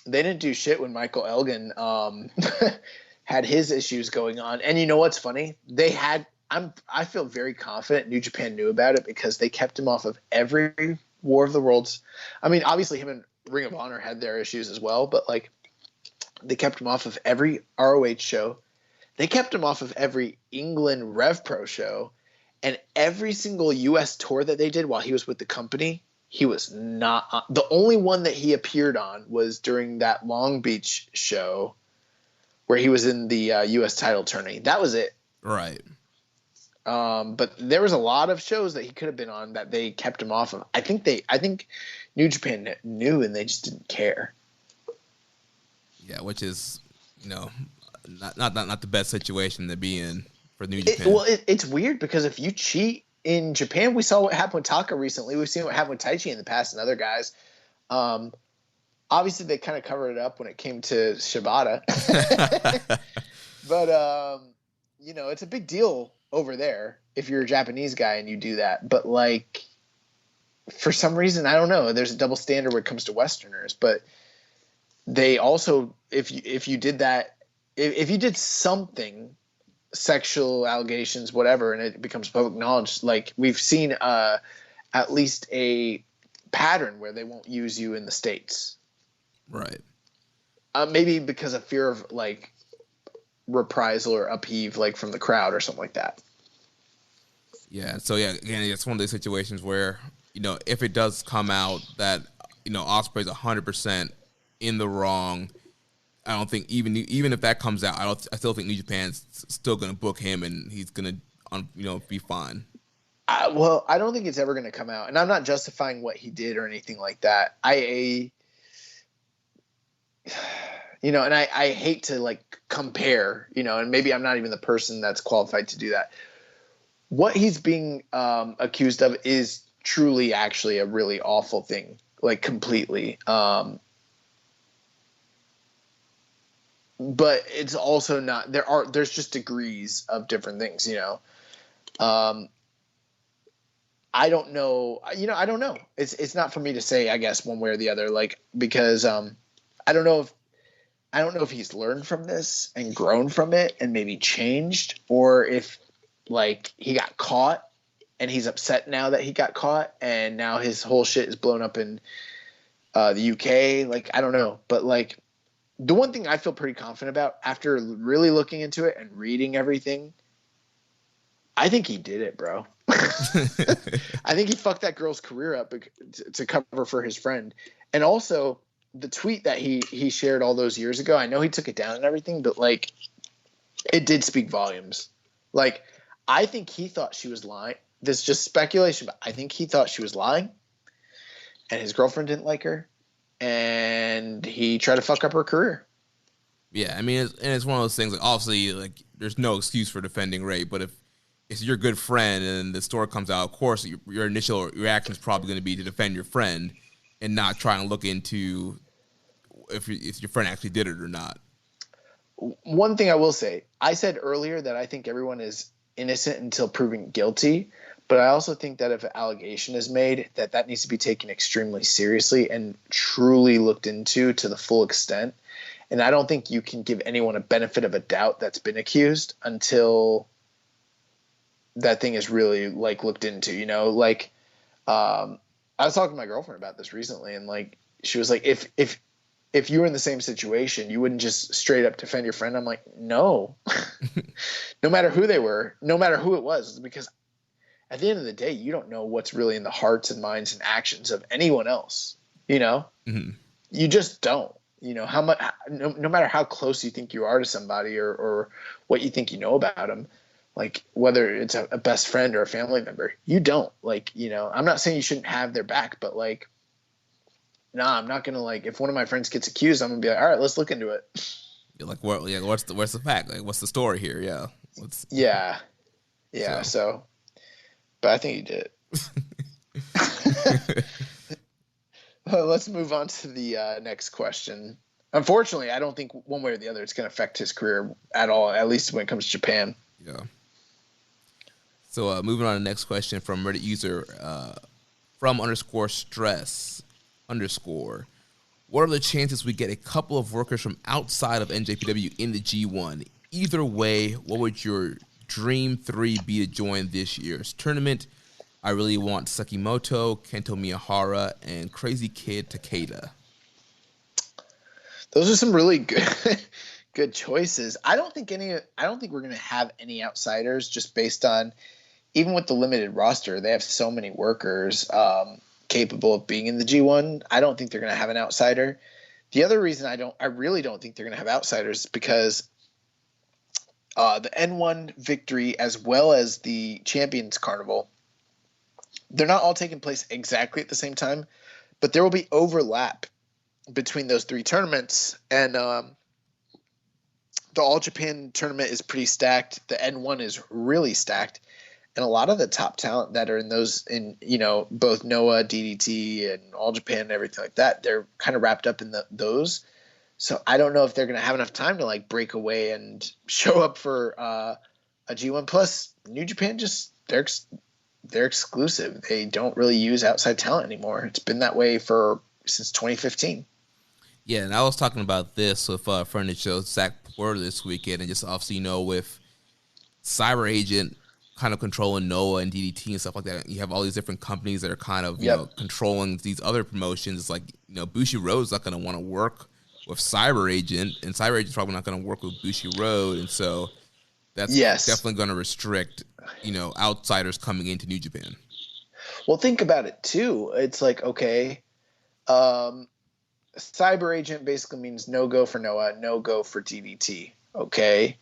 they didn't do shit when Michael Elgin had his issues going on. And you know what's funny? I feel very confident New Japan knew about it because they kept him off of every War of the Worlds. I mean, obviously him and Ring of Honor had their issues as well, but like, they kept him off of every ROH show. They kept him off of every England Rev Pro show, and every single U.S. tour that they did while he was with the company, he was not on. The only one that he appeared on was during that Long Beach show where he was in the U.S. title tourney. That was it. Right. But there was a lot of shows that he could have been on that they kept him off of. I think New Japan knew and they just didn't care. Yeah, which is, not the best situation to be in for New Japan. It's weird because if you cheat in Japan, we saw what happened with Taka recently. We've seen what happened with Taichi in the past and other guys. Obviously, they kind of covered it up when it came to Shibata. But, it's a big deal over there if you're a Japanese guy and you do that. But, like, for some reason, I don't know. There's a double standard when it comes to Westerners. But they also, if you did that, if you did something, sexual allegations, whatever, and it becomes public knowledge, like we've seen at least a pattern where they won't use you in the States. Right. Maybe because of fear of like reprisal or upheave, like from the crowd or something like that. Yeah. So yeah, again, it's one of those situations where, if it does come out that, Ospreay's 100% in the wrong, I don't think even if that comes out, I still think New Japan's still going to book him and he's going to, be fine. Well, I don't think it's ever going to come out, and I'm not justifying what he did or anything like that. And I hate to like compare, and maybe I'm not even the person that's qualified to do that. What he's being accused of is truly actually a really awful thing, like completely. But it's also not, there's just degrees of different things, I don't know. I don't know. It's not for me to say, I guess, one way or the other, like, because I don't know if he's learned from this and grown from it and maybe changed, or if like he got caught and he's upset now that he got caught and now his whole shit is blown up in the UK. Like, I don't know, but like the one thing I feel pretty confident about after really looking into it and reading everything, I think he did it, bro. I think he fucked that girl's career up to cover for his friend. And also the tweet that he shared all those years ago, I know he took it down and everything, but like it did speak volumes. Like, I think he thought she was lying. This is just speculation, but I think he thought she was lying and his girlfriend didn't like her and he tried to fuck up her career. Yeah. I mean, it's one of those things, like, obviously, like, there's no excuse for defending rape, but if it's your good friend and the story comes out, of course, your initial reaction is probably going to be to defend your friend and not try and look into if your friend actually did it or not. One thing I will say, I said earlier that I think everyone is innocent until proven guilty, but I also think that if an allegation is made, that needs to be taken extremely seriously and truly looked into to the full extent. And I don't think you can give anyone a benefit of a doubt that's been accused until that thing is really like looked into, like, I was talking to my girlfriend about this recently, and like, she was like, if you were in the same situation, you wouldn't just straight up defend your friend. I'm like, no, no matter who they were, no matter who it was, because at the end of the day, you don't know what's really in the hearts and minds and actions of anyone else. Mm-hmm. You just don't, how much, no matter how close you think you are to somebody or what you think you know about them, like whether it's a best friend or a family member, you don't, like, I'm not saying you shouldn't have their back, but like, nah, I'm not going to, like, if one of my friends gets accused, I'm going to be like, all right, let's look into it. You're like, well, yeah, where's the fact? Like, what's the story here? Yeah. So, but I think he did it. Well, let's move on to the next question. Unfortunately, I don't think one way or the other it's going to affect his career at all, at least when it comes to Japan. Yeah. So moving on to the next question from Reddit user from_stress_. What are the chances we get a couple of workers from outside of NJPW in the G1? Either way, what would your dream 3 be to join this year's tournament? I really want Sekimoto, Kento Miyahara, and Crazy Kid Takeda. Those are some really good choices. I don't think we're going to have any outsiders just based on, even with the limited roster, they have so many workers capable of being in the G1. I don't think they're going to have an outsider. The other reason I really don't think they're going to have outsiders is because the N1 victory as well as the Champions Carnival, they're not all taking place exactly at the same time, but there will be overlap between those three tournaments. And the All Japan tournament is pretty stacked. The N1 is really stacked. And a lot of the top talent that are in those, both Noah, DDT, and All Japan and everything like that, they're kind of wrapped up in those. So I don't know if they're going to have enough time to like break away and show up for a G1. Plus, New Japan they're exclusive. They don't really use outside talent anymore. It's been that way since 2015. Yeah, and I was talking about this with a friend of the show, Zach Porter, this weekend, and just obviously, with Cyber Agent kind of controlling Noah and DDT and stuff like that, you have all these different companies that are kind of, controlling these other promotions. It's like, Bushiroad's not going to want to work with Cyber Agent, and Cyber Agent's probably not going to work with Bushiroad, and so that's definitely going to restrict, outsiders coming into New Japan. Well, think about it too. It's like, okay, Cyber Agent basically means no go for Noah, no go for DDT. Okay,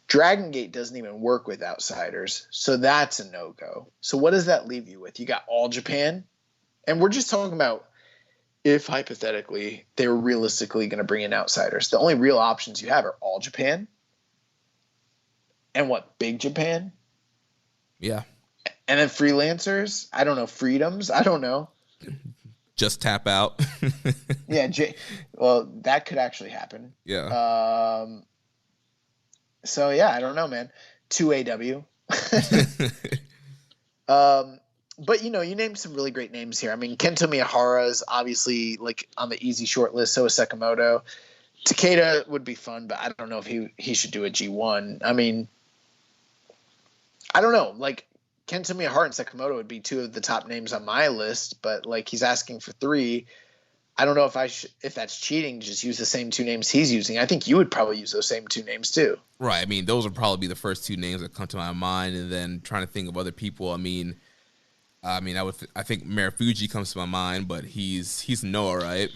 Dragon Gate doesn't even work with outsiders, so that's a no go. So what does that leave you with? You got All Japan, and we're just talking about if hypothetically they were realistically going to bring in outsiders. The only real options you have are All Japan and Big Japan? Yeah. And then freelancers? I don't know. Freedoms? I don't know. Just tap out. Yeah. Well, that could actually happen. Yeah. So, yeah, I don't know, man. 2AW. But, you named some really great names here. I mean, Kento Miyahara is obviously, like, on the easy short list. So is Sakamoto. Takeda would be fun, but I don't know if he should do a G1. I mean, I don't know. Like, Kento Miyahara and Sakamoto would be two of the top names on my list, but, like, he's asking for three. I don't know if that's cheating to just use the same two names he's using. I think you would probably use those same two names, too. Right. I mean, those would probably be the first two names that come to my mind, and then trying to think of other people. I think Marufuji comes to my mind, but he's Noah, right?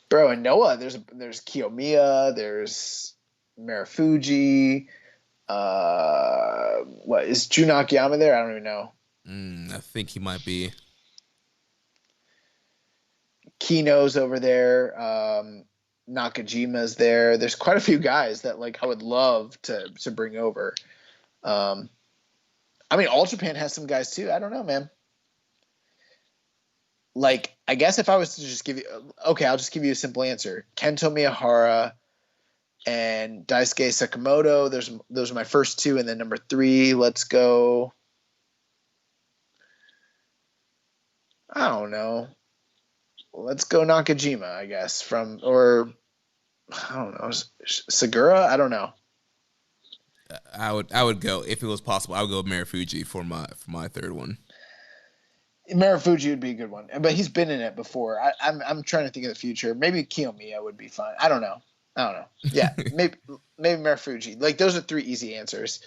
Bro, and Noah, there's Kiyomiya, there's Marufuji. What is Jun Akiyama there? I don't even know. I think he might be. Kino's over there. Nakajima's there. There's quite a few guys that like I would love to bring over. I mean, All Japan has some guys too. I don't know, man. Like, I guess if I was to just give you, okay, I'll just give you a simple answer. Kento Miyahara and Daisuke Sakamoto. Those are my first two, and then number three, let's go. I don't know. Let's go Nakajima, I guess, or I don't know, Segura. I don't know. I would go, if it was possible, I would go with Marufuji for my third one. Marufuji would be a good one, but he's been in it before. I'm trying to think of the future. Maybe Kiyomiya would be fine. I don't know. Yeah, maybe Marufuji. Like, those are three easy answers.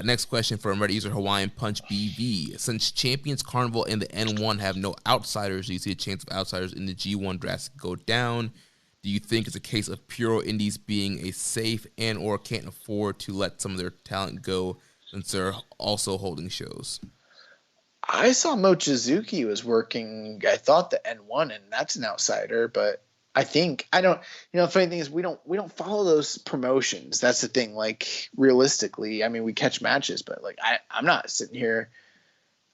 Next question from Reddit user Hawaiian Punch BV. Since Champions Carnival and the N1 have no outsiders, do you see a chance of outsiders in the G1 drastically go down? Do you think it's a case of pure indies being a safe and or can't afford to let some of their talent go since they're also holding shows? I saw Mochizuki was working, I thought, the N1, and that's an outsider, but I don't, the funny thing is we don't follow those promotions. That's the thing. Like, realistically, I mean, we catch matches, but like, I'm not sitting here.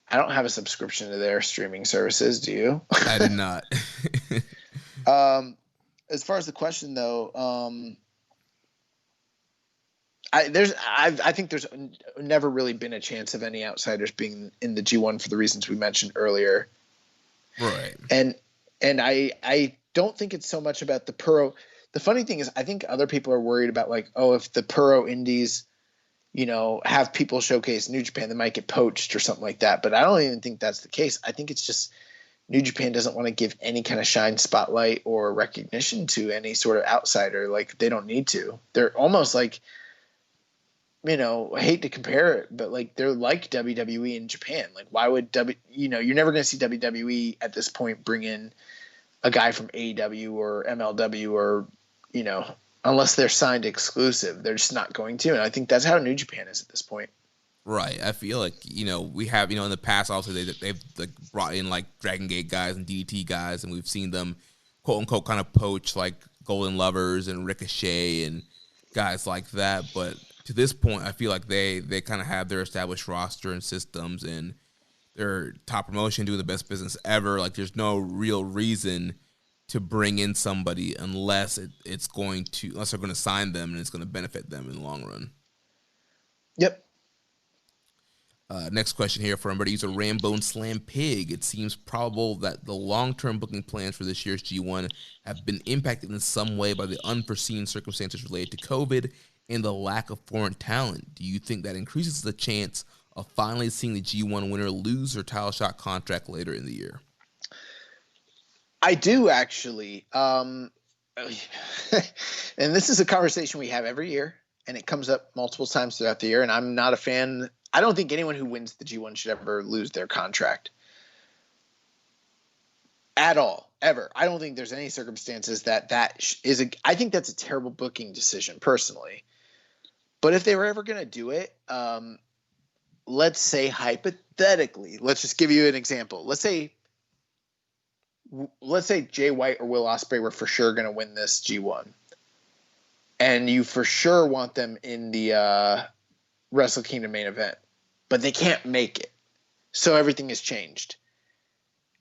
I don't have a subscription to their streaming services. Do you? I did not. As far as the question though, I think there's never really been a chance of any outsiders being in the G1 for the reasons we mentioned earlier. Right. And I don't think it's so much about the Puro. The funny thing is, I think other people are worried about, like, oh, if the Puro indies, have people showcase New Japan, they might get poached or something like that. But I don't even think that's the case. I think it's just New Japan doesn't want to give any kind of shine spotlight or recognition to any sort of outsider. Like, they don't need to. They're almost like, I hate to compare it, but like they're like WWE in Japan. Like, why would you're never going to see WWE at this point bring in a guy from AEW or MLW or, unless they're signed exclusive. They're just not going to. And I think that's how New Japan is at this point. Right. I feel like, we have, in the past, also, they've like brought in like Dragon Gate guys and DDT guys, and we've seen them, quote unquote, kind of poach like Golden Lovers and Ricochet and guys like that. But to this point, I feel like they kind of have their established roster and systems and their top promotion doing the best business ever. Like, there's no real reason to bring in somebody unless unless they're going to sign them and it's going to benefit them in the long run. Yep. Next question here from user Rambone Slam Pig. It seems probable that the long-term booking plans for this year's G1 have been impacted in some way by the unforeseen circumstances related to COVID and the lack of foreign talent. Do you think that increases the chance of finally seeing the G1 winner lose their title shot contract later in the year? I do, actually. And this is a conversation we have every year, and it comes up multiple times throughout the year, and I'm not a fan. I don't think anyone who wins the G1 should ever lose their contract. At all, ever. I don't think there's any circumstances that is I think that's a terrible booking decision, personally. But if they were ever going to do it, let's say hypothetically, let's just give you an example. Let's say Jay White or Will Ospreay were for sure going to win this G1. And you for sure want them in the Wrestle Kingdom main event. But they can't make it. So everything has changed.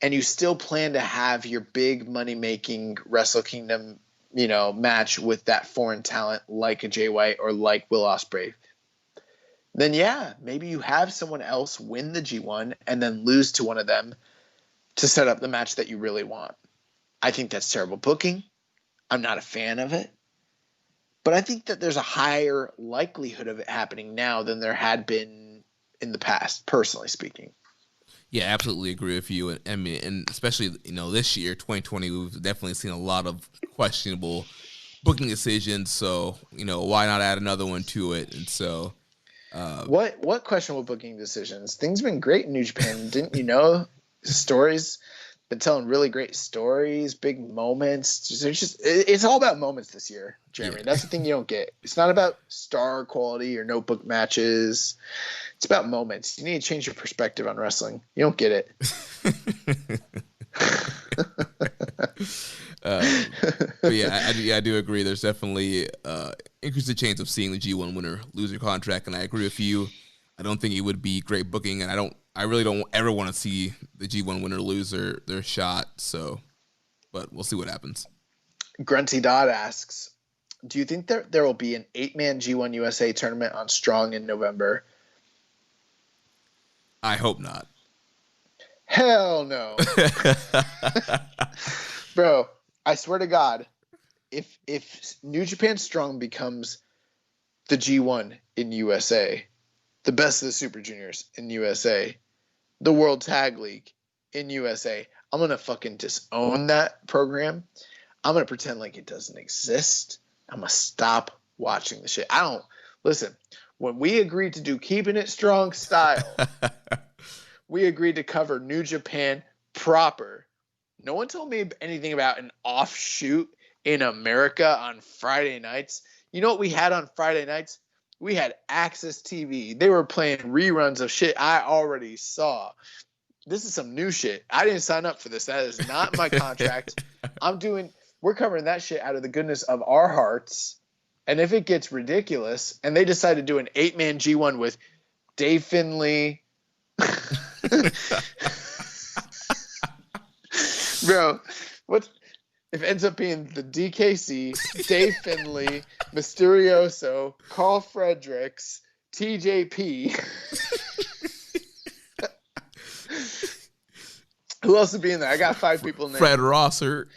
And you still plan to have your big money-making Wrestle Kingdom, match with that foreign talent like a Jay White or like Will Ospreay. Then, yeah, maybe you have someone else win the G1 and then lose to one of them to set up the match that you really want. I think that's terrible booking. I'm not a fan of it. But I think that there's a higher likelihood of it happening now than there had been in the past, personally speaking. Yeah, absolutely agree with you. And especially, this year, 2020, we've definitely seen a lot of questionable booking decisions. So, why not add another one to it? And so, what questionable booking decisions? Things have been great in New Japan. Didn't you know? Stories, been telling really great stories, big moments. It's all about moments this year, Jeremy. Yeah. That's the thing you don't get. It's not about star quality or notebook matches. It's about moments. You need to change your perspective on wrestling. You don't get it. But yeah, I do agree. There's definitely increased the chance of seeing the G1 winner lose their contract, and I agree with you. I don't think it would be great booking, and I really don't ever want to see the G1 winner lose their shot. So, but we'll see what happens. Grunty Dodd asks, do you think there will be an 8-man G1 USA tournament on Strong in November? I hope not. Hell no. Bro, I swear to God, if New Japan Strong becomes the G1 in USA, the best of the Super Juniors in USA, the World Tag League in USA, I'm going to fucking disown that program. I'm going to pretend like it doesn't exist. I'm going to stop watching the shit. Listen, when we agreed to do Keepin It Strong Style, we agreed to cover New Japan proper. No one told me anything about an offshoot in America on Friday nights. You know what we had on Friday nights? We had Access TV. They were playing reruns of shit I already saw. This is some new shit. I didn't sign up for this. That is not my contract. We're covering that shit out of the goodness of our hearts. And if it gets ridiculous, and they decide to do an 8-man G1 with Dave Finlay, bro, what if it ends up being the DKC, Dave Finlay, Mysterioso, Carl Fredericks, TJP? Who else would be in there? I got 5 people in there. Fred Rosser,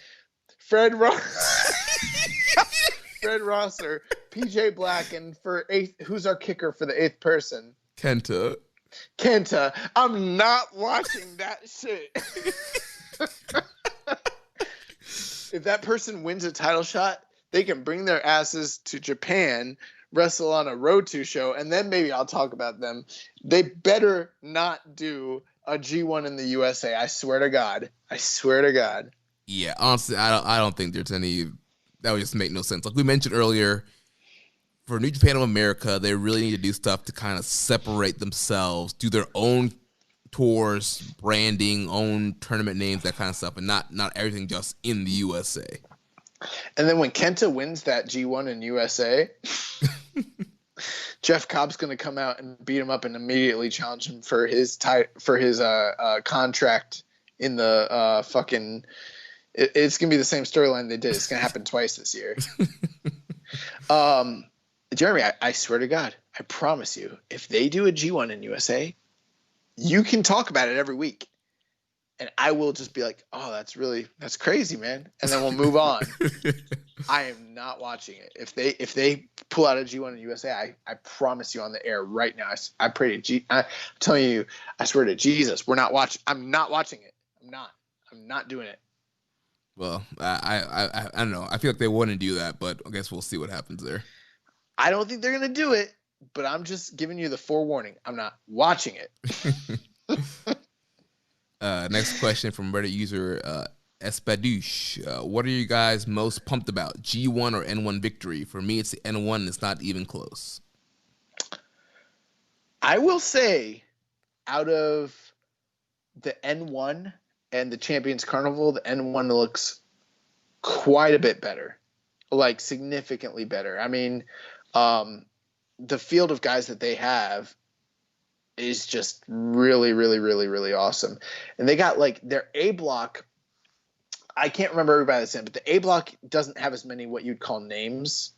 Fred Rosser, PJ Black, and for 8th, who's our kicker for the 8th person? Kenta. I'm not watching that shit. if that person wins a title shot, they can bring their asses to Japan, wrestle on a Road to show, and then maybe I'll talk about them. They better not do a G1 in the USA. I swear to God. I swear to God. Yeah, honestly, I don't think there's any. That would just make no sense. Like we mentioned earlier, for New Japan of America, they really need to do stuff to kind of separate themselves, do their own tours, branding, own tournament names, that kind of stuff, and not everything just in the USA. And then when Kenta wins that G1 in USA, Jeff Cobb's going to come out and beat him up and immediately challenge him for his contract in the fucking. It's going to be the same storyline they did. It's going to happen twice this year. Jeremy, I swear to God, I promise you, if they do a G1 in USA, you can talk about it every week. And I will just be like, oh, that's crazy, man. And then we'll move on. I am not watching it. If they pull out a G1 in USA, I promise you on the air right now, I pray to I'm telling you, I swear to Jesus, I'm not watching it. I'm not doing it. Well, I don't know. I feel like they wouldn't do that, but I guess we'll see what happens there. I don't think they're going to do it, but I'm just giving you the forewarning. I'm not watching it. Next question from Reddit user Espadouche. What are you guys most pumped about, G1 or N1 victory? For me, it's the N1, and it's not even close. I will say, out of the N1 and the Champions Carnival, the N1 looks quite a bit better, like significantly better. I mean, the field of guys that they have is just really, really, really, really awesome. And they got like their A block. I can't remember everybody that's in, but the A block doesn't have as many what you'd call names,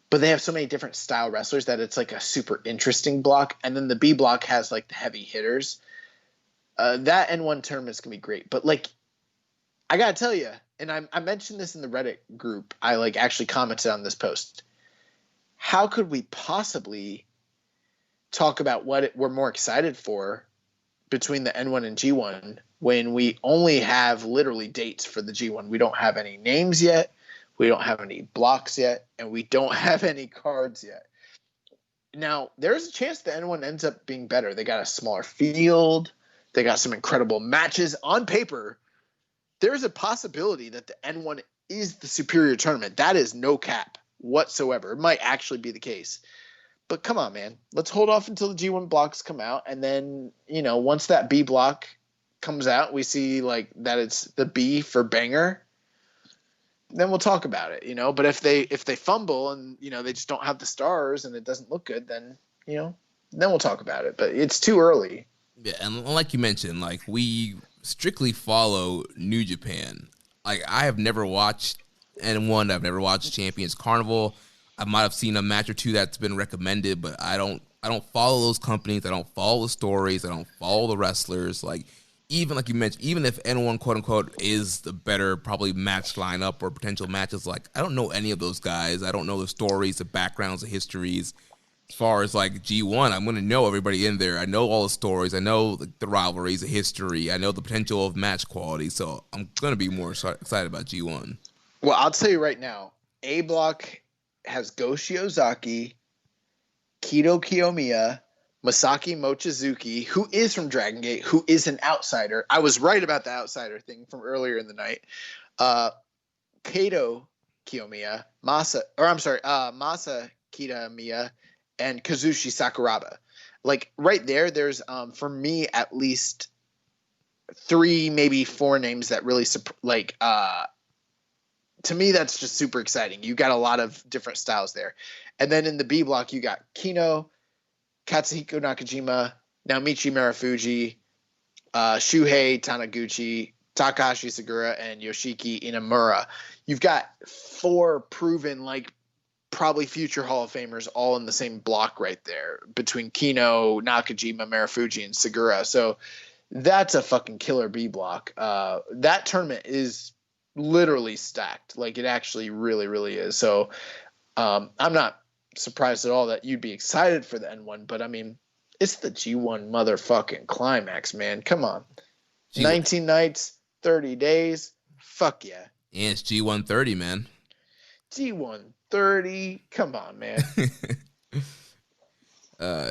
but they have so many different style wrestlers that it's like a super interesting block. And then the B block has like the heavy hitters. That N1 tournament is going to be great. But like, I got to tell you, and I mentioned this in the Reddit group. I like actually commented on this post. How could we possibly talk about what we're more excited for between the N1 and G1 when we only have literally dates for the G1? We don't have any names yet. We don't have any blocks yet. And we don't have any cards yet. Now, there's a chance the N1 ends up being better. They got a smaller field. They got some incredible matches on paper. There's a possibility that the N1 is the superior tournament. That is no cap whatsoever. It might actually be the case. But come on, man. Let's hold off until the G1 blocks come out. And then, once that B block comes out, we see like that it's the B for banger. Then we'll talk about it, But if they fumble and, they just don't have the stars and it doesn't look good, then, then we'll talk about it. But it's too early. Yeah, and like you mentioned, like we strictly follow New Japan. Like I have never watched N1. I've never watched Champions Carnival. I might have seen a match or two that's been recommended, but I don't follow those companies. I don't follow the stories. I don't follow the wrestlers. Like even like you mentioned, even if N1 quote unquote is the better probably match lineup or potential matches, like I don't know any of those guys. I don't know the stories, the backgrounds, the histories. As far as like G1, I'm going to know everybody in there. I know all the stories. I know the rivalries, the history. I know the potential of match quality. So I'm going to be more excited about G1. Well, I'll tell you right now, A block has Go Shiozaki, Kido Kiyomiya, Masaki Mochizuki, who is from Dragon Gate, who is an outsider. I was right about the outsider thing from earlier in the night. Kato Kiyomiya, Masa Kitamiya, and Kazushi Sakuraba. Like right there's for me at least 3, maybe 4 names that really to me that's just super exciting. You got a lot of different styles there. And then in the B block you got Kino, Katsuhiko Nakajima, Naomichi Marufuji, Shuhei Taniguchi, Takahashi Sagura, and Yoshiki Inamura. You've got 4 proven probably future Hall of Famers all in the same block right there between Kino, Nakajima, Marufuji, and Segura. So that's a fucking killer B block. That tournament is literally stacked. Like it actually really, really is. So I'm not surprised at all that you'd be excited for the N1, but I mean, it's the G1 motherfucking climax, man. Come on. G1. 19 nights, 30 days. Fuck yeah. And it's G130, man. G130. Come on, man.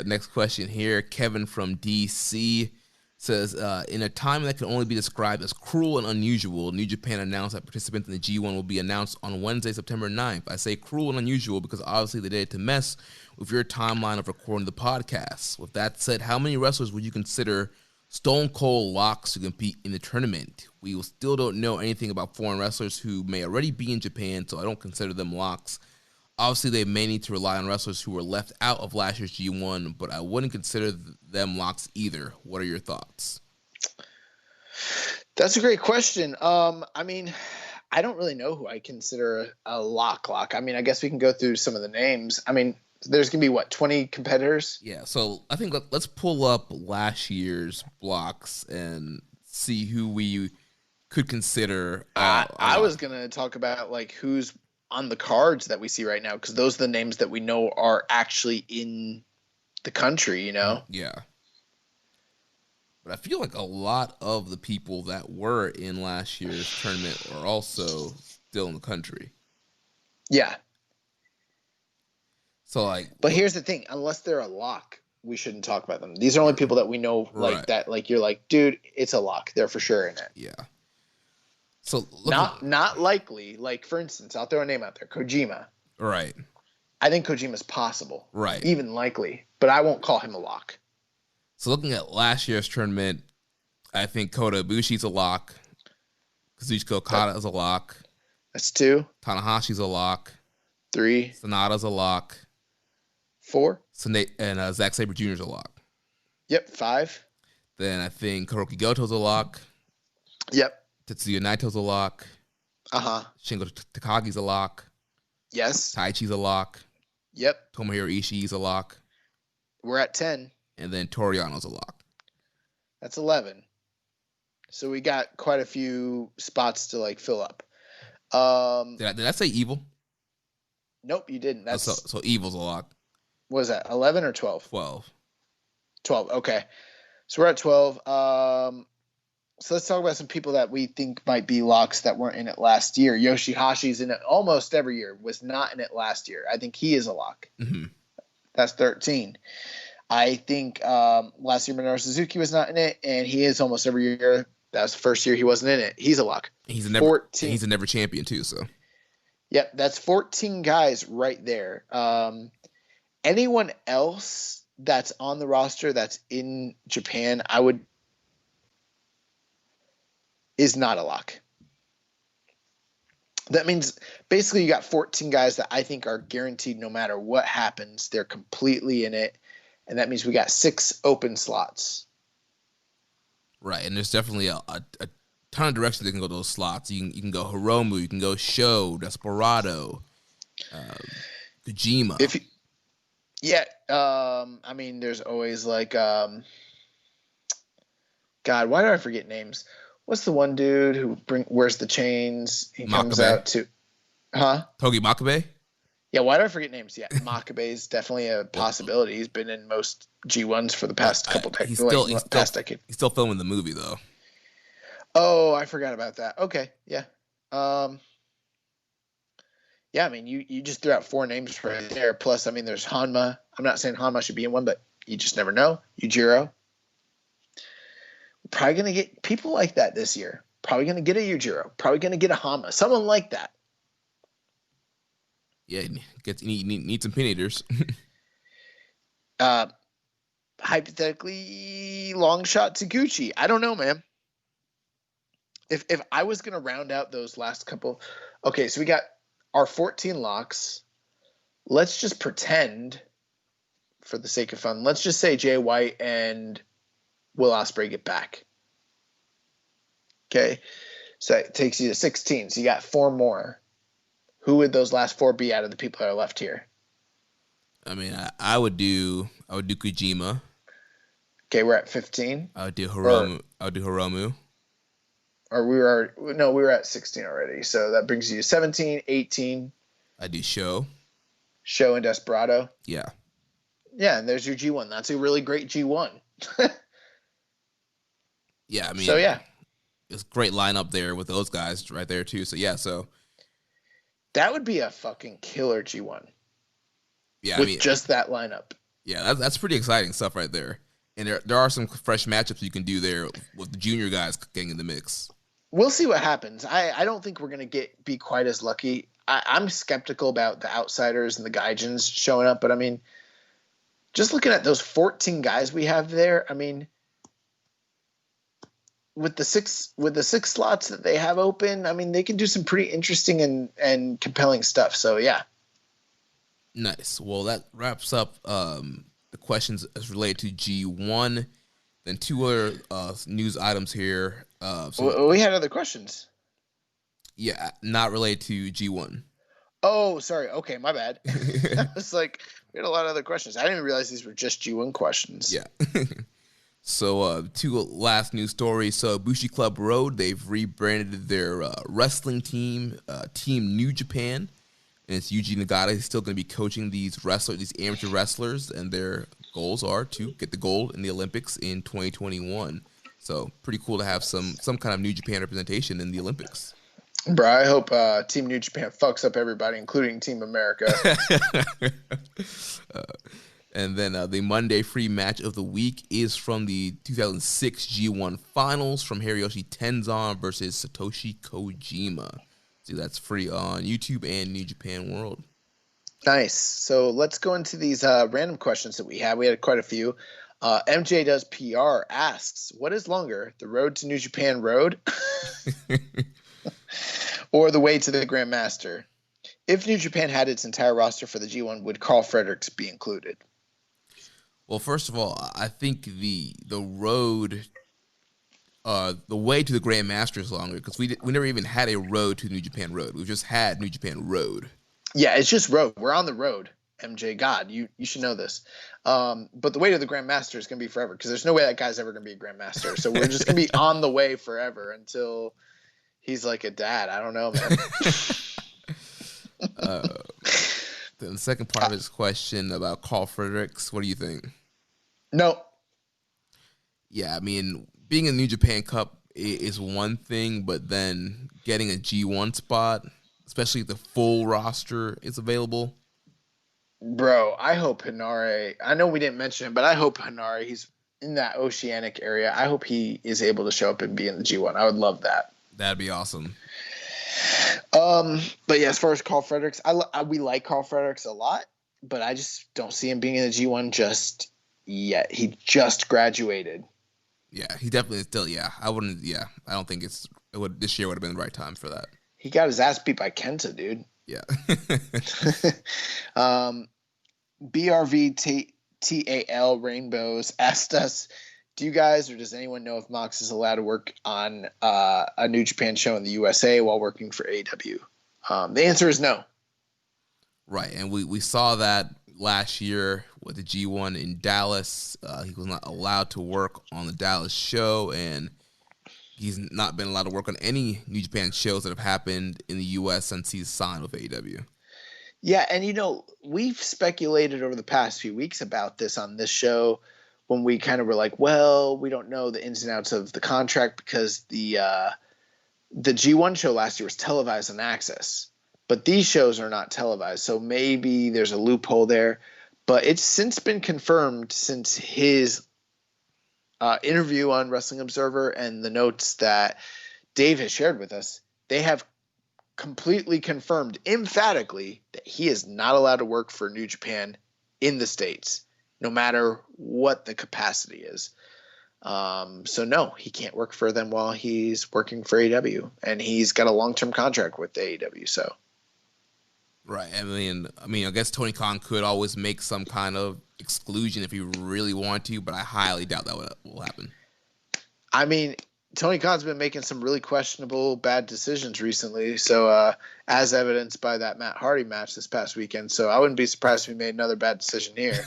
Next question here. Kevin from DC says, in a time that can only be described as cruel and unusual, New Japan announced that participants in the G1 will be announced on Wednesday, September 9th. I say cruel and unusual because obviously they did it to mess with your timeline of recording the podcast. With that said, how many wrestlers would you consider Stone Cold locks to compete in the tournament? We still don't know anything about foreign wrestlers who may already be in Japan, so I don't consider them locks. Obviously, they may need to rely on wrestlers who were left out of last year's G1, but I wouldn't consider them locks either. What are your thoughts? That's a great question. I mean, I don't really know who I consider a lock. I mean, I guess we can go through some of the names. I mean, there's going to be, 20 competitors? Yeah, so I think let's pull up last year's blocks and see who we could consider. I was going to talk about, who's on the cards that we see right now, because those are the names that we know are actually in the country, Yeah. But I feel like a lot of the people that were in last year's tournament are also still in the country. Yeah. So but here's the thing, unless they're a lock, we shouldn't talk about them. These are only people that we know that, you're like, dude, it's a lock. They're for sure in it. Yeah. So not likely. For instance, I'll throw a name out there, Kojima. Right. I think Kojima's possible. Right. Even likely, but I won't call him a lock. So looking at last year's tournament, I think Kota Ibushi's a lock. Kazuchika Okada is a lock. That's 2. Tanahashi's a lock. 3. Sanada's a lock. 4. And Zack Sabre Jr. is a lock. Yep. 5. Then I think Hiroki Goto's a lock. Yep. Tetsuya Naito's a lock. Uh-huh. Shingo Takagi's a lock. Yes. Taichi's a lock. Yep. Tomohiro Ishii's a lock. We're at 10. And then Toriano's a lock. That's 11. So we got quite a few spots to fill up. Did I say Evil? Nope, you didn't. That's so Evil's a lock. What is that? 11 or 12? 12. 12. Okay. So we're at 12. So let's talk about some people that we think might be locks that weren't in it last year. Yoshihashi's in it almost every year, was not in it last year. I think he is a lock. Mm-hmm. That's 13. I think last year Minoru Suzuki was not in it, and he is almost every year. That was the first year he wasn't in it. He's a lock. He's a never champion too, so. Yep, that's 14 guys right there. Anyone else that's on the roster that's in Japan, is not a lock. That means basically you got 14 guys that I think are guaranteed no matter what happens. They're completely in it. And that means we got 6 open slots. Right, and there's definitely a ton of directions they can go those slots. You can go Hiromu, you can go Sho, Desperado, Kojima. I mean, there's always God, why do I forget names? What's the one dude who wears the chains? He comes out to, Togi Makabe? Yeah, why do I forget names? Yeah, Makabe's definitely a possibility. He's been in most G1s for the past couple decades. Past decade. He's still filming the movie though. Oh, I forgot about that. Okay, yeah. Yeah, I mean, you just threw out 4 names right there. Plus, I mean, there's Hanma. I'm not saying Hanma should be in one, but you just never know. Yujiro. We're probably going to get people like that this year. Probably going to get a Yujiro. Probably going to get a Hanma. Someone like that. Yeah, need some pin eaters. Hypothetically, long shot Taguchi. I don't know, man. If I was going to round out those last couple. Okay, so we got our 14 locks. Let's just pretend, for the sake of fun, let's just say Jay White and Will Ospreay get back. Okay, so it takes you to 16. So you got 4 more. Who would those last 4 be out of the people that are left here? I mean, I would do Kojima. Okay, we're at 15. I would do Hiromu. Or we were at 16 already. So that brings you to 17, 18. I do Sho and Desperado. Yeah. Yeah, and there's your G1. That's a really great G1. Yeah, I mean. So yeah. it's great lineup there with those guys right there too. So yeah, that would be a fucking killer G1. Yeah, with just that lineup. Yeah, that's pretty exciting stuff right there. And there are some fresh matchups you can do there with the junior guys getting in the mix. We'll see what happens. I don't think we're going to be quite as lucky. I'm skeptical about the outsiders and the Gaijins showing up, but I mean, just looking at those 14 guys we have there, I mean, with the six slots that they have open, I mean, they can do some pretty interesting and compelling stuff. So yeah. Nice. Well, that wraps up the questions as related to G1. Then two other news items here. We had other questions. Yeah, not related to G1. Oh, sorry. Okay, my bad. I was like, we had a lot of other questions. I didn't even realize these were just G1 questions. Yeah. So, two last news stories. So, Bushi Club Road, they've rebranded their wrestling team, Team New Japan. And it's Yuji Nagata. He's still going to be coaching these amateur wrestlers, and their goals are to get the gold in the Olympics in 2021. So pretty cool to have some kind of New Japan representation in the Olympics. Bro, I hope Team New Japan fucks up everybody, including Team America. And then the Monday free match of the week is from the 2006 G1 Finals from Hiroshi Tenzan versus Satoshi Kojima. See, that's free on YouTube and New Japan World. Nice. So let's go into these random questions that we have. We had quite a few. MJ Does PR asks, what is longer, the road to New Japan Road or the way to the Grandmaster? If New Japan had its entire roster for the G1, would Carl Fredericks be included? Well, first of all, I think the road... the way to the Grandmaster is longer because we never even had a road to New Japan Road. We've just had New Japan Road. Yeah, it's just road. We're on the road, MJ. God, you should know this. But the way to the Grandmaster is going to be forever because there's no way that guy's ever going to be a Grandmaster. So we're just going to be on the way forever until he's like a dad. I don't know, man. The second part of his question about Carl Fredericks, what do you think? No. Yeah, I mean, being in the New Japan Cup is one thing, but then getting a G1 spot, especially if the full roster is available. Bro, I hope Hinare, I know we didn't mention him, but I hope Hinare, he's in that oceanic area. I hope he is able to show up and be in the G1. I would love that. That'd be awesome. But yeah, as far as Carl Fredericks, we like Carl Fredericks a lot, but I just don't see him being in the G1 just yet. He just graduated. Yeah, he definitely still. Yeah, I don't think this year would have been the right time for that. He got his ass beat by Kenta, dude. Yeah. BRVTAL Rainbows asked us, do you guys or does anyone know if Mox is allowed to work on a New Japan show in the USA while working for AEW? The answer is no. Right, and we saw that last year with the G1 in Dallas. He was not allowed to work on the Dallas show, and he's not been allowed to work on any New Japan shows that have happened in the U.S. since he's signed with AEW. Yeah, and we've speculated over the past few weeks about this on this show when we kind of were like, well, we don't know the ins and outs of the contract because the G1 show last year was televised on Access. But these shows are not televised, so maybe there's a loophole there. But it's since been confirmed since his interview on Wrestling Observer and the notes that Dave has shared with us, they have completely confirmed emphatically that he is not allowed to work for New Japan in the States, no matter what the capacity is. So no, he can't work for them while he's working for AEW, and he's got a long-term contract with AEW, so. Right. I mean, I guess Tony Khan could always make some kind of exclusion if he really wanted to, but I highly doubt that will happen. I mean, Tony Khan's been making some really questionable, bad decisions recently, so as evidenced by that Matt Hardy match this past weekend. So I wouldn't be surprised if he made another bad decision here.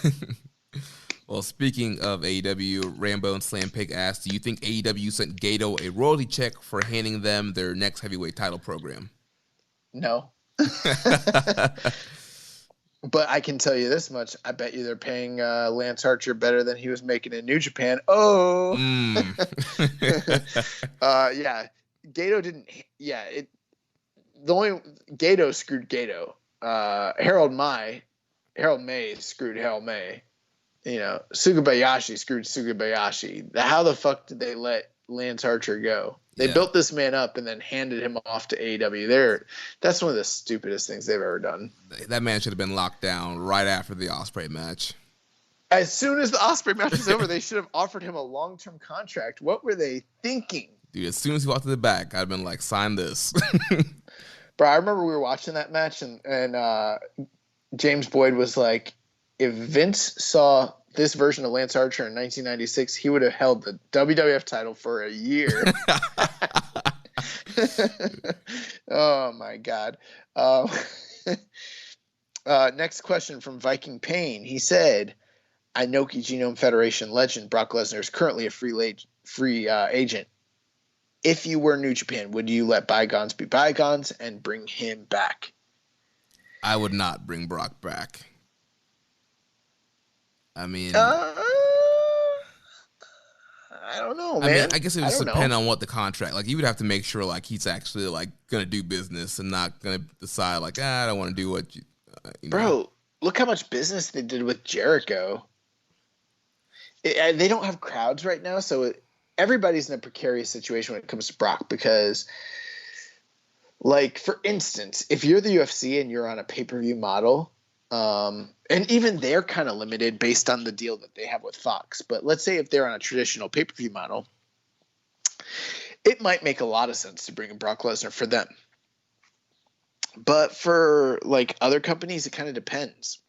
Well, speaking of AEW, Rambo and Slam Pig asked, do you think AEW sent Gato a royalty check for handing them their next heavyweight title program? No. But I can tell you this much. I bet you they're paying Lance Archer better than he was making in New Japan. Oh. Mm. Yeah. Gato didn't. Yeah, the only Gato screwed Gato. Harold May screwed Harold May. Sugabayashi screwed Sugabayashi. How the fuck did they let Lance Archer go? They built this man up and then handed him off to AEW. That's one of the stupidest things they've ever done. That man should have been locked down right after the Ospreay match. As soon as the Ospreay match was over, they should have offered him a long-term contract. What were they thinking? Dude, as soon as he walked to the back, I'd been like, sign this. Bro, I remember we were watching that match, and James Boyd was like, if Vince saw this version of Lance Archer in 1996, he would have held the WWF title for a year. Oh, my God. Next question from Viking Payne. He said, Inoki Genome Federation legend Brock Lesnar is currently a free agent. If you were New Japan, would you let bygones be bygones and bring him back? I would not bring Brock back. I mean, I don't know, man. I mean, I guess it would depend on what the contract. Like, you would have to make sure, like, he's actually like gonna do business and not gonna decide like, I don't want to do what you. Bro, look how much business they did with Jericho. They don't have crowds right now, so everybody's in a precarious situation when it comes to Brock because, like, for instance, if you're the UFC and you're on a pay-per-view model, and even they're kind of limited based on the deal that they have with Fox. But let's say if they're on a traditional pay-per-view model, it might make a lot of sense to bring in Brock Lesnar for them. But for like other companies, it kind of depends.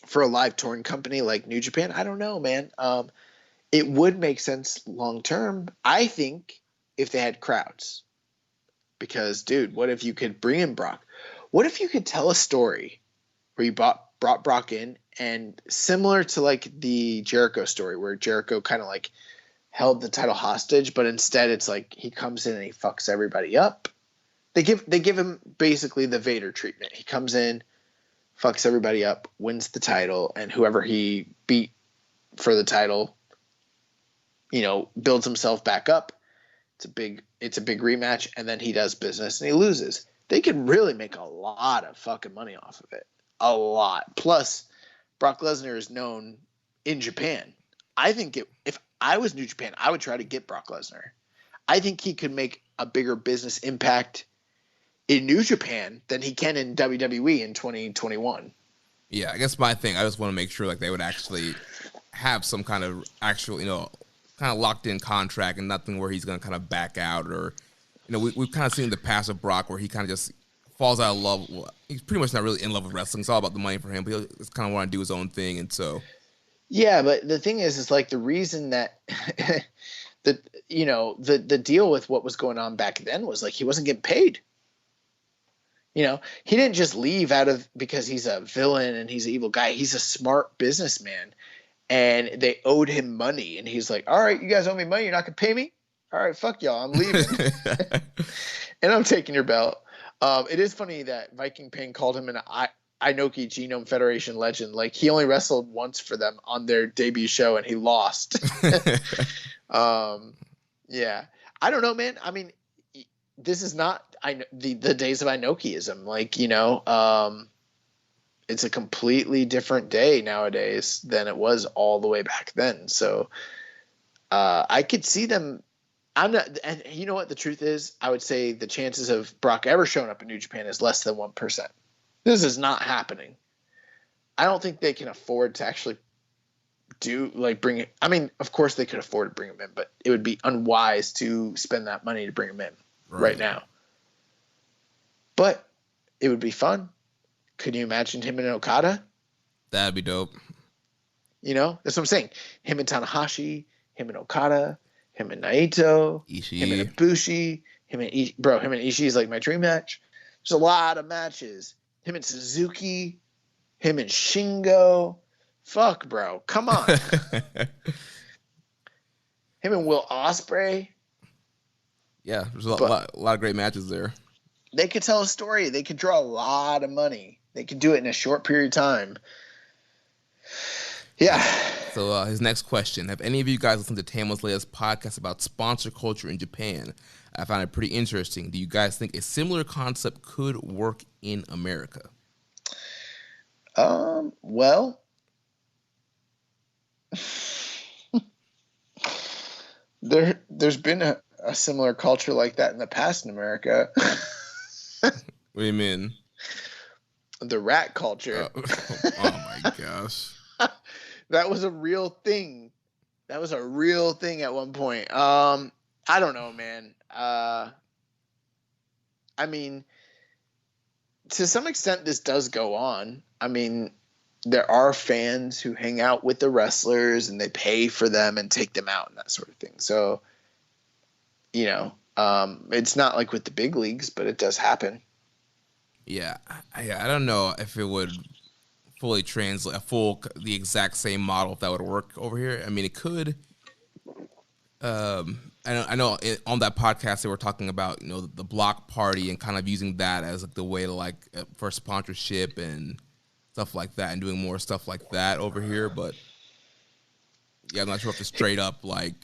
For a live touring company like New Japan, I don't know, man. It would make sense long term, I think, if they had crowds. Because, dude, what if you could bring in Brock? What if you could tell a story where you brought Brock in, and similar to like the Jericho story where Jericho kind of like held the title hostage, but instead it's like he comes in and he fucks everybody up. They give him basically the Vader treatment. He comes in, fucks everybody up, wins the title, and whoever he beat for the title, builds himself back up. It's a big rematch, and then he does business and he loses. They could really make a lot of fucking money off of it. A lot. Plus, Brock Lesnar is known in Japan. I think if I was New Japan, I would try to get Brock Lesnar. I think he could make a bigger business impact in New Japan than he can in WWE in 2021. Yeah, I guess my thing, I just want to make sure like they would actually have some kind of actual, kind of locked in contract and nothing where he's going to kind of back out or, we've kind of seen the past of Brock where he kind of just falls out of love. Well, he's pretty much not really in love with wrestling. It's all about the money for him, but he just kind of want to do his own thing. And so. Yeah, but the thing is like the reason that the deal with what was going on back then was like he wasn't getting paid. He didn't just leave because he's a villain and he's an evil guy. He's a smart businessman, and they owed him money. And he's like, all right, you guys owe me money. You're not going to pay me? All right, fuck y'all. I'm leaving. And I'm taking your belt. It is funny that Viking Pain called him an Inoki Genome Federation legend. Like, he only wrestled once for them on their debut show, and he lost. Yeah. I don't know, man. I mean, this is not the days of Inokiism. Like, it's a completely different day nowadays than it was all the way back then. So I could see them. I'm not, and you know what the truth is? I would say the chances of Brock ever showing up in New Japan is less than 1%. This is not happening. I don't think they can afford to actually bring it. I mean, of course they could afford to bring him in, but it would be unwise to spend that money to bring him in right now. But it would be fun. Could you imagine him and Okada? That'd be dope. That's what I'm saying. Him and Tanahashi, him and Okada, him and Naito, Ishii. him and Ibushi, him and Ishii is like my dream match. There's a lot of matches. Him and Suzuki, him and Shingo. Fuck, bro. Come on. Him and Will Ospreay. Yeah, there's a lot of great matches there. They could tell a story. They could draw a lot of money. They could do it in a short period of time. Yeah. So his next question: have any of you guys listened to Tamo's latest podcast about sponsor culture in Japan? I found it pretty interesting. Do you guys think a similar concept could work in America? Well, there's been a similar culture like that in the past in America. What do you mean? The rat culture. Oh my gosh. That was a real thing. That was a real thing at one point. I don't know, man. I mean, to some extent, this does go on. I mean, there are fans who hang out with the wrestlers and they pay for them and take them out and that sort of thing. So, it's not like with the big leagues, but it does happen. Yeah, I don't know if it would fully translate the exact same model if that would work over here. I mean, it could. I know on that podcast they were talking about the block party and kind of using that as like the way to for sponsorship and stuff like that, and doing more stuff like that over here. But yeah, I'm not sure if it's straight up like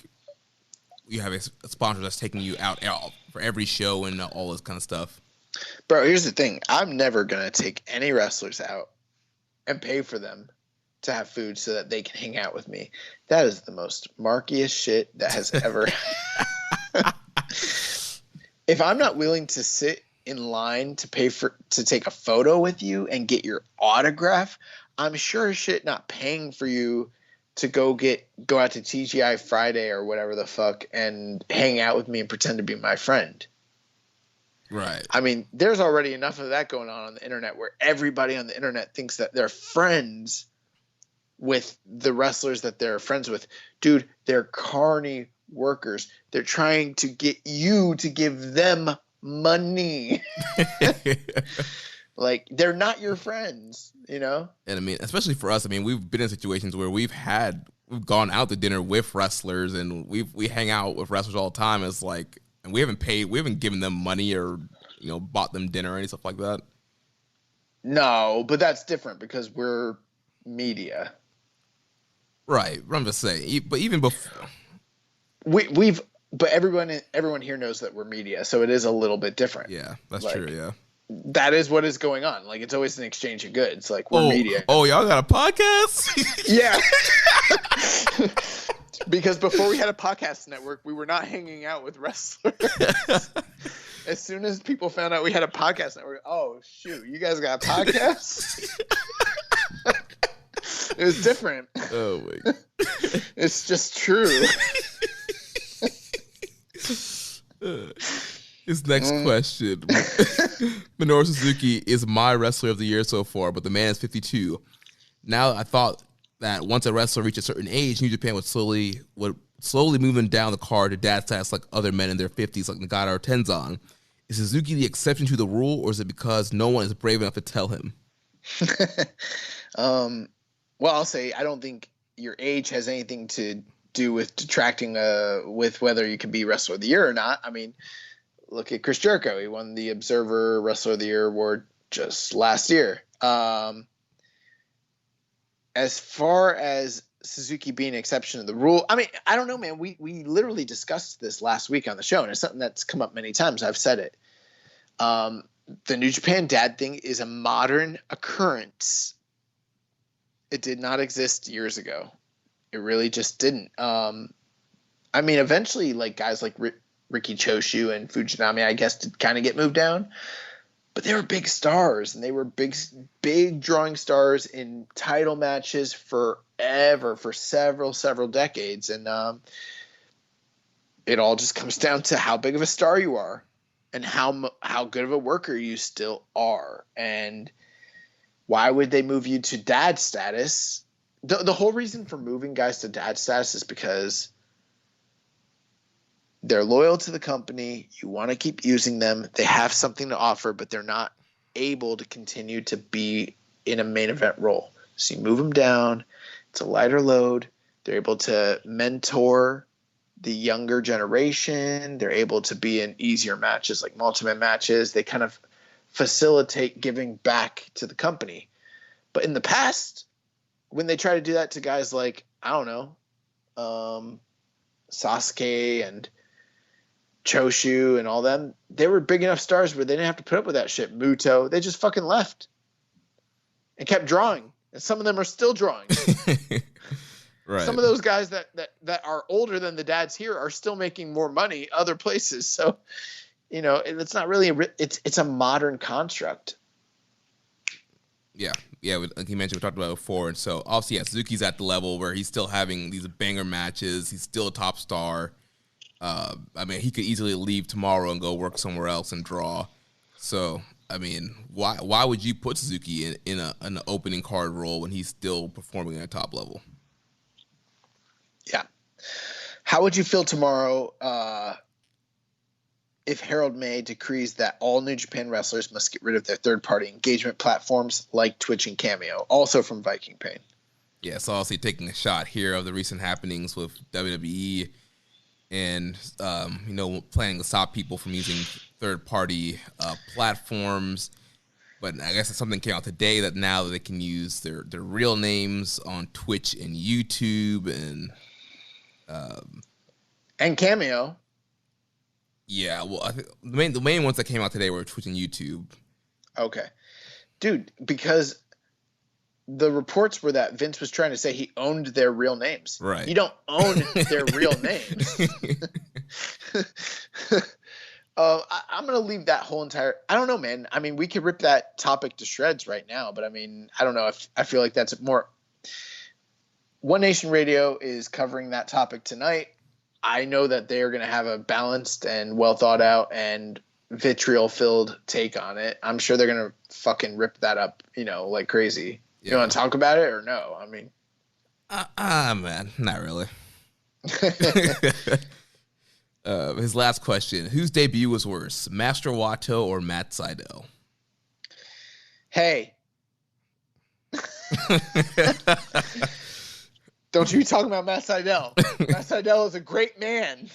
you have a sponsor that's taking you out for every show and all this kind of stuff. Bro, here's the thing. I'm never going to take any wrestlers out and pay for them to have food so that they can hang out with me. That is the most markiest shit that has ever. If I'm not willing to sit in line to to take a photo with you and get your autograph, I'm sure as shit not paying for you to go out to TGI Friday or whatever the fuck and hang out with me and pretend to be my friend. Right. I mean, there's already enough of that going on the internet where everybody on the internet thinks that they're friends with the wrestlers that they're friends with. Dude, they're carny workers. They're trying to get you to give them money. Like, they're not your friends, And I mean, especially for us, I mean, we've been in situations where we've gone out to dinner with wrestlers and we hang out with wrestlers all the time. It's like, and we haven't given them money or, bought them dinner or any stuff like that. No, but that's different because we're media. Right. I'm just saying. But even before. But everyone here knows that we're media, so it is a little bit different. Yeah, that's true, yeah. That is what is going on. Like, it's always an exchange of goods. Like, we're media. Oh, y'all got a podcast? Yeah. Because before we had a podcast network, we were not hanging out with wrestlers. As soon as people found out we had a podcast network, oh, shoot, you guys got a podcast? It was different. Oh, my God. It's just true. His next question. Minoru Suzuki is my wrestler of the year so far, but the man is 52. Now, I thought that once a wrestler reached a certain age, New Japan would slowly move them down the card to dad status like other men in their 50s, like Nagata or Tenzan. Is Suzuki the exception to the rule, or is it because no one is brave enough to tell him? Well, I'll say I don't think your age has anything to do with detracting with whether you can be Wrestler of the Year or not. I mean, look at Chris Jericho. He won the Observer Wrestler of the Year award just last year. As far as Suzuki being an exception to the rule, I mean, I don't know, man. We literally discussed this last week on the show, and it's something that's come up many times. I've said it. The New Japan dad thing is a modern occurrence. It did not exist years ago. It really just didn't. I mean, eventually, like guys like Riki Choshu and Fujinami, I guess, did kind of get moved down. But they were big stars, and they were big drawing stars in title matches forever, for several decades. And it all just comes down to how big of a star you are and how good of a worker you still are. And why would they move you to dad status? The whole reason for moving guys to dad status is because they're loyal to the company. You want to keep using them. They have something to offer, but they're not able to continue to be in a main event role. So you move them down. It's a lighter load. They're able to mentor the younger generation. They're able to be in easier matches, like multi-man matches. They kind of facilitate giving back to the company. But in the past, when they try to do that to guys like, I don't know, Sasuke and Choshu and all them, they were big enough stars where they didn't have to put up with that shit. Muto, they just fucking left and kept drawing. And some of them are still drawing. Right. Some of those guys that are older than the dads here are still making more money other places. So, it's not really it's a modern construct. Yeah, like you mentioned, we talked about it before, and so obviously, Suzuki's at the level where he's still having these banger matches. He's still a top star. He could easily leave tomorrow and go work somewhere else and draw. So, why would you put Suzuki in an opening card role when he's still performing at a top level? Yeah. How would you feel tomorrow if Harold May decrees that all New Japan wrestlers must get rid of their third-party engagement platforms like Twitch and Cameo, also from Viking Pain? Yeah, so obviously taking a shot here of the recent happenings with WWE and, planning to stop people from using third-party platforms. But I guess something came out today that now they can use their real names on Twitch and YouTube and Cameo. Yeah, well, I think the main ones that came out today were Twitch and YouTube. Okay. Dude, because the reports were that Vince was trying to say he owned their real names. Right. You don't own their real names. I'm going to leave that whole entire – I don't know, man. We could rip that topic to shreds right now, but, I don't know if I feel like that's more – One Nation Radio is covering that topic tonight. I know that they are going to have a balanced and well thought out and vitriol-filled take on it. I'm sure they're going to fucking rip that up, like crazy. Yeah. You want to talk about it or no? Man, not really. His last question: whose debut was worse, Master Wato or Matt Sydal? Hey. Don't you be talking about Matt Sydal. Matt Sydal is a great man.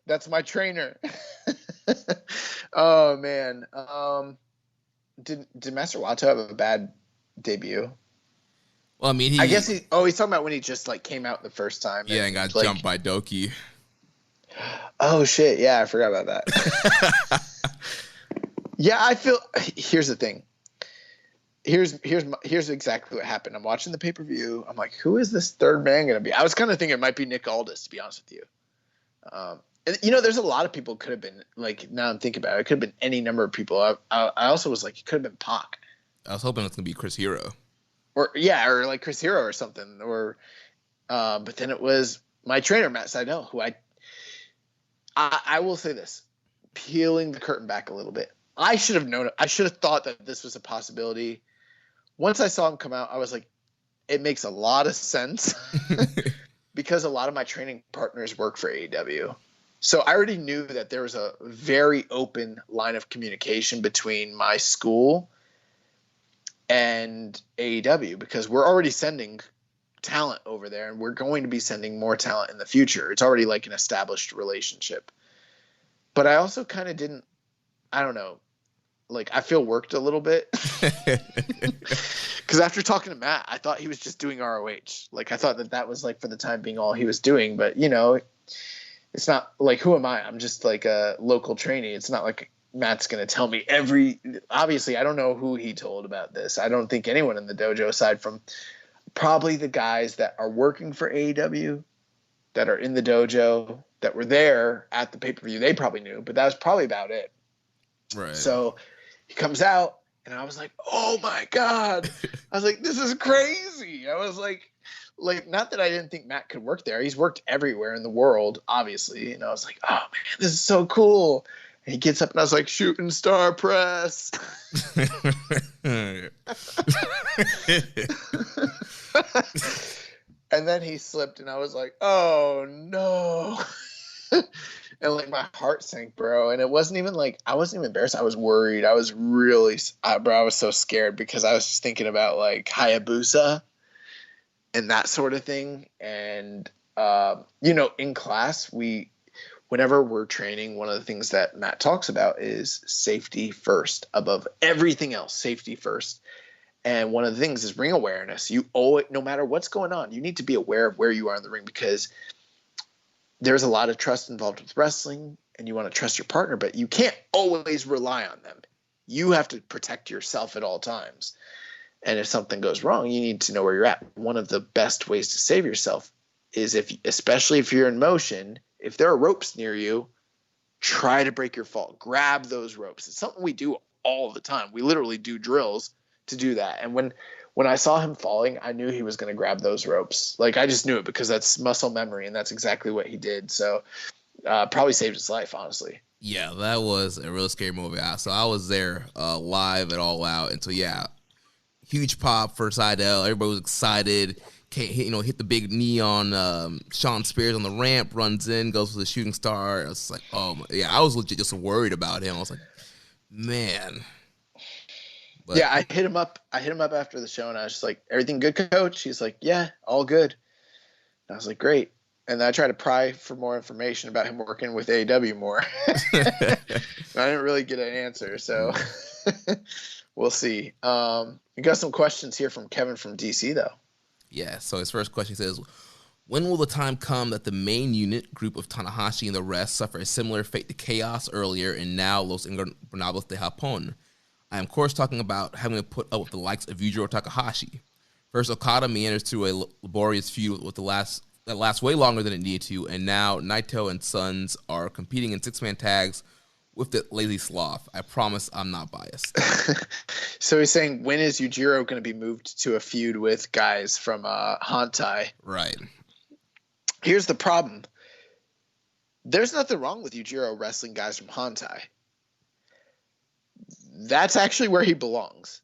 That's my trainer. Oh, man. Did Master Wato have a bad debut? Well, I guess he's talking about when he just came out the first time. Yeah, and got jumped by Doki. Oh, shit. Yeah, I forgot about that. Yeah, here's the thing. Here's exactly what happened. I'm watching the pay-per-view. I'm like, who is this third man going to be? I was kind of thinking it might be Nick Aldis, to be honest with you. And there's a lot of people could have been, now I'm thinking about it. It could have been any number of people. I also was like, it could have been Pac. I was hoping it's going to be Chris Hero. Or like Chris Hero or something. But then it was my trainer, Matt Sydal, who I will say this, peeling the curtain back a little bit. I should have known it. I should have thought that this was a possibility. Once I saw him come out, I was like, it makes a lot of sense because a lot of my training partners work for AEW. So I already knew that there was a very open line of communication between my school and AEW because we're already sending talent over there and we're going to be sending more talent in the future. It's already an established relationship. But I also kind of didn't, I don't know, I feel worked a little bit because after talking to Matt, I thought he was just doing ROH. I thought that was for the time being all he was doing, but it's not who am I? I'm just a local trainee. It's not like Matt's going to tell me obviously I don't know who he told about this. I don't think anyone in the dojo aside from probably the guys that are working for AEW that are in the dojo that were there at the pay-per-view. They probably knew, but that was probably about it. Right. So he comes out, and I was like, oh, my God. I was like, this is crazy. I was like, not that I didn't think Matt could work there. He's worked everywhere in the world, obviously. And I was like, oh, man, this is so cool. And he gets up, and I was like, shooting star press. And then he slipped, and I was like, oh, no. And my heart sank, bro. And it wasn't even I wasn't even embarrassed. I was worried. I was really, I was so scared because I was just thinking about Hayabusa and that sort of thing. And, in class, whenever we're training, one of the things that Matt talks about is safety first above everything else, safety first. And one of the things is ring awareness. You owe it, no matter what's going on. You need to be aware of where you are in the ring, because there's a lot of trust involved with wrestling, and you want to trust your partner, but you can't always rely on them. You have to protect yourself at all times. And if something goes wrong, you need to know where you're at. One of the best ways to save yourself is, especially if you're in motion, if there are ropes near you, try to break your fall. Grab those ropes. It's something we do all the time. We literally do drills to do that. And when I saw him falling, I knew he was going to grab those ropes. Like, I just knew it, because that's muscle memory, and that's exactly what he did. So probably saved his life, honestly. Yeah, that was a real scary movie. So I was there live at All Out. And so, yeah, huge pop for Seidel. Everybody was excited. Hit the big knee on Sean Spears on the ramp, runs in, goes for the shooting star. I was like, oh, my, yeah, I was legit just worried about him. I was like, man. But, yeah, I hit him up after the show, and I was just like, everything good, coach? He's like, yeah, all good. And I was like, great. And then I tried to pry for more information about him working with AEW more. I didn't really get an answer, so we'll see. We got some questions here from Kevin from DC, though. Yeah, so his first question says, when will the time come that the main unit group of Tanahashi and the rest suffer a similar fate to Chaos earlier and now Los Ingobernables de Japón? I am, of course, talking about having to put up with the likes of Yujiro Takahashi. First, Okada meanders through a laborious feud that lasts way longer than it needed to, and now Naito and Sons are competing in six-man tags with the lazy sloth. I promise I'm not biased. So he's saying, when is Yujiro going to be moved to a feud with guys from Hantai? Right. Here's the problem. There's nothing wrong with Yujiro wrestling guys from Hantai. That's actually where he belongs.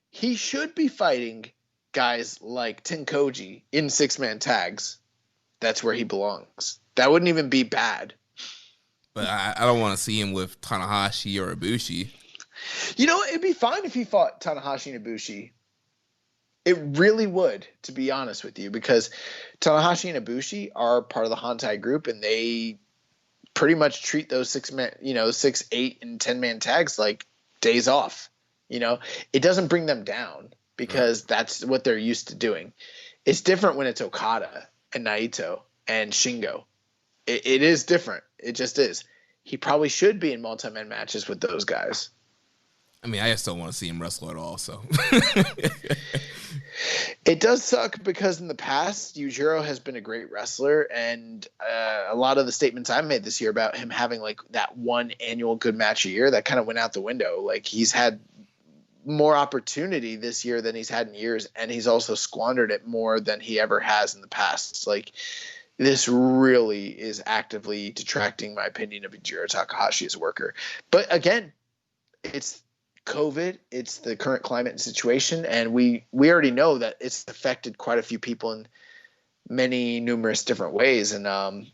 He should be fighting guys like Tenkoji in six-man tags. That's where he belongs. That wouldn't even be bad. But I don't want to see him with Tanahashi or Ibushi. You know, it'd be fine if he fought Tanahashi and Ibushi. It really would, to be honest with you, because Tanahashi and Ibushi are part of the Hantai group, and they pretty much treat those 6, 8, and 10-man tags like days off. You know, it doesn't bring them down, because that's what they're used to doing. It's different when it's Okada and Naito and Shingo. It is different. It just is. He probably should be in multi-man matches with those guys. I mean, I just don't want to see him wrestle at all, so. It does suck, because in the past, Yujiro has been a great wrestler, and a lot of the statements I made this year about him having like that one annual good match a year, that kind of went out the window. Like, he's had more opportunity this year than he's had in years, and he's also squandered it more than he ever has in the past. Like, this really is actively detracting my opinion of Yujiro Takahashi as a worker. But again, it's COVID, it's the current climate and situation, and we already know that it's affected quite a few people in numerous different ways, and not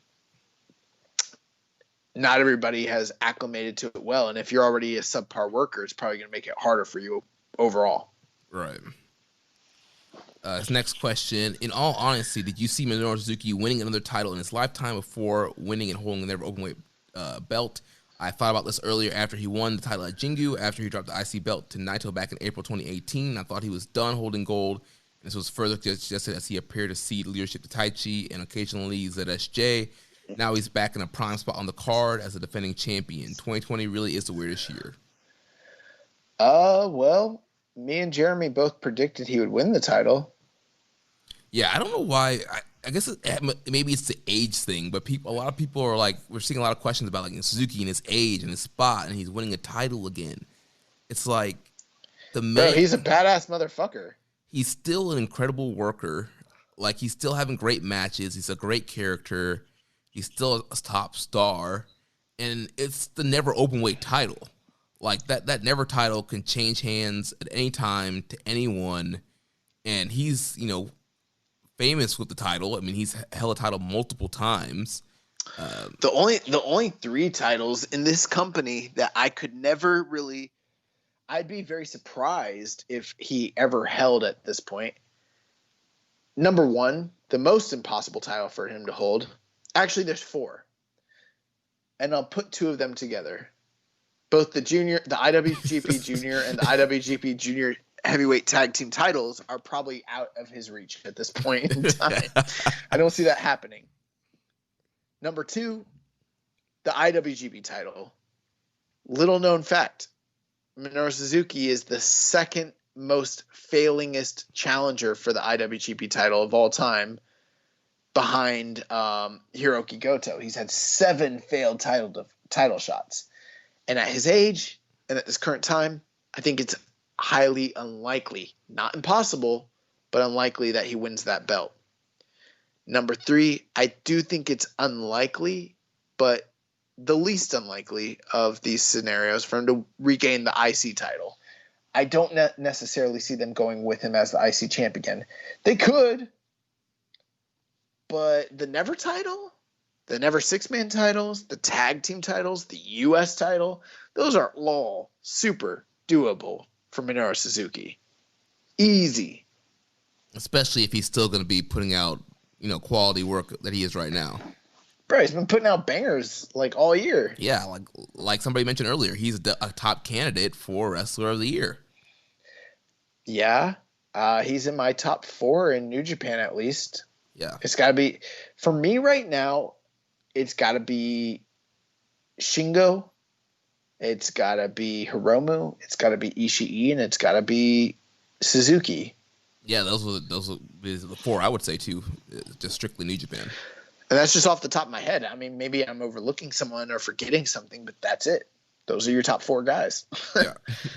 everybody has acclimated to it well. And if you're already a subpar worker, it's probably going to make it harder for you overall. Right. His next question, in all honesty, did you see Minoru Suzuki winning another title in his lifetime before winning and holding their openweight belt? I thought about this earlier after he won the title at Jingu, after he dropped the IC belt to Naito back in April 2018. I thought he was done holding gold. This was further suggested as he appeared to cede leadership to Taichi and occasionally ZSJ. Now he's back in a prime spot on the card as a defending champion. 2020 really is the weirdest year. Well, me and Jeremy both predicted he would win the title. Yeah, I don't know why. I guess maybe it's the age thing, but a lot of people are like, we're seeing a lot of questions about like Suzuki and his age and his spot, and he's winning a title again. It's like the man. Bro, he's a badass motherfucker. He's still an incredible worker. Like, he's still having great matches. He's a great character. He's still a top star, and it's the never open weight title. Like that never title can change hands at any time to anyone, and he's famous with the title. I mean, he's held a title multiple times. The only 3 titles in this company that I could never really, I'd be very surprised if he ever held at this point. Number 1, the most impossible title for him to hold. Actually, there's 4, and I'll put 2 of them together. Both the IWGP Junior and the IWGP Junior heavyweight tag team titles are probably out of his reach at this point in time. I don't see that happening. Number 2, the IWGP title. Little known fact, Minoru Suzuki is the second most failingest challenger for the IWGP title of all time, behind Hiroki Goto. He's had 7 failed title shots. And at his age and at this current time, I think it's highly unlikely, not impossible, but unlikely that he wins that belt. Number 3, I do think it's unlikely, but the least unlikely of these scenarios for him to regain the IC title. I don't necessarily see them going with him as the IC champ again. They could, but the Never title, the Never 6-man titles, the tag team titles, the US title, those are all super doable for Minoru Suzuki. Easy. Especially if he's still going to be putting out, quality work that he is right now. Bro, he's been putting out bangers like all year. Yeah, like somebody mentioned earlier, he's a top candidate for Wrestler of the Year. Yeah, he's in my top 4 in New Japan at least. Yeah. It's got to be, for me right now, it's got to be Shingo, it's got to be Hiromu, it's got to be Ishii, and it's got to be Suzuki. Yeah, those will be the 4 I would say too, just strictly New Japan. And that's just off the top of my head. I mean, maybe I'm overlooking someone or forgetting something, but that's it. Those are your top 4 guys. Yeah.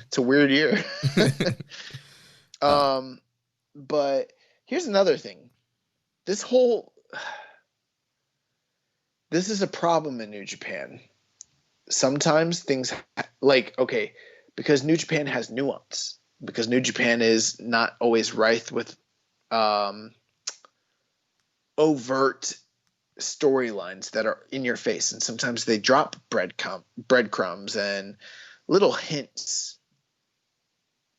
It's a weird year. But here's another thing. This is a problem in New Japan. Sometimes things because New Japan has nuance, because New Japan is not always rife with overt storylines that are in your face, and sometimes they drop breadcrumbs and little hints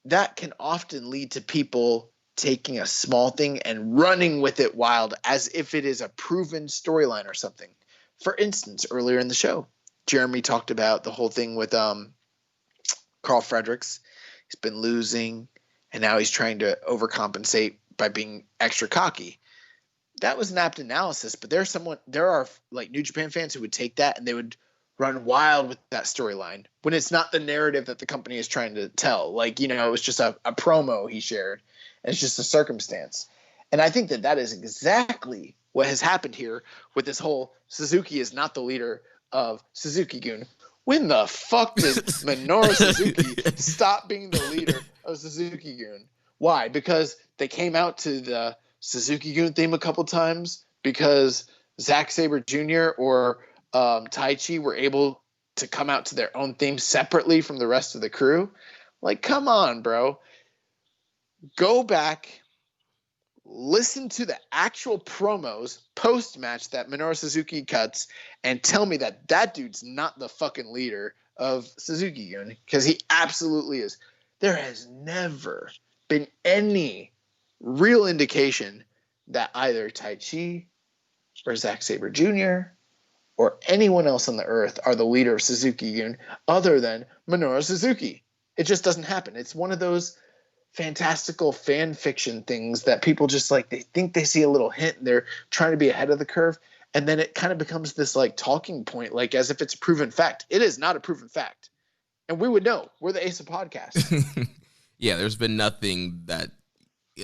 that can often lead to people taking a small thing and running with it wild as if it is a proven storyline or something. For instance, earlier in the show, Jeremy talked about the whole thing with Carl Fredericks. He's been losing, and now he's trying to overcompensate by being extra cocky. That was an apt analysis, but there are like New Japan fans who would take that and they would run wild with that storyline when it's not the narrative that the company is trying to tell. Like, it was just a promo he shared, and it's just a circumstance. And I think that is exactly what has happened here with this whole Suzuki is not the leader of Suzuki-gun. When the fuck did Minoru Suzuki stop being the leader of Suzuki-gun? Why? Because they came out to the Suzuki-gun theme a couple times, because Zack Sabre Jr. or Taichi were able to come out to their own theme separately from the rest of the crew. Like, come on, bro. Go back, listen to the actual promos post-match that Minoru Suzuki cuts, and tell me that dude's not the fucking leader of Suzuki-gun, because he absolutely is. There has never been any real indication that either Taichi or Zack Sabre Jr. or anyone else on the earth are the leader of Suzuki-gun other than Minoru Suzuki. It just doesn't happen. It's one of those fantastical fan fiction things that people just they think they see a little hint and they're trying to be ahead of the curve, and then it kind of becomes this talking point, as if it's a proven fact. It is not a proven fact, and we would know. We're the Ace of Podcast. Yeah, there's been nothing that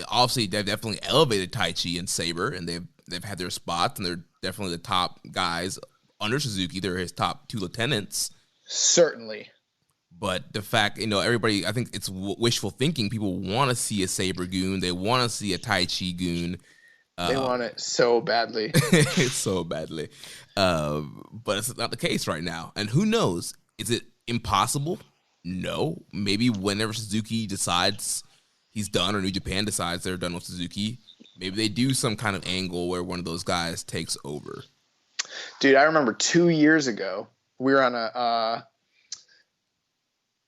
obviously they've definitely elevated Taichi and Sabre, and they've had their spots, and they're definitely the top guys under Suzuki. They're his top 2 lieutenants, certainly. But the fact, everybody, I think it's wishful thinking. People want to see a Sabre-gun. They want to see a Taichi-gun. They want it so badly. So badly. But it's not the case right now. And who knows? Is it impossible? No. Maybe whenever Suzuki decides he's done, or New Japan decides they're done with Suzuki, maybe they do some kind of angle where one of those guys takes over. Dude, I remember 2 years ago, we were on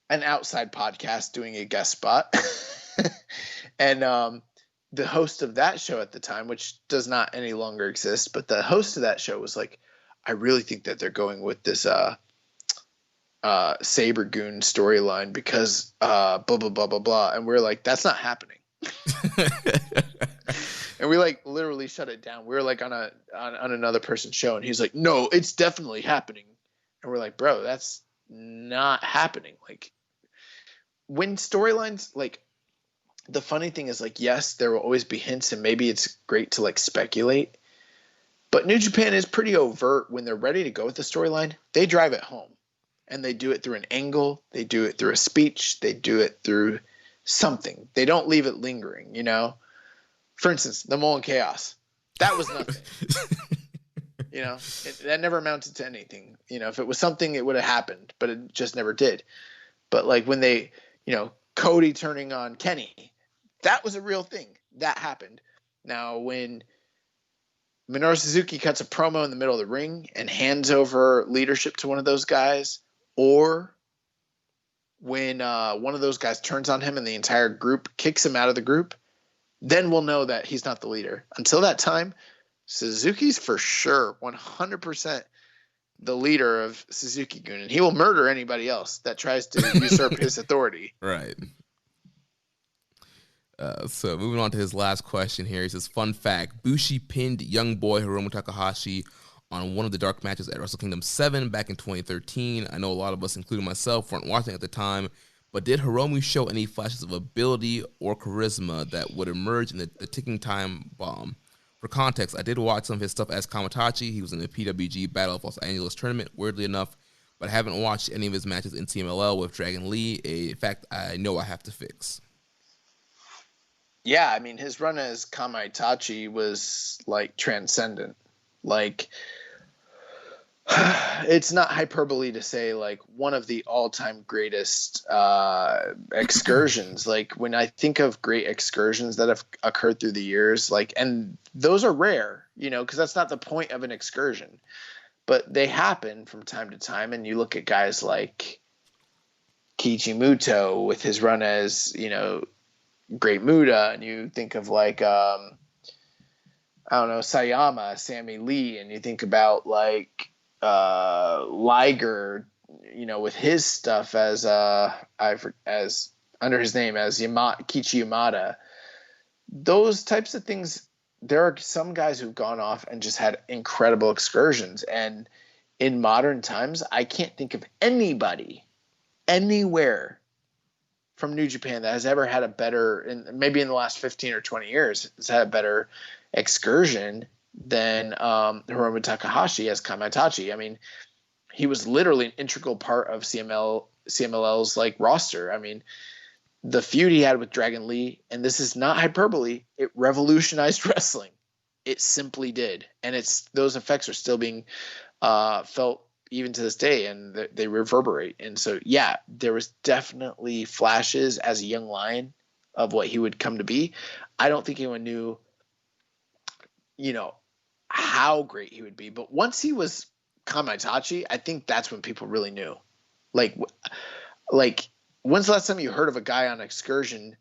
an outside podcast doing a guest spot. And the host of that show at the time, which does not any longer exist, but the host of that show was like, I really think that they're going with this Saber Goon storyline because blah blah blah blah blah, and we're like, that's not happening. And we like literally shut it down. We were like on another person's show, and he's like, no, it's definitely happening. And we're like, bro, that's not happening. Like, when storylines, like, the funny thing is, like, yes, there will always be hints, and maybe it's great to like speculate, but New Japan is pretty overt. When they're ready to go with the storyline, they drive it home, and they do it through an angle, they do it through a speech, they do it through something. They don't leave it lingering, you know? For instance, the Mullen Chaos. That was nothing. You know, that never amounted to anything. You know, if it was something, it would have happened, but it just never did. But like when they, you know, Cody turning on Kenny, that was a real thing. That happened. Now, when Minoru Suzuki cuts a promo in the middle of the ring and hands over leadership to one of those guys, or when one of those guys turns on him and the entire group kicks him out of the group, then we'll know that he's not the leader. Until that time, Suzuki's for sure 100% the leader of Suzuki-gun, and he will murder anybody else that tries to usurp his authority. Right. So moving on to his last question here. He says, fun fact, Bushi pinned young boy Hiromu Takahashi on one of the dark matches at Wrestle Kingdom 7 back in 2013. I know a lot of us, including myself, weren't watching at the time, but did Hiromu show any flashes of ability or charisma that would emerge in the ticking time bomb? For context, I did watch some of his stuff as Kamatachi. He was in the PWG Battle of Los Angeles tournament, weirdly enough, but I haven't watched any of his matches in CMLL with Dragon Lee, a fact I know I have to fix. Yeah, I mean, his run as Kamaitachi was, like, transcendent. Like, it's not hyperbole to say, like, one of the all-time greatest excursions. Like, when I think of great excursions that have occurred through the years, like, and those are rare, you know, because that's not the point of an excursion. But they happen from time to time, and you look at guys like Kichimuto with his run as, you know, Great Muda, and you think of, like, I don't know, Sayama, Sammy Lee, and you think about, like, Liger, you know, with his stuff as as under his name as Kichi Yamada. Those types of things. There are some guys who've gone off and just had incredible excursions, and in modern times, I can't think of anybody anywhere from New Japan that has ever had a better, and maybe in the last 15 or 20 years, has had a better excursion than Hiromu Takahashi as Kamaitachi. I mean, he was literally an integral part of CMLL's like roster. I mean, the feud he had with Dragon Lee, and this is not hyperbole, it revolutionized wrestling. It simply did, and those effects are still being felt even to this day, and they reverberate. And so, yeah, there was definitely flashes as a young lion of what he would come to be. I don't think anyone knew, you know, how great he would be. But once he was Kamaitachi, I think that's when people really knew. Like, when's the last time you heard of a guy on excursion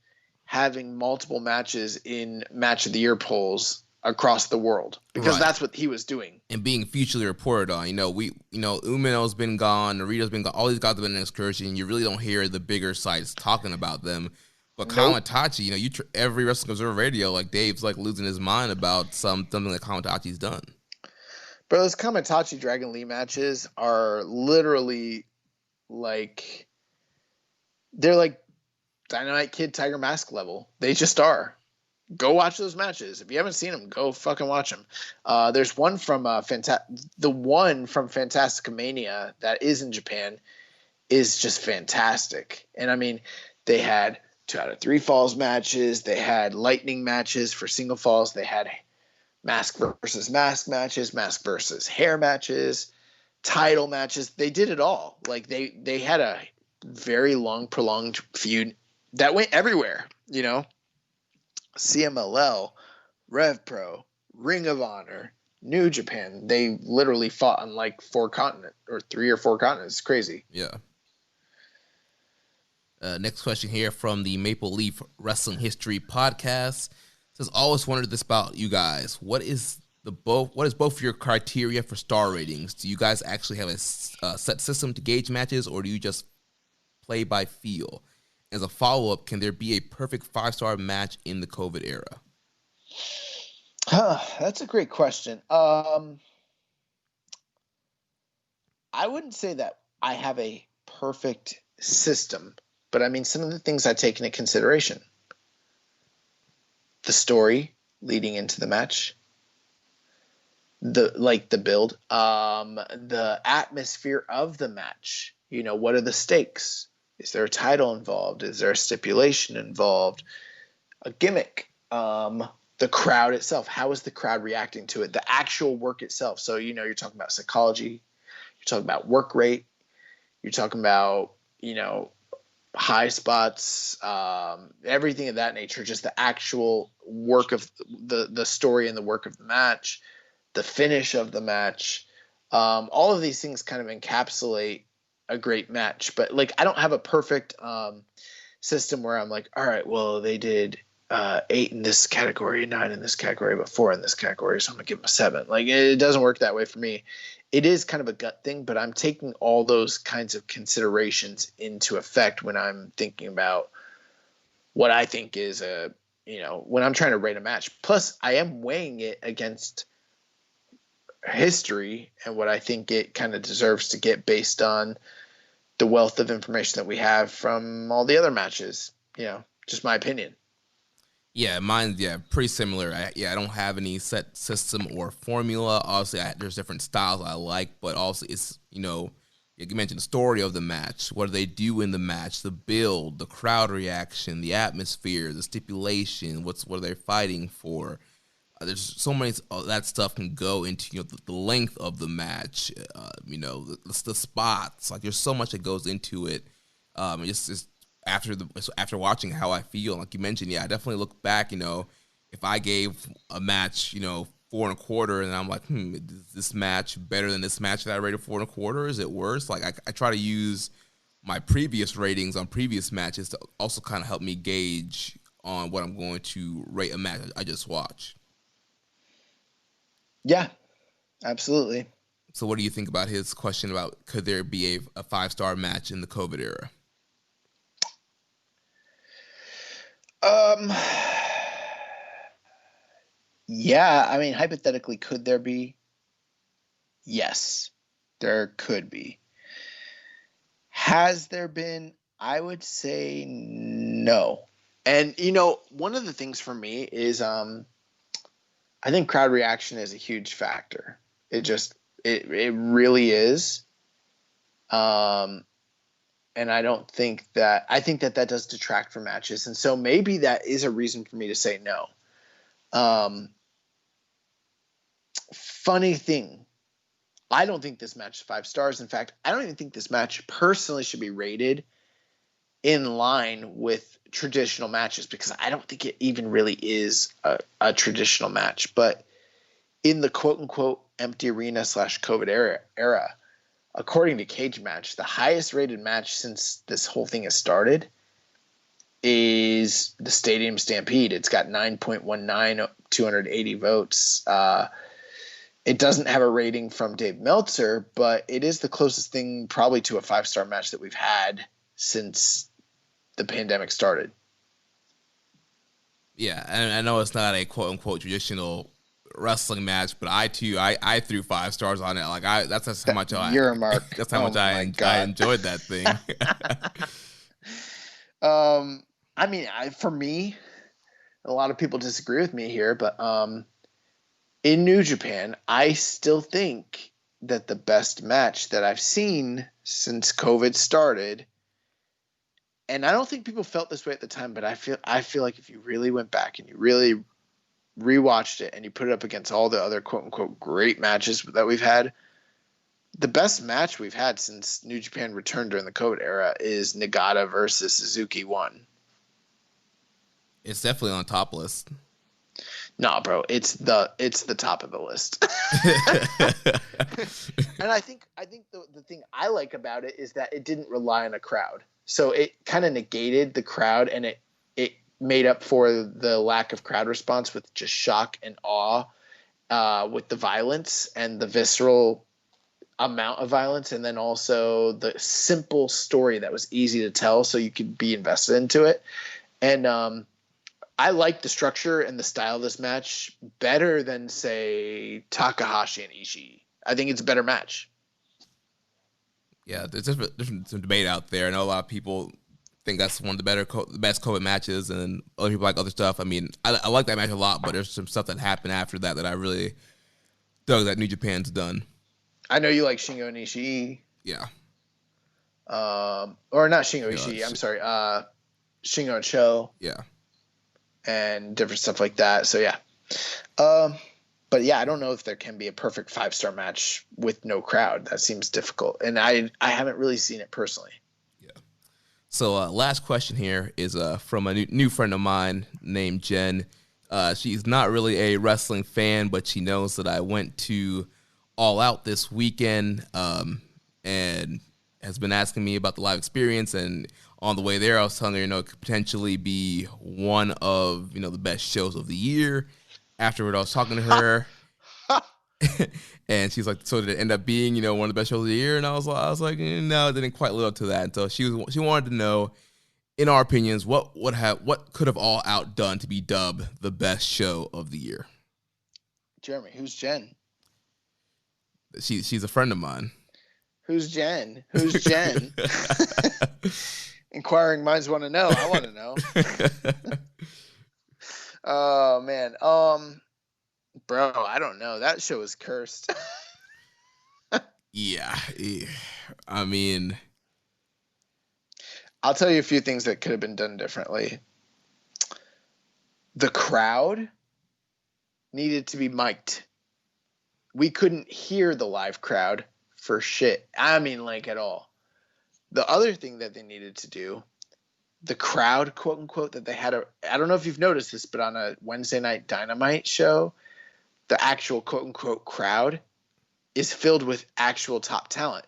having multiple matches in Match of the Year polls across the world? Because that's what he was doing. And being futurely reported on. Umino's been gone, Narito's been gone, all these guys have been on excursion. You really don't hear the bigger sites talking about them. But Kamaitachi, every Wrestling Observer Radio, like Dave's like losing his mind about something that Kamatachi's done. Bro, those Kamaitachi Dragon Lee matches are literally like, they're like Dynamite Kid Tiger Mask level. They just are. Go watch those matches. If you haven't seen them, go fucking watch them. There's one from the one from Fantastica Mania that is in Japan is just fantastic. And I mean, they had 2 out of 3 falls matches. They had lightning matches for single falls. They had mask versus mask matches, mask versus hair matches, title matches. They did it all. Like they had a very long, prolonged feud that went everywhere, you know. CMLL, Rev Pro, Ring of Honor, New Japan. They literally fought on like 4 continents or 3 or 4 continents. It's crazy. Yeah. Next question here from the Maple Leaf Wrestling History Podcast. Says, always wondered this about you guys. What is what is both your criteria for star ratings? Do you guys actually have a set system to gauge matches, or do you just play by feel? As a follow-up, can there be a perfect 5-star match in the COVID era? That's a great question. I wouldn't say that I have a perfect system, but I mean, some of the things I take into consideration: the story leading into the match, the build, the atmosphere of the match. You know, what are the stakes? Is there a title involved? Is there a stipulation involved? A gimmick? The crowd itself. How is the crowd reacting to it? The actual work itself. So, you know, you're talking about psychology. You're talking about work rate. You're talking about, you know, high spots, everything of that nature. Just the actual work of the story and the work of the match, the finish of the match. All of these things kind of encapsulate a great match. But like, I don't have a perfect system where I'm like, all right, well, they did 8 in this category, 9 in this category, but 4 in this category, so I'm gonna give them a 7. Like, it doesn't work that way for me. It is kind of a gut thing, but I'm taking all those kinds of considerations into effect when I'm thinking about what I think is when I'm trying to rate a match. Plus, I am weighing it against history and what I think it kind of deserves to get based on the wealth of information that we have from all the other matches. You know, just my opinion. Yeah, mine's pretty similar. I don't have any set system or formula. Obviously, there's different styles I like, but also it's, you know, you mentioned the story of the match. What do they do in the match? The build, the crowd reaction, the atmosphere, the stipulation. What are they fighting for? There's so many that stuff can go into, you know, the length of the match. You know, the spots. Like, there's so much that goes into it. It's after watching how I feel, like you mentioned, I definitely look back, you know, if I gave a match, you know, 4.25, and I'm like, is this match better than this match that I rated 4.25? Is it worse? Like, I try to use my previous ratings on previous matches to also kind of help me gauge on what I'm going to rate a match I just watched. Yeah, absolutely. So what do you think about his question about could there be a 5-star match in the COVID era? Yeah, I mean, hypothetically, could there be? Yes, there could be. Has there been? I would say no. And, you know, one of the things for me is I think crowd reaction is a huge factor. It really is. And I think that does detract from matches. And so maybe that is a reason for me to say no. Funny thing, I don't think this match is 5 stars. In fact, I don't even think this match personally should be rated in line with traditional matches, because I don't think it even really is a traditional match. But in the quote unquote empty arena / COVID era, according to Cage Match, the highest rated match since this whole thing has started is the Stadium Stampede. It's got 9.19, 280 votes. It doesn't have a rating from Dave Meltzer, but it is the closest thing probably to a 5-star match that we've had since the pandemic started. Yeah, and I know it's not a quote unquote traditional wrestling match, but I threw 5 stars on it. Like, that's how much you're a mark. That's how much I enjoyed that thing. I mean, for me, a lot of people disagree with me here, but in New Japan, I still think that the best match that I've seen since COVID started, and I don't think people felt this way at the time, but I feel like if you really went back and you really rewatched it and you put it up against all the other quote unquote great matches that we've had, the best match we've had since New Japan returned during the COVID era is Nagata versus Suzuki 1. It's definitely on top list. Nah, bro, it's the top of the list. And I think the thing I like about it is that it didn't rely on a crowd. So it kind of negated the crowd, and it made up for the lack of crowd response with just shock and awe with the violence and the visceral amount of violence, and then also the simple story that was easy to tell so you could be invested into it. And I like the structure and the style of this match better than, say, Takahashi and Ishii. I think it's a better match. Yeah, there's some debate out there. I know a lot of people think that's one of the best COVID matches, and other people like other stuff. I mean, I like that match a lot, but there's some stuff that happened after that I really dug that New Japan's done. I know you like Shingo and Ishii. Yeah. Or not Shingo Ishii. I'm sorry. Shingo and Sho. Yeah. And different stuff like that. So yeah. But yeah, I don't know if there can be a perfect 5-star match with no crowd. That seems difficult, and I haven't really seen it personally. Yeah. So last question here is from a new friend of mine named Jen. She's not really a wrestling fan, but she knows that I went to All Out this weekend, and has been asking me about the live experience. And on the way there, I was telling her, it could potentially be one of, the best shows of the year. Afterward, I was talking to her, and she's like, "So did it end up being, one of the best shows of the year?" And I was like, "No, it didn't quite live up to that." And so she wanted to know, in our opinions, what could have All Out done to be dubbed the best show of the year? Jeremy, who's Jen? She's a friend of mine. Who's Jen? Who's Jen? Inquiring minds want to know. I want to know. Oh man. Bro, I don't know. That show was cursed. Yeah. I mean, I'll tell you a few things that could have been done differently. The crowd needed to be mic'd. We couldn't hear the live crowd for shit. I mean, like, at all. The other thing that they needed to do, the crowd, quote unquote, that they had I don't know if you've noticed this, but on a Wednesday night Dynamite show, the actual quote unquote crowd is filled with actual top talent.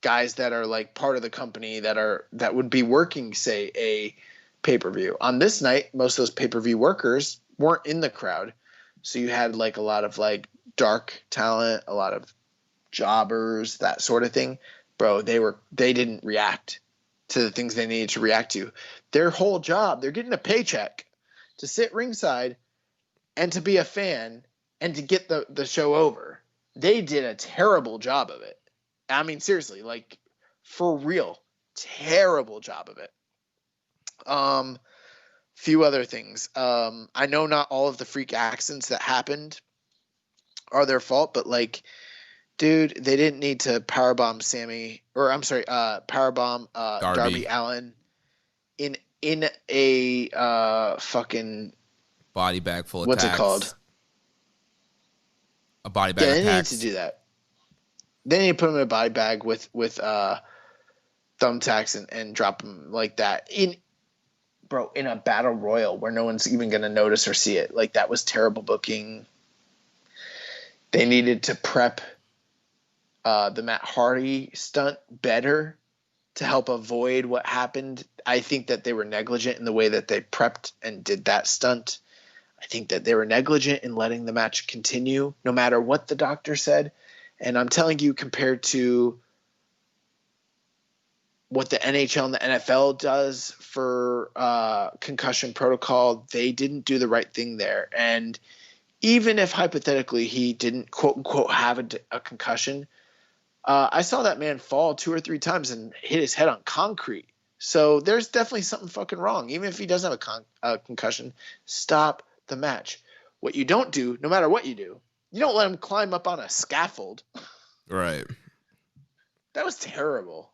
Guys that are like part of the company that would be working, say, a pay-per-view. On this night, most of those pay-per-view workers weren't in the crowd. So you had like a lot of like dark talent, a lot of jobbers, that sort of thing. Bro, they didn't react to the things they needed to react to. Their whole job, they're getting a paycheck to sit ringside and to be a fan and to get the show over. They did a terrible job of it. I mean, seriously, like, for real, terrible job of it. Few other things. I know not all of the freak accidents that happened are their fault, but like, dude, they didn't need to powerbomb Darby Allin in a fucking body bag full of what's tacks. It called? A body bag. Yeah, they didn't need to do that. They need to put him in a body bag with thumbtacks and drop him like that in a battle royal where no one's even gonna notice or see it. Like, that was terrible booking. They needed to prep the Matt Hardy stunt better to help avoid what happened. I think that they were negligent in the way that they prepped and did that stunt. I think that they were negligent in letting the match continue no matter what the doctor said. And I'm telling you, compared to what the NHL and the NFL does for concussion protocol, they didn't do the right thing there. And even if hypothetically he didn't quote unquote have a concussion, I saw that man fall 2 or 3 times and hit his head on concrete. So there's definitely something fucking wrong. Even if he doesn't have a concussion, stop the match. What you don't do, no matter what you do, you don't let him climb up on a scaffold. Right. That was terrible.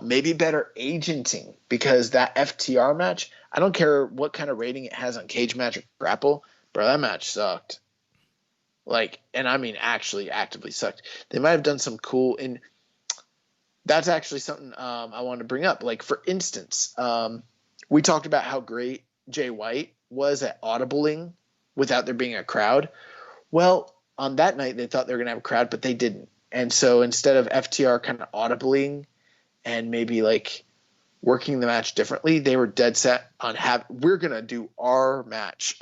Maybe better agenting, because that FTR match, I don't care what kind of rating it has on Cage Match or Grapple, bro, that match sucked. Like, and I mean actually actively sucked. They might have done some cool, and that's actually something I wanted to bring up. Like, for instance, we talked about how great Jay White was at audibling without there being a crowd. Well, on that night, they thought they were going to have a crowd, but they didn't. And so instead of FTR kind of audibling and maybe like working the match differently. They were dead set on we're going to do our match.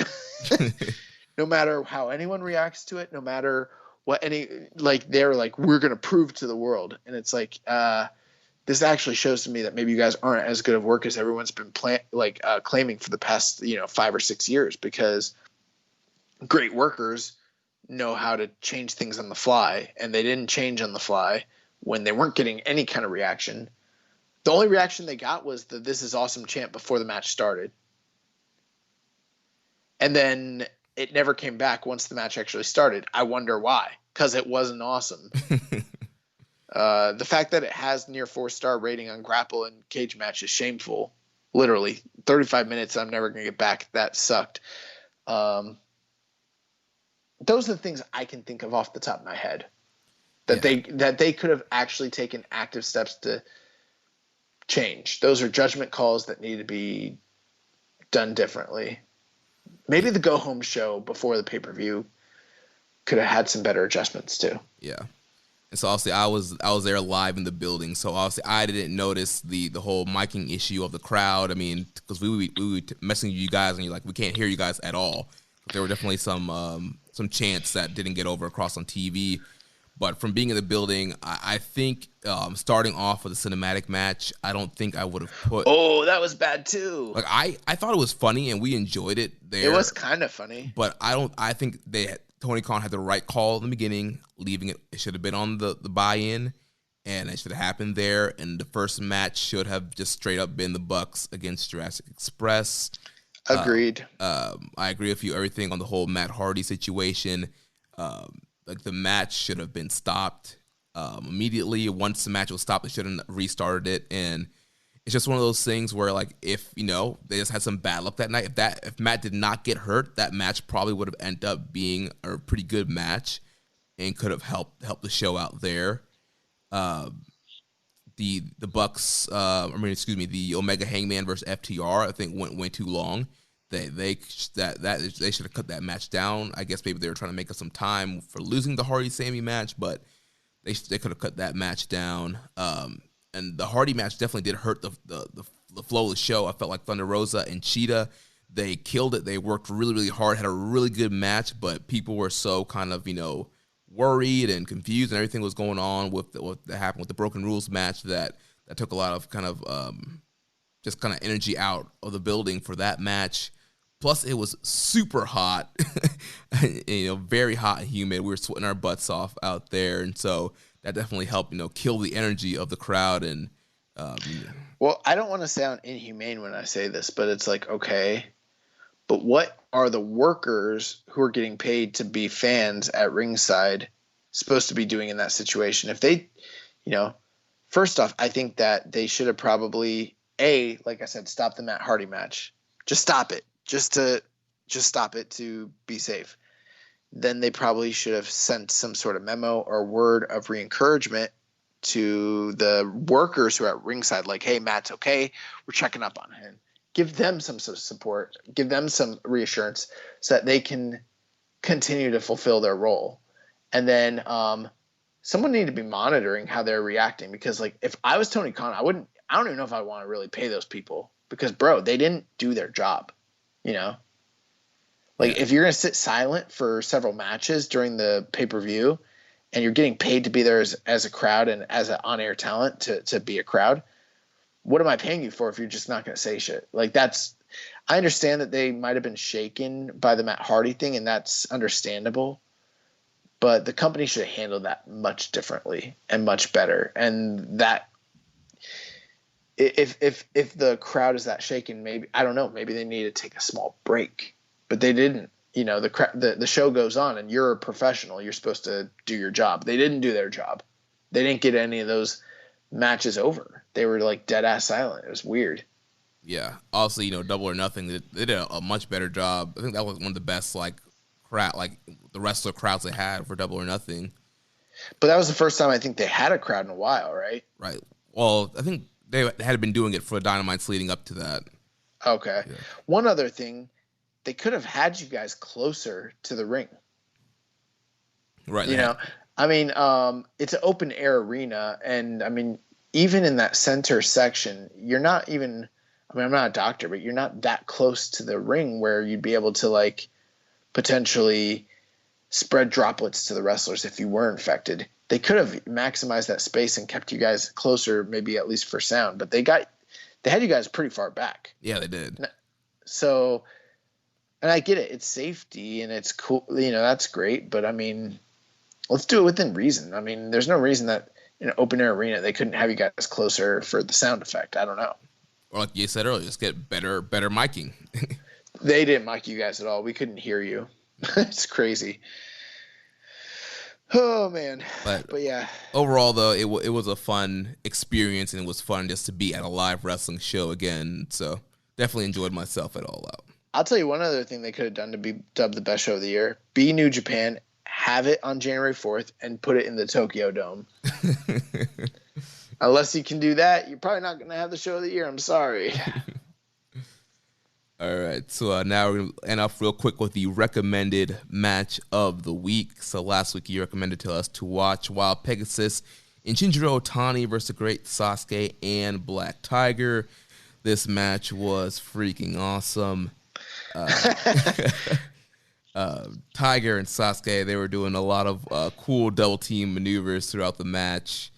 No matter how anyone reacts to it, no matter what they're like, we're going to prove to the world. And it's like, this actually shows to me that maybe you guys aren't as good of work as everyone's been claiming for the past, 5 or 6 years, because great workers know how to change things on the fly, and they didn't change on the fly when they weren't getting any kind of reaction. The only reaction they got was the "This is awesome" chant before the match started. And then it never came back once the match actually started. I wonder why. Because it wasn't awesome. The fact that it has near 4-star rating on Grapple and Cage Match is shameful. Literally. 35 minutes I'm never going to get back. That sucked. Those are the things I can think of off the top of my head. That they could have actually taken active steps to change. Those are judgment calls that need to be done differently. Maybe the go home show before the pay-per-view could have had some better adjustments too. Yeah. And so obviously I was there live in the building. So obviously I didn't notice the whole miking issue of the crowd. I mean, because we were messaging you guys and you're like, we can't hear you guys at all. But there were definitely some chants that didn't get over across on TV. But from being in the building, I think starting off with a cinematic match, I don't think I would have put. Oh, that was bad too. Like I thought it was funny and we enjoyed it there. It was kind of funny. But I think Tony Khan had the right call in the beginning, leaving it. It should have been on the buy-in, and it should have happened there. And the first match should have just straight up been the Bucks against Jurassic Express. Agreed. I agree with you. Everything on the whole Matt Hardy situation. Like the match should have been stopped immediately. Once the match was stopped, they should have restarted it. And it's just one of those things where, like, if they just had some bad luck that night. If Matt did not get hurt, that match probably would have ended up being a pretty good match and could have helped the show out there. The Bucks, the Omega Hangman versus FTR, I think went way too long. They should have cut that match down. I guess maybe they were trying to make up some time for losing the Hardy Sammy match, but they could have cut that match down. And the Hardy match definitely did hurt the flow of the show. I felt like Thunder Rosa and Cheetah, they killed it. They worked really, really hard, had a really good match, but people were so kind of worried and confused, and everything was going on with what happened with the Broken Rules match that took a lot of kind of just kind of energy out of the building for that match. Plus, it was super hot, very hot and humid. We were sweating our butts off out there, and so that definitely helped, kill the energy of the crowd. And well, I don't want to sound inhumane when I say this, but it's like, okay, but what are the workers who are getting paid to be fans at ringside supposed to be doing in that situation? If they, first off, I think that they should have probably, like I said, stop the Matt Hardy match. Just stop it. Just stop it to be safe. Then they probably should have sent some sort of memo or word of re-encouragement to the workers who are at ringside, like, hey, Matt's okay. We're checking up on him. Give them some sort of support. Give them some reassurance so that they can continue to fulfill their role. And then someone needed to be monitoring how they're reacting, because, like, if I was Tony Khan, I don't even know if I want to really pay those people, because, bro, they didn't do their job, Like, if you're going to sit silent for several matches during the pay-per-view and you're getting paid to be there as a crowd and as an on-air talent to be a crowd, what am I paying you for if you're just not going to say shit? Like, I understand that they might have been shaken by the Matt Hardy thing, and that's understandable. But the company should have handled that much differently and much better. And that, if the crowd is that shaken, maybe, I don't know, maybe they need to take a small break. But they didn't. The show goes on, and you're a professional. You're supposed to do your job. They didn't do their job. They didn't get any of those matches over. They were like dead ass silent. It was weird. Yeah. Also, Double or Nothing, they did a much better job. I think that was one of the best the wrestler crowds they had for Double or Nothing. But that was the first time I think they had a crowd in a while, right? Right. Well, I think they had been doing it for Dynamites leading up to that. Okay. Yeah. One other thing, they could have had you guys closer to the ring. Right. I mean, it's an open air arena, and I mean, even in that center section, you're not even, I mean, I'm not a doctor, but you're not that close to the ring where you'd be able to like potentially spread droplets to the wrestlers if you were infected. They could have maximized that space and kept you guys closer, maybe at least for sound, but they had you guys pretty far back. Yeah, they did. So, and I get it. It's safety and it's cool. You know, that's great. But I mean, let's do it within reason. I mean, there's no reason that in an open air arena, they couldn't have you guys closer for the sound effect. I don't know. Or like you said earlier, just get better miking. They didn't mic you guys at all. We couldn't hear you. It's crazy. Oh man. But yeah. Overall though, it was a fun experience, and it was fun just to be at a live wrestling show again. So definitely enjoyed myself at All Out. I'll tell you one other thing they could have done to be dubbed the best show of the year. Be New Japan, have it on January 4th, and put it in the Tokyo Dome. Unless you can do that, you're probably not going to have the show of the year. I'm sorry. All right, so now we're going to end off real quick with the recommended match of the week. So last week you recommended to us to watch Wild Pegasus and Shinjiro Otani versus the Great Sasuke and Black Tiger. This match was freaking awesome. Tiger and Sasuke, they were doing a lot of cool double team maneuvers throughout the match.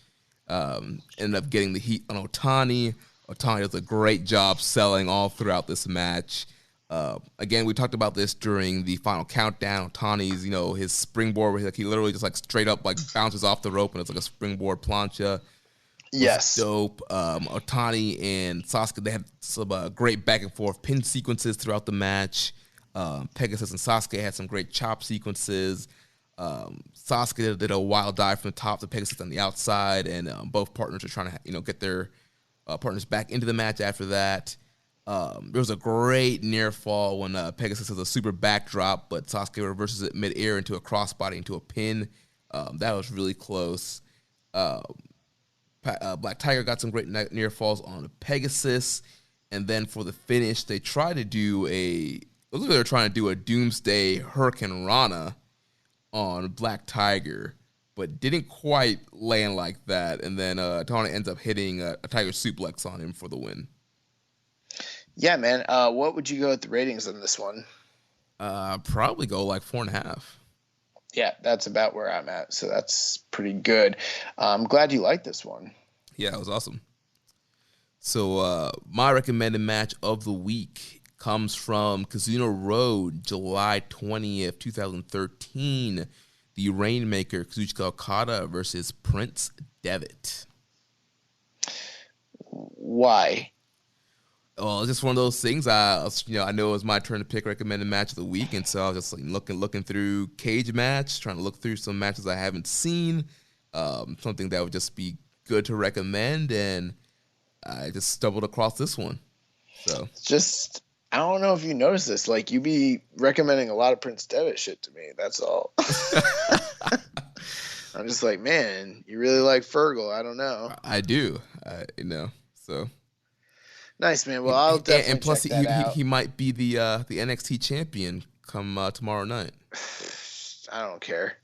Ended up getting the heat on Otani. Otani does a great job selling all throughout this match. Again, we talked about this during the final countdown. Otani's, his springboard, where he literally just like straight up like bounces off the rope and it's like a springboard plancha. Yes. Dope. Otani and Sasuke, they had some great back and forth pin sequences throughout the match. Pegasus and Sasuke had some great chop sequences. Sasuke did a wild dive from the top to Pegasus on the outside, and both partners are trying to get their partners back into the match after that. There was a great near fall when Pegasus has a super backdrop, but Sasuke reverses it mid-air into a crossbody, into a pin. That was really close. Black Tiger got some great near falls on Pegasus, and then for the finish, they tried to do a Doomsday Hurricane Rana on Black Tiger, but didn't quite land like that. And then Tony ends up hitting a Tiger suplex on him for the win. Yeah, man. What would you go with the ratings on this one? Probably go like 4.5. Yeah, that's about where I'm at. So that's pretty good. I'm glad you liked this one. Yeah, it was awesome. So my recommended match of the week comes from Casino Road, July 20th, 2013. The Rainmaker, Kazuchika Okada versus Prince Devitt. Why? Well, it's just one of those things. I know it was my turn to pick recommended match of the week, and so I was just like looking through Cage Match, trying to look through some matches I haven't seen, something that would just be good to recommend, and I just stumbled across this one. So I don't know if you noticed this. Like, you be recommending a lot of Prince Devitt shit to me. That's all. I'm just like, man, you really like Fergal. I don't know. I do. So nice, man. Well, I'll definitely and plus check that out. he might be the NXT champion come tomorrow night. I don't care.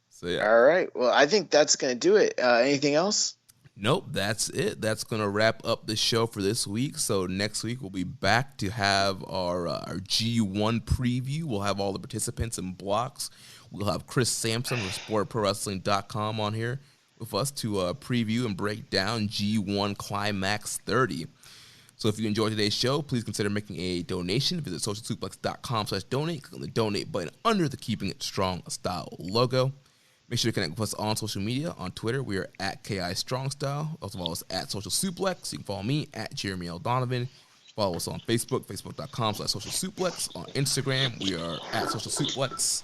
So yeah. All right. Well, I think that's gonna do it. Anything else? Nope, that's it. That's going to wrap up the show for this week. So next week we'll be back to have our G1 preview. We'll have all the participants and blocks. We'll have Chris Sampson from SportProWrestling.com on here with us to preview and break down G1 Climax 30. So if you enjoyed today's show, please consider making a donation. Visit socialsuplex.com/donate. Click on the donate button under the Keeping It Strong Style logo. Make sure to connect with us on social media. On Twitter, we are at KI Strong Style. Also follow us at Social Suplex. You can follow me at Jeremy L. Donovan. Follow us on Facebook, facebook.com/Social Suplex. On Instagram, we are at Social Suplex.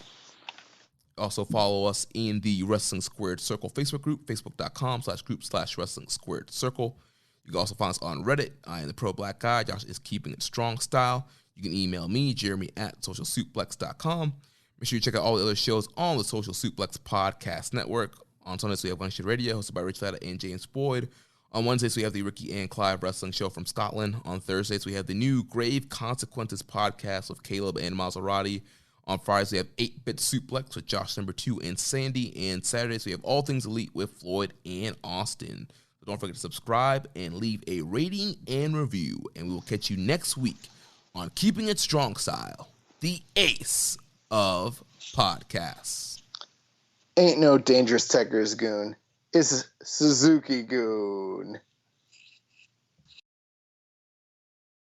Also follow us in the Wrestling Squared Circle Facebook group, facebook.com/group/Wrestling Squared Circle. You can also find us on Reddit. I am the Pro Black Guy. Josh is Keeping It Strong Style. You can email me, Jeremy at socialsuplex.com. Make sure you check out all the other shows on the Social Suplex Podcast Network. On Sundays, we have One Shit Radio, hosted by Rich Latta and James Boyd. On Wednesdays, we have the Ricky and Clive Wrestling Show from Scotland. On Thursdays, we have the new Grave Consequences Podcast with Caleb and Maserati. On Fridays, we have 8-Bit Suplex with Josh number 2 and Sandy. And Saturdays, we have All Things Elite with Floyd and Austin. So don't forget to subscribe and leave a rating and review. And we will catch you next week on Keeping It Strong Style, the ace of podcasts. Ain't no dangerous techers goon. It's Suzuki goon.